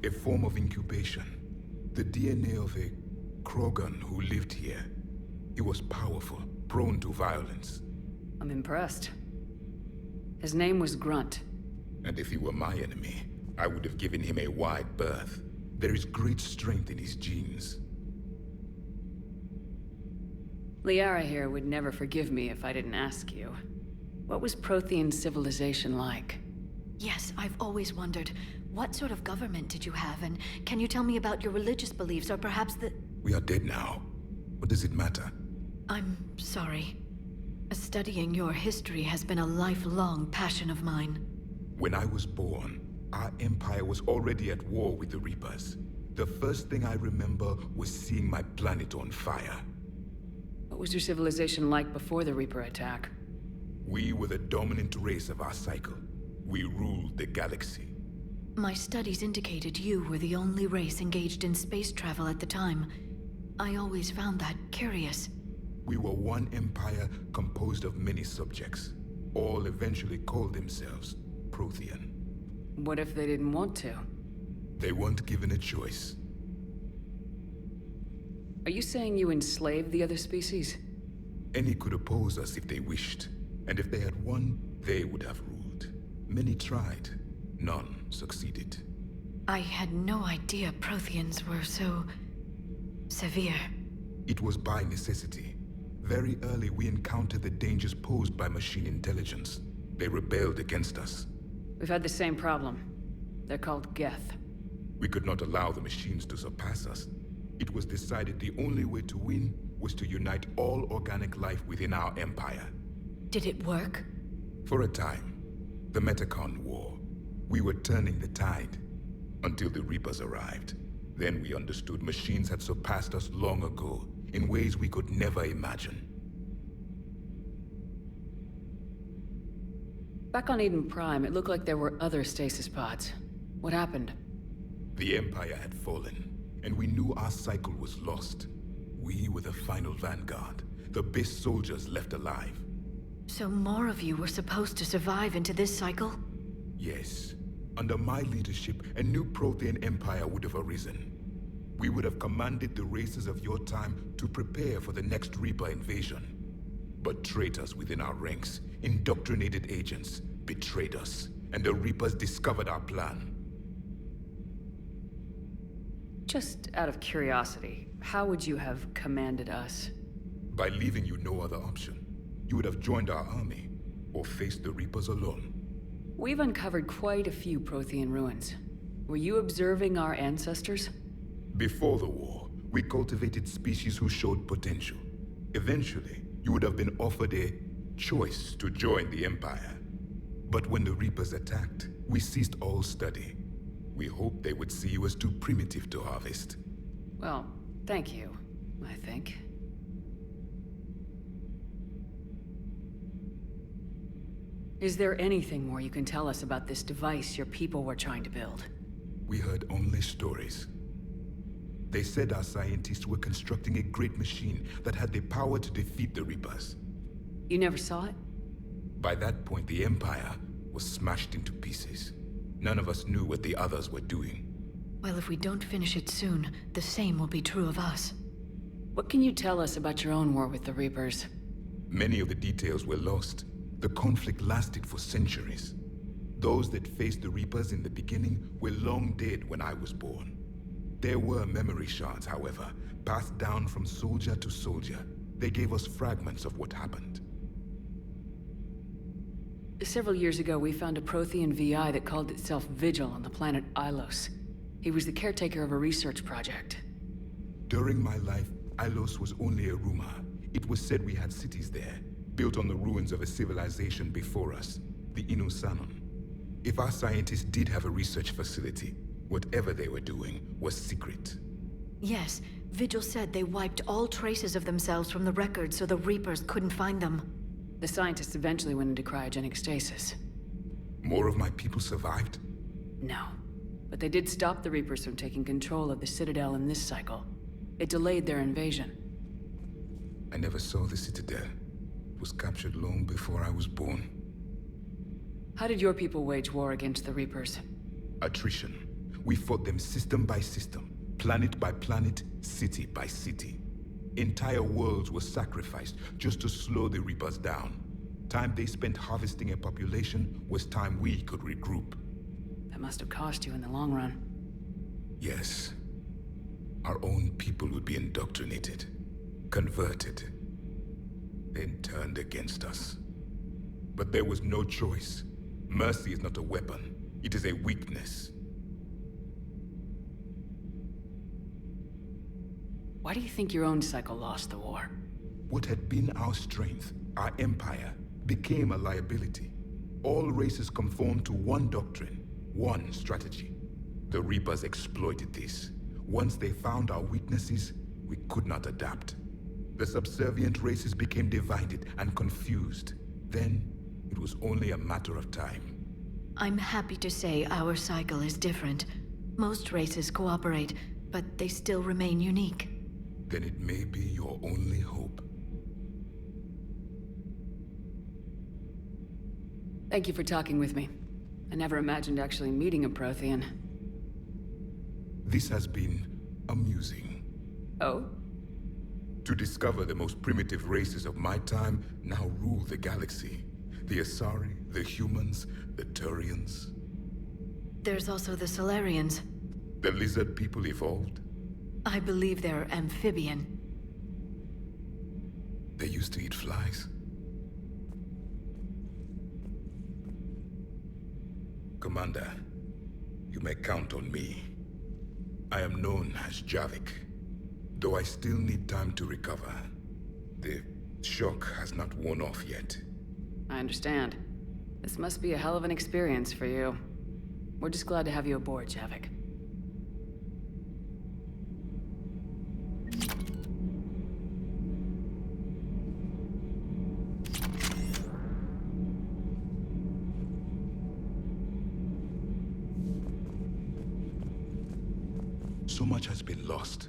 a form of incubation. The DNA of a Krogan who lived here. He was powerful, prone to violence. I'm impressed. His name was Grunt. And if he were my enemy, I would have given him a wide berth. There is great strength in his genes. Liara here would never forgive me if I didn't ask you. What was Prothean civilization like? Yes, I've always wondered, what sort of government did you have, and can you tell me about your religious beliefs, or perhaps the... We are dead now. What does it matter? I'm sorry. Studying your history has been a lifelong passion of mine. When I was born, our empire was already at war with the Reapers. The first thing I remember was seeing my planet on fire. What was your civilization like before the Reaper attack? We were the dominant race of our cycle. We ruled the galaxy. My studies indicated you were the only race engaged in space travel at the time. I always found that curious. We were one empire composed of many subjects. All eventually called themselves Prothean. What if they didn't want to? They weren't given a choice. Are you saying you enslaved the other species? Any could oppose us if they wished. And if they had won, they would have ruled. Many tried. None succeeded. I had no idea Protheans were so... severe. It was by necessity. Very early we encountered the dangers posed by machine intelligence. They rebelled against us. We've had the same problem. They're called Geth. We could not allow the machines to surpass us. It was decided the only way to win was to unite all organic life within our empire. Did it work? For a time. The Metacon War. We were turning the tide. Until the Reapers arrived. Then we understood machines had surpassed us long ago, in ways we could never imagine. Back on Eden Prime, it looked like there were other stasis pods. What happened? The Empire had fallen, and we knew our cycle was lost. We were the final vanguard, the best soldiers left alive. So more of you were supposed to survive into this cycle? Yes. Under my leadership, a new Prothean empire would have arisen. We would have commanded the races of your time to prepare for the next Reaper invasion. But traitors within our ranks, indoctrinated agents, betrayed us, and the Reapers discovered our plan. Just out of curiosity, how would you have commanded us? By leaving you no other option. You would have joined our army, or faced the Reapers alone. We've uncovered quite a few Prothean ruins. Were you observing our ancestors? Before the war, we cultivated species who showed potential. Eventually, you would have been offered a choice to join the Empire. But when the Reapers attacked, we ceased all study. We hoped they would see you as too primitive to harvest. Well, thank you, I think. Is there anything more you can tell us about this device your people were trying to build? We heard only stories. They said our scientists were constructing a great machine that had the power to defeat the Reapers. You never saw it? By that point, the Empire was smashed into pieces. None of us knew what the others were doing. Well, if we don't finish it soon, the same will be true of us. What can you tell us about your own war with the Reapers? Many of the details were lost. The conflict lasted for centuries. Those that faced the Reapers in the beginning were long dead when I was born. There were memory shards, however, passed down from soldier to soldier. They gave us fragments of what happened. Several years ago, we found a Prothean VI that called itself Vigil on the planet Ilos. He was the caretaker of a research project. During my life, Ilos was only a rumor. It was said we had cities there, built on the ruins of a civilization before us, the Inusanon. If our scientists did have a research facility, whatever they were doing was secret. Yes, Vigil said they wiped all traces of themselves from the records so the Reapers couldn't find them. The scientists eventually went into cryogenic stasis. More of my people survived? No. But they did stop the Reapers from taking control of the Citadel in this cycle. It delayed their invasion. I never saw the Citadel. It was captured long before I was born. How did your people wage war against the Reapers? Attrition. We fought them system by system, planet by planet, city by city. Entire worlds were sacrificed just to slow the Reapers down. Time they spent harvesting a population was time we could regroup. That must have cost you in the long run. Yes. Our own people would be indoctrinated, converted, then turned against us. But there was no choice. Mercy is not a weapon. It is a weakness. Why do you think your own cycle lost the war? What had been our strength, our empire, became a liability. All races conformed to one doctrine, one strategy. The Reapers exploited this. Once they found our weaknesses, we could not adapt. The subservient races became divided and confused. Then, it was only a matter of time. I'm happy to say our cycle is different. Most races cooperate, but they still remain unique. Then it may be your only hope. Thank you for talking with me. I never imagined actually meeting a Prothean. This has been amusing. Oh? To discover the most primitive races of my time now rule the galaxy. The Asari, the humans, the Turians. There's also the Solarians. The lizard people evolved. I believe they're amphibian. They used to eat flies. Commander, you may count on me. I am known as Javik, though I still need time to recover. The shock has not worn off yet. I understand. This must be a hell of an experience for you. We're just glad to have you aboard, Javik. So much has been lost.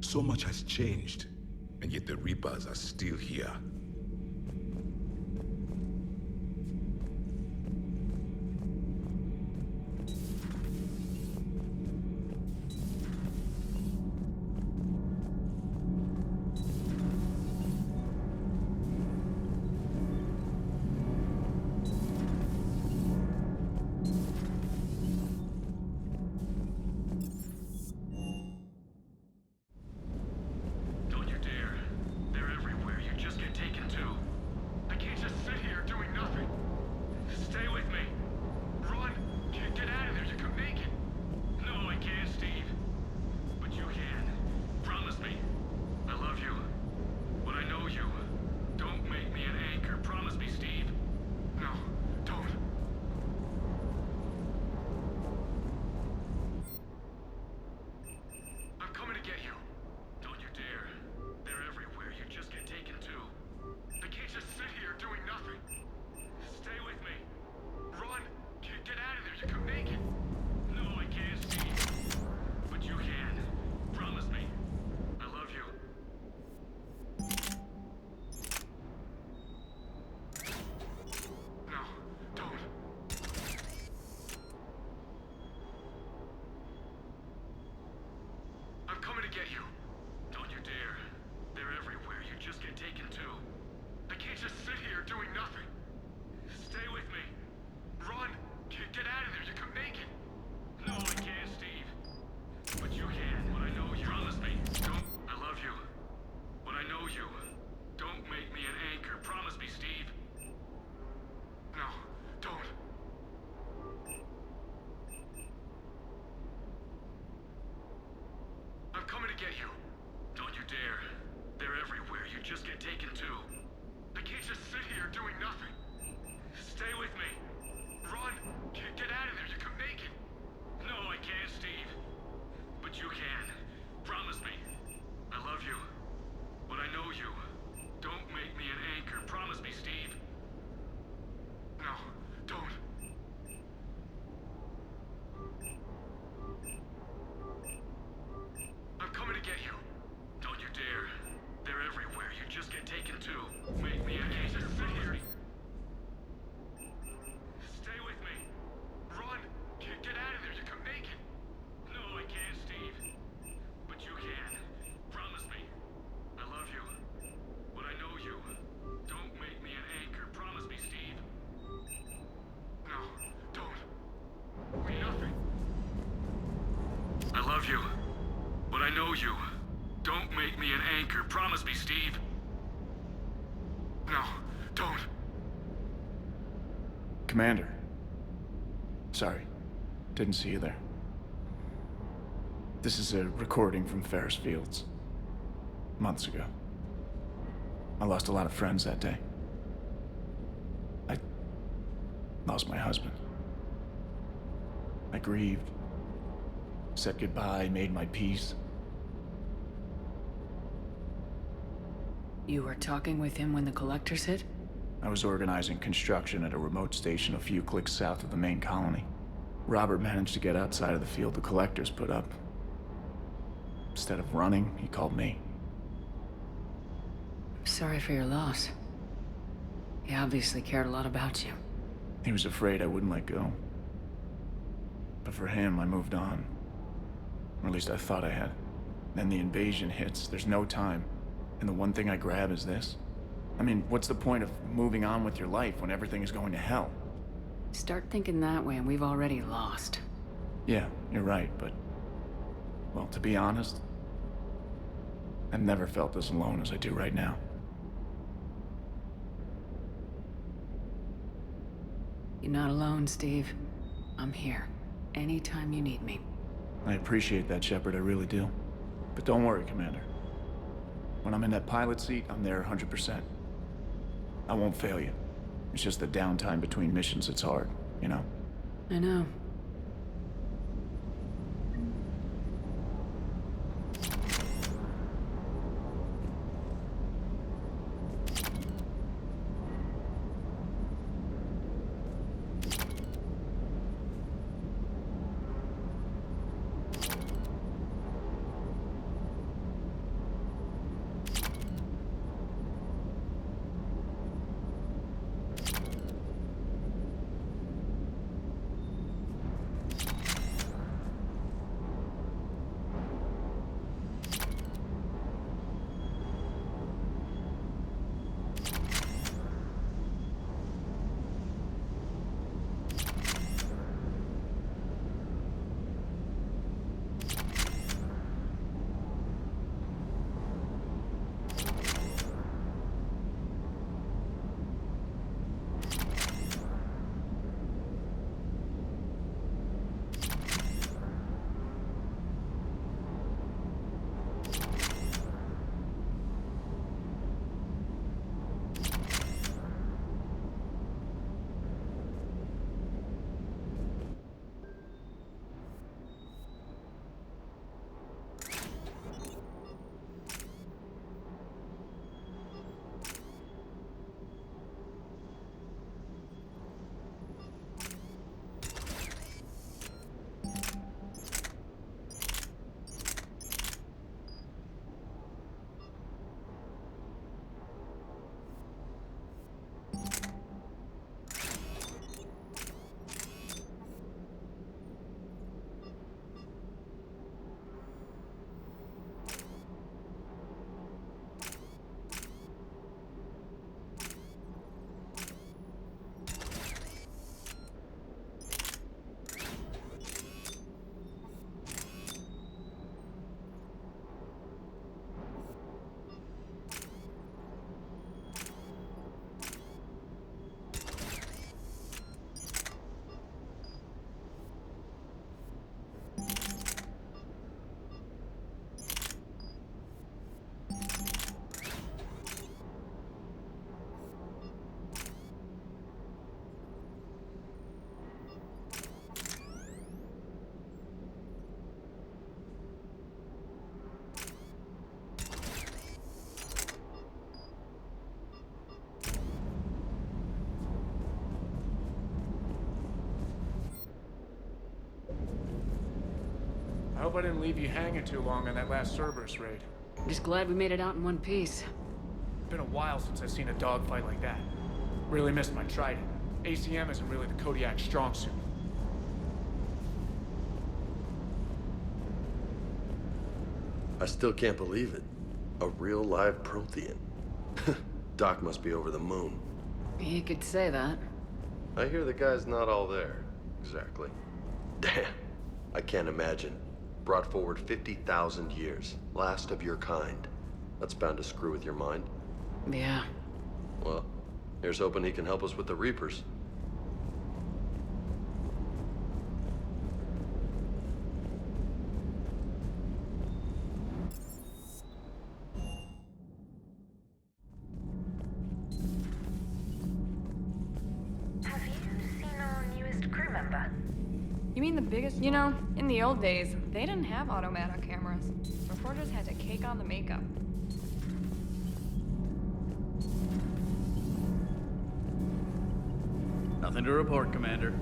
So much has changed. And yet the Reapers are still here. you. Don't make me an anchor. Promise me, Steve. No, don't. Commander. Sorry. Didn't see you there. This is a recording from Ferris Fields. Months ago. I lost a lot of friends that day. I lost my husband. I grieved. Said goodbye, made my peace. You were talking with him when the collectors hit? I was organizing construction at a remote station a few clicks south of the main colony. Robert managed to get outside of the field the collectors put up. Instead of running, he called me. I'm sorry for your loss. He obviously cared a lot about you. He was afraid I wouldn't let go. But for him, I moved on. Or at least I thought I had. Then the invasion hits, there's no time. And the one thing I grab is this. I mean, what's the point of moving on with your life when everything is going to hell? Start thinking that way and we've already lost. Yeah, you're right, but... well, to be honest, I've never felt as alone as I do right now. You're not alone, Steve. I'm here. Anytime you need me. I appreciate that, Shepard, I really do. But don't worry, Commander. When I'm in that pilot seat, I'm there 100%. I won't fail you. It's just the downtime between missions that's hard, you know? I know. I hope I didn't leave you hanging too long on that last Cerberus raid. I'm just glad we made it out in one piece. Been a while since I've seen a dogfight like that. Really missed my trident. ACM isn't really the Kodiak's strong suit. I still can't believe it. A real live Prothean. Doc must be over the moon. You could say that. I hear the guy's not all there. Exactly. Damn. I can't imagine. Brought forward 50,000 years. Last of your kind. That's bound to screw with your mind. Yeah. Well, here's hoping he can help us with the Reapers. Have you seen our newest crew member? You mean the biggest? You know, in the old days, they didn't have automatic cameras. Reporters had to cake on the makeup. Nothing to report, Commander.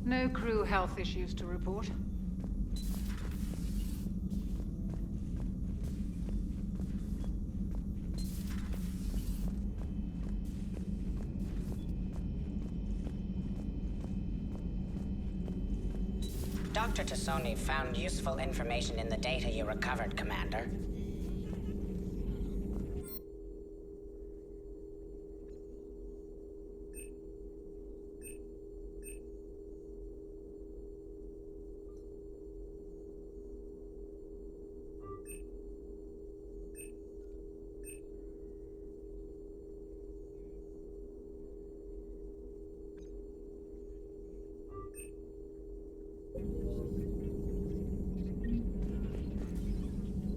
No crew health issues to report. Dr. Tassoni found useful information in the data you recovered, Commander.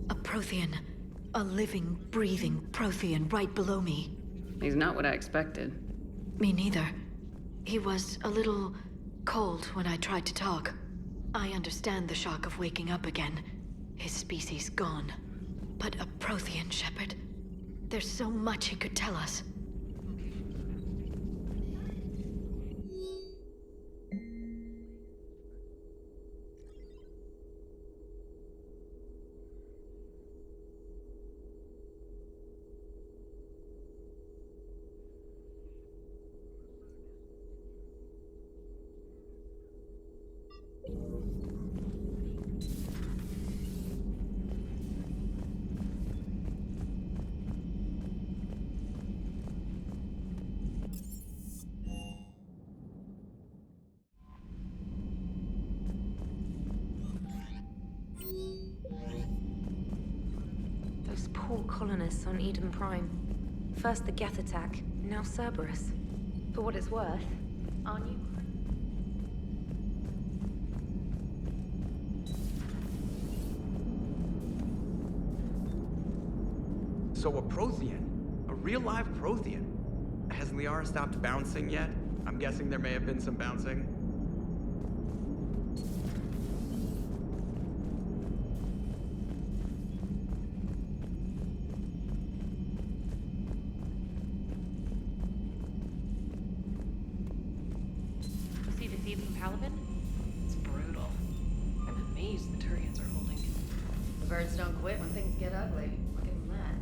A Prothean. A living, breathing Prothean right below me. He's not what I expected. Me neither. He was a little cold when I tried to talk. I understand the shock of waking up again. His species gone. But a Prothean, Shepard? There's so much he could tell us. Those poor colonists on Eden Prime. First the Geth attack, now Cerberus. For what it's worth, our new... So a Prothean? A real live Prothean? Has Liara stopped bouncing yet? I'm guessing there may have been some bouncing. See the feed from Paladin? It's brutal. I'm amazed the Turians are holding. The birds don't quit when things get ugly. I'll give them that.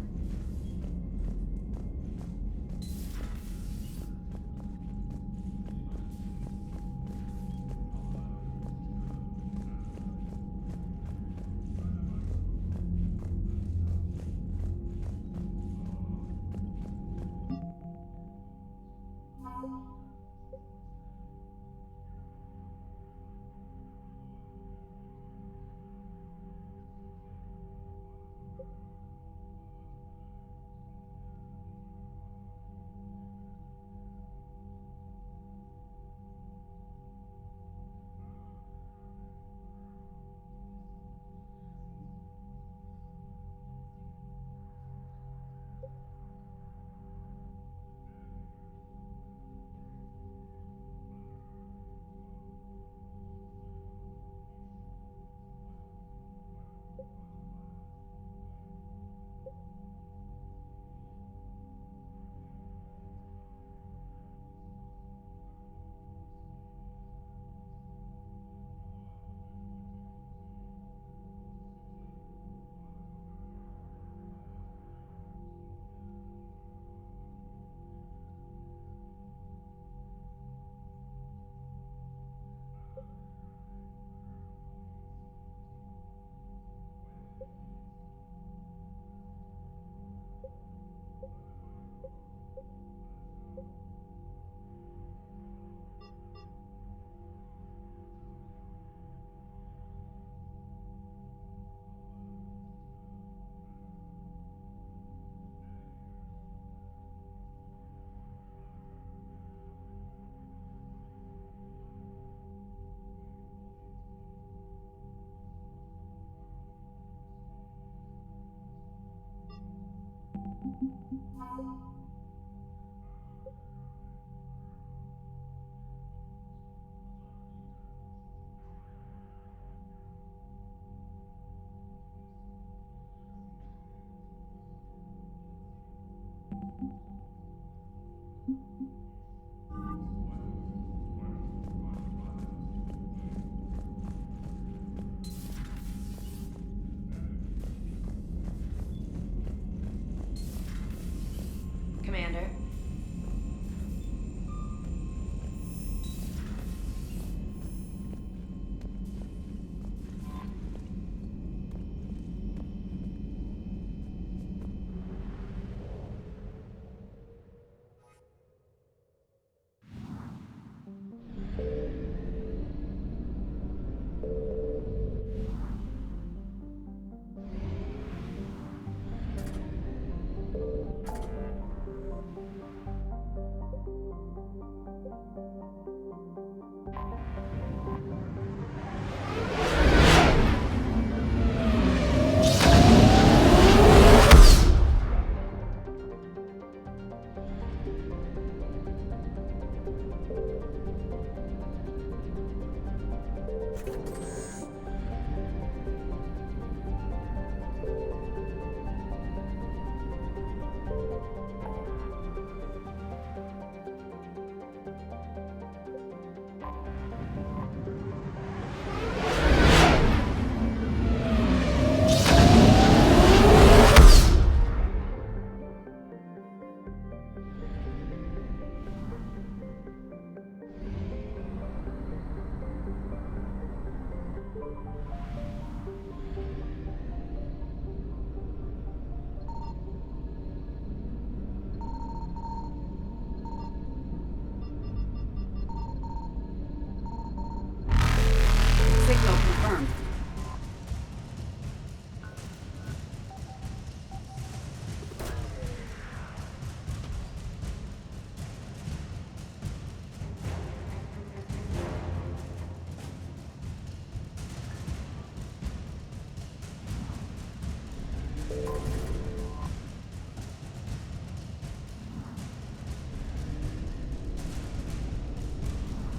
Signal confirmed.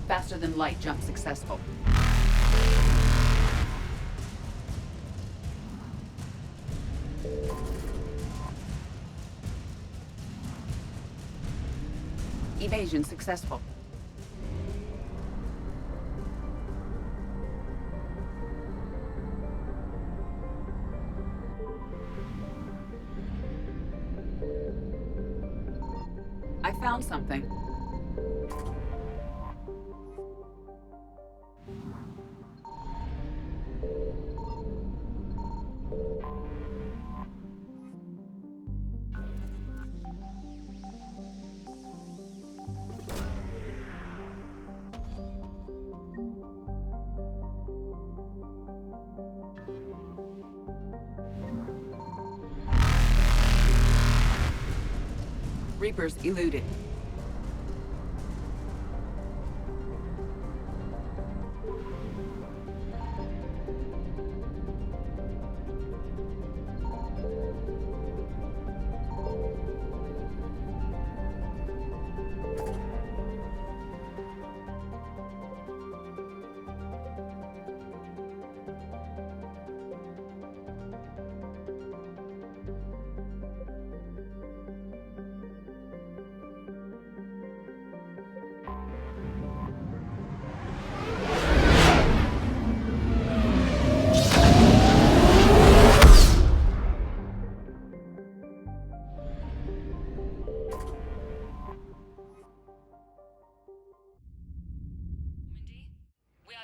Faster than light jump successful. Evasion successful. I found something. Reapers eluded.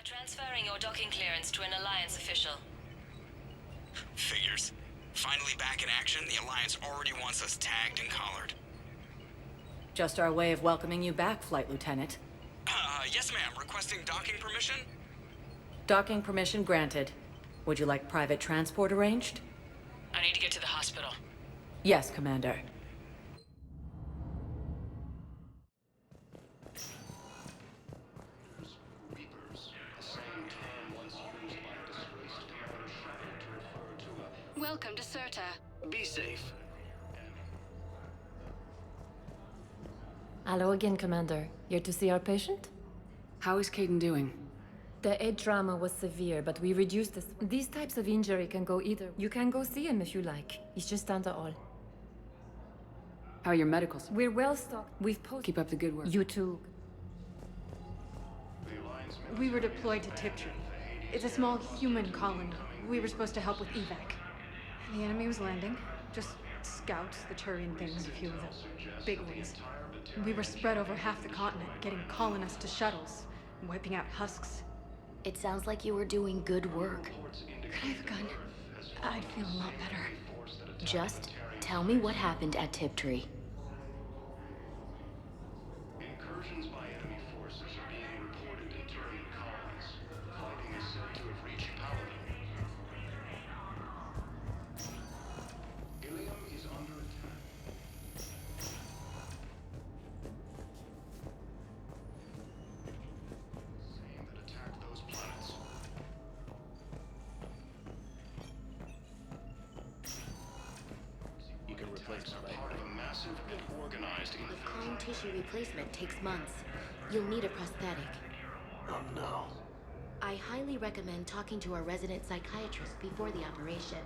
Transferring your docking clearance to an Alliance official. Figures. Finally back in action, the Alliance already wants us tagged and collared. Just our way of welcoming you back, Flight Lieutenant. Yes ma'am. Requesting docking permission? Docking permission granted. Would you like private transport arranged? I need to get to the hospital. Yes, Commander. Welcome to Serta. Be safe. Hello again, Commander. Here to see our patient? How is Caden doing? The head trauma was severe, but we reduced this. These types of injury can go either. You can go see him if you like. He's just down the hall. How are your medicals? We're well stocked. We've Keep up the good work. You too. We were deployed to Tiptree. It's a small human colony. We were supposed to help with evac. The enemy was landing. Just scouts, the Turian things, a few of the big ones. We were spread over half the continent, getting colonists to shuttles, wiping out husks. It sounds like you were doing good work. Could I have a gun? I'd feel a lot better. Just tell me what happened at Tiptree. Incursions by enemy forces are being reported in Turian colonies. Fighting is said to have reached Paladin. Ilium is under attack. tissue replacement takes months. You'll need a prosthetic. Oh no. I highly recommend talking to our resident psychiatrist before the operation.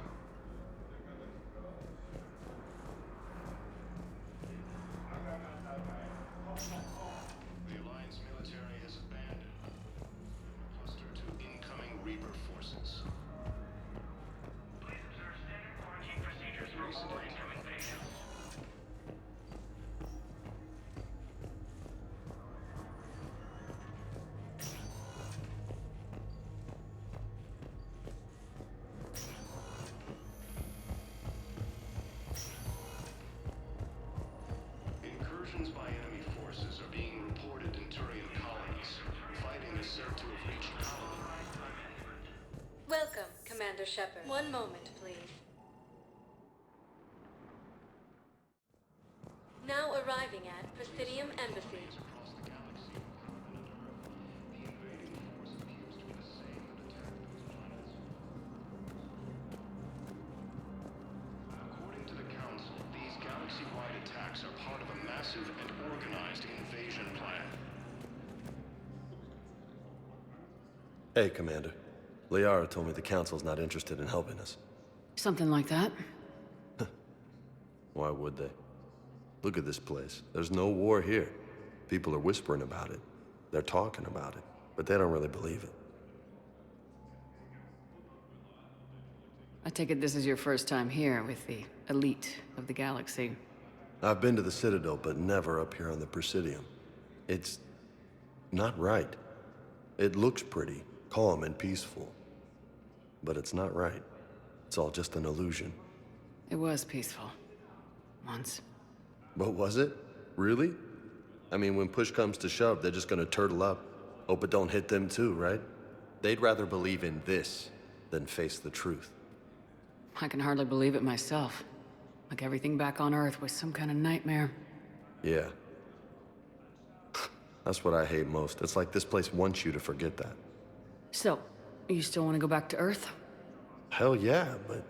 The Alliance military has abandoned cluster to incoming Reaper forces. Please observe standard quarantine procedures for all incoming patients. Incursions by enemy forces are being reported in Turian colonies. Fighting is said to have reached colony. Welcome, Commander Shepard. One moment, please. Now arriving at Presidium Embassy. According to the Council, these galaxy-wide attacks are part of a massive and organized invasion plan. Hey, Commander. Liara told me the Council's not interested in helping us. Something like that. Why would they? Look at this place. There's no war here. People are whispering about it. They're talking about it, but they don't really believe it. I take it this is your first time here with the elite of the galaxy. I've been to the Citadel, but never up here on the Presidium. It's not right. It looks pretty, calm and peaceful. But it's not right. It's all just an illusion. It was peaceful. Once. But was it? Really? I mean, when push comes to shove, they're just gonna turtle up. Hope it don't hit them too, right? They'd rather believe in this than face the truth. I can hardly believe it myself. Like everything back on Earth was some kind of nightmare. Yeah. That's what I hate most. It's like this place wants you to forget that. So, you still want to go back to Earth? Hell yeah, but...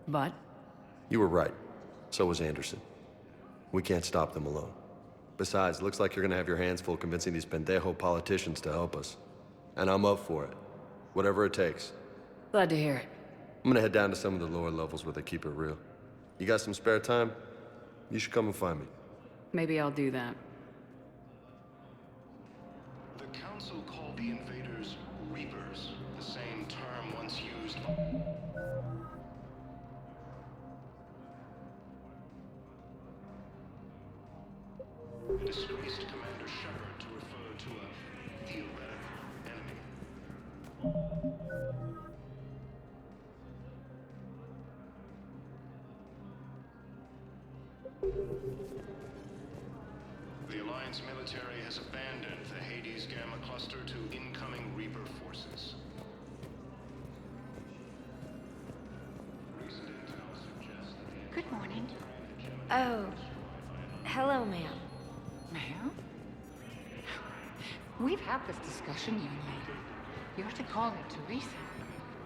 But? You were right. So was Anderson. We can't stop them alone. Besides, looks like you're gonna have your hands full convincing these pendejo politicians to help us. And I'm up for it. Whatever it takes. Glad to hear it. I'm gonna head down to some of the lower levels where they keep it real. You got some spare time? You should come and find me. Maybe I'll do that. The Council called the invaders Reapers, the same term once used. Disgraced Commander Shepard to refer to a theoretical enemy. The Alliance military has abandoned the Hades Gamma cluster to incoming Reaper forces. Recent intel suggests that the Good morning. Oh. Hello, ma'am. Ma'am? We've had this discussion, young lady. You're to call me Teresa.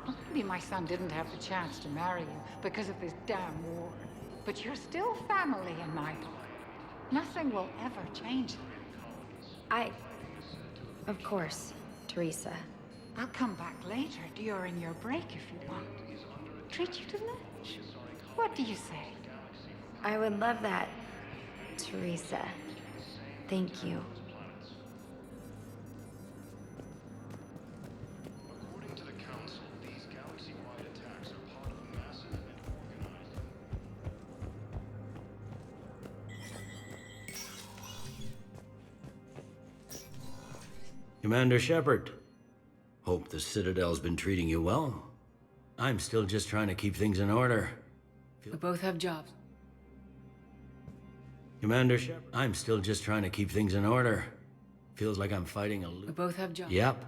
Well, maybe my son didn't have the chance to marry you because of this damn war. But you're still family in my book. Nothing will ever change that. Of course, Teresa. I'll come back later during your break if you want. Treat you to lunch. What do you say? I would love that, Teresa. Thank you. According to the Council, these galaxy-wide attacks are part of a massive and organized... Commander Shepard. Hope the Citadel's been treating you well. I'm still just trying to keep things in order. We both have jobs. Commander Shepard. I'm still just trying to keep things in order. Feels like I'm fighting a We both have jobs. Yep.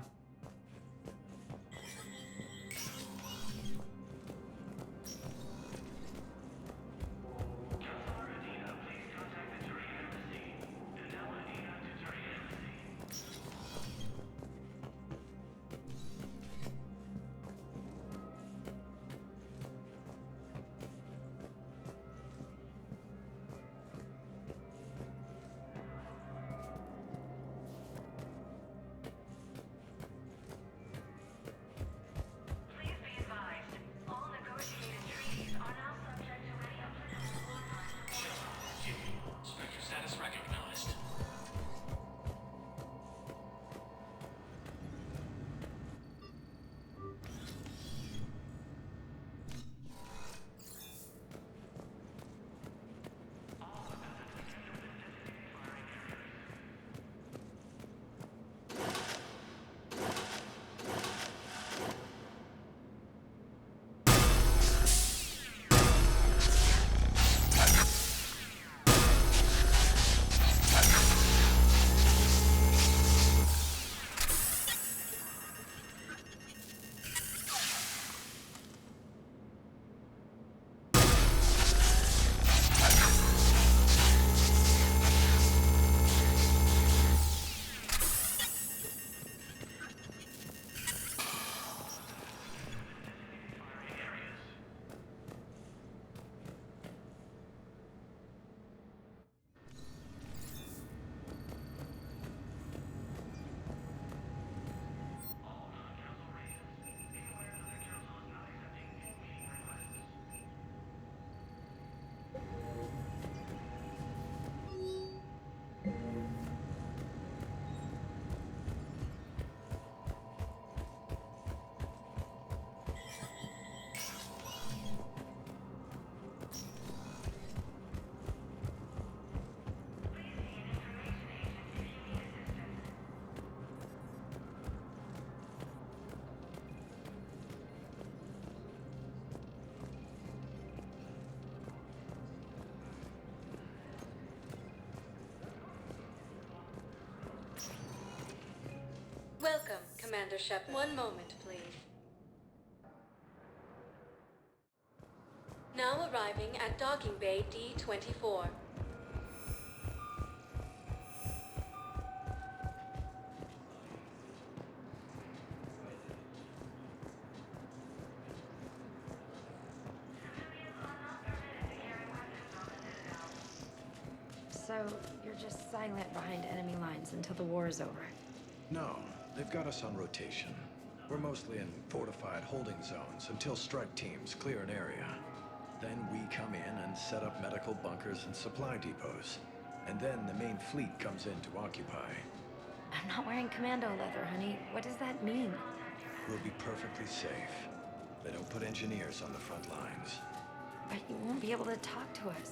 Commander Shepard. One moment, please. Now arriving at docking bay D-24. So, you're just silent behind enemy lines until the war is over? No, they've got us on rotation. We're mostly in fortified holding zones until strike teams clear an area. Then we come in and set up medical bunkers and supply depots. And then the main fleet comes in to occupy. I'm not wearing commando leather, honey. What does that mean? We'll be perfectly safe. They don't put engineers on the front lines. But you won't be able to talk to us.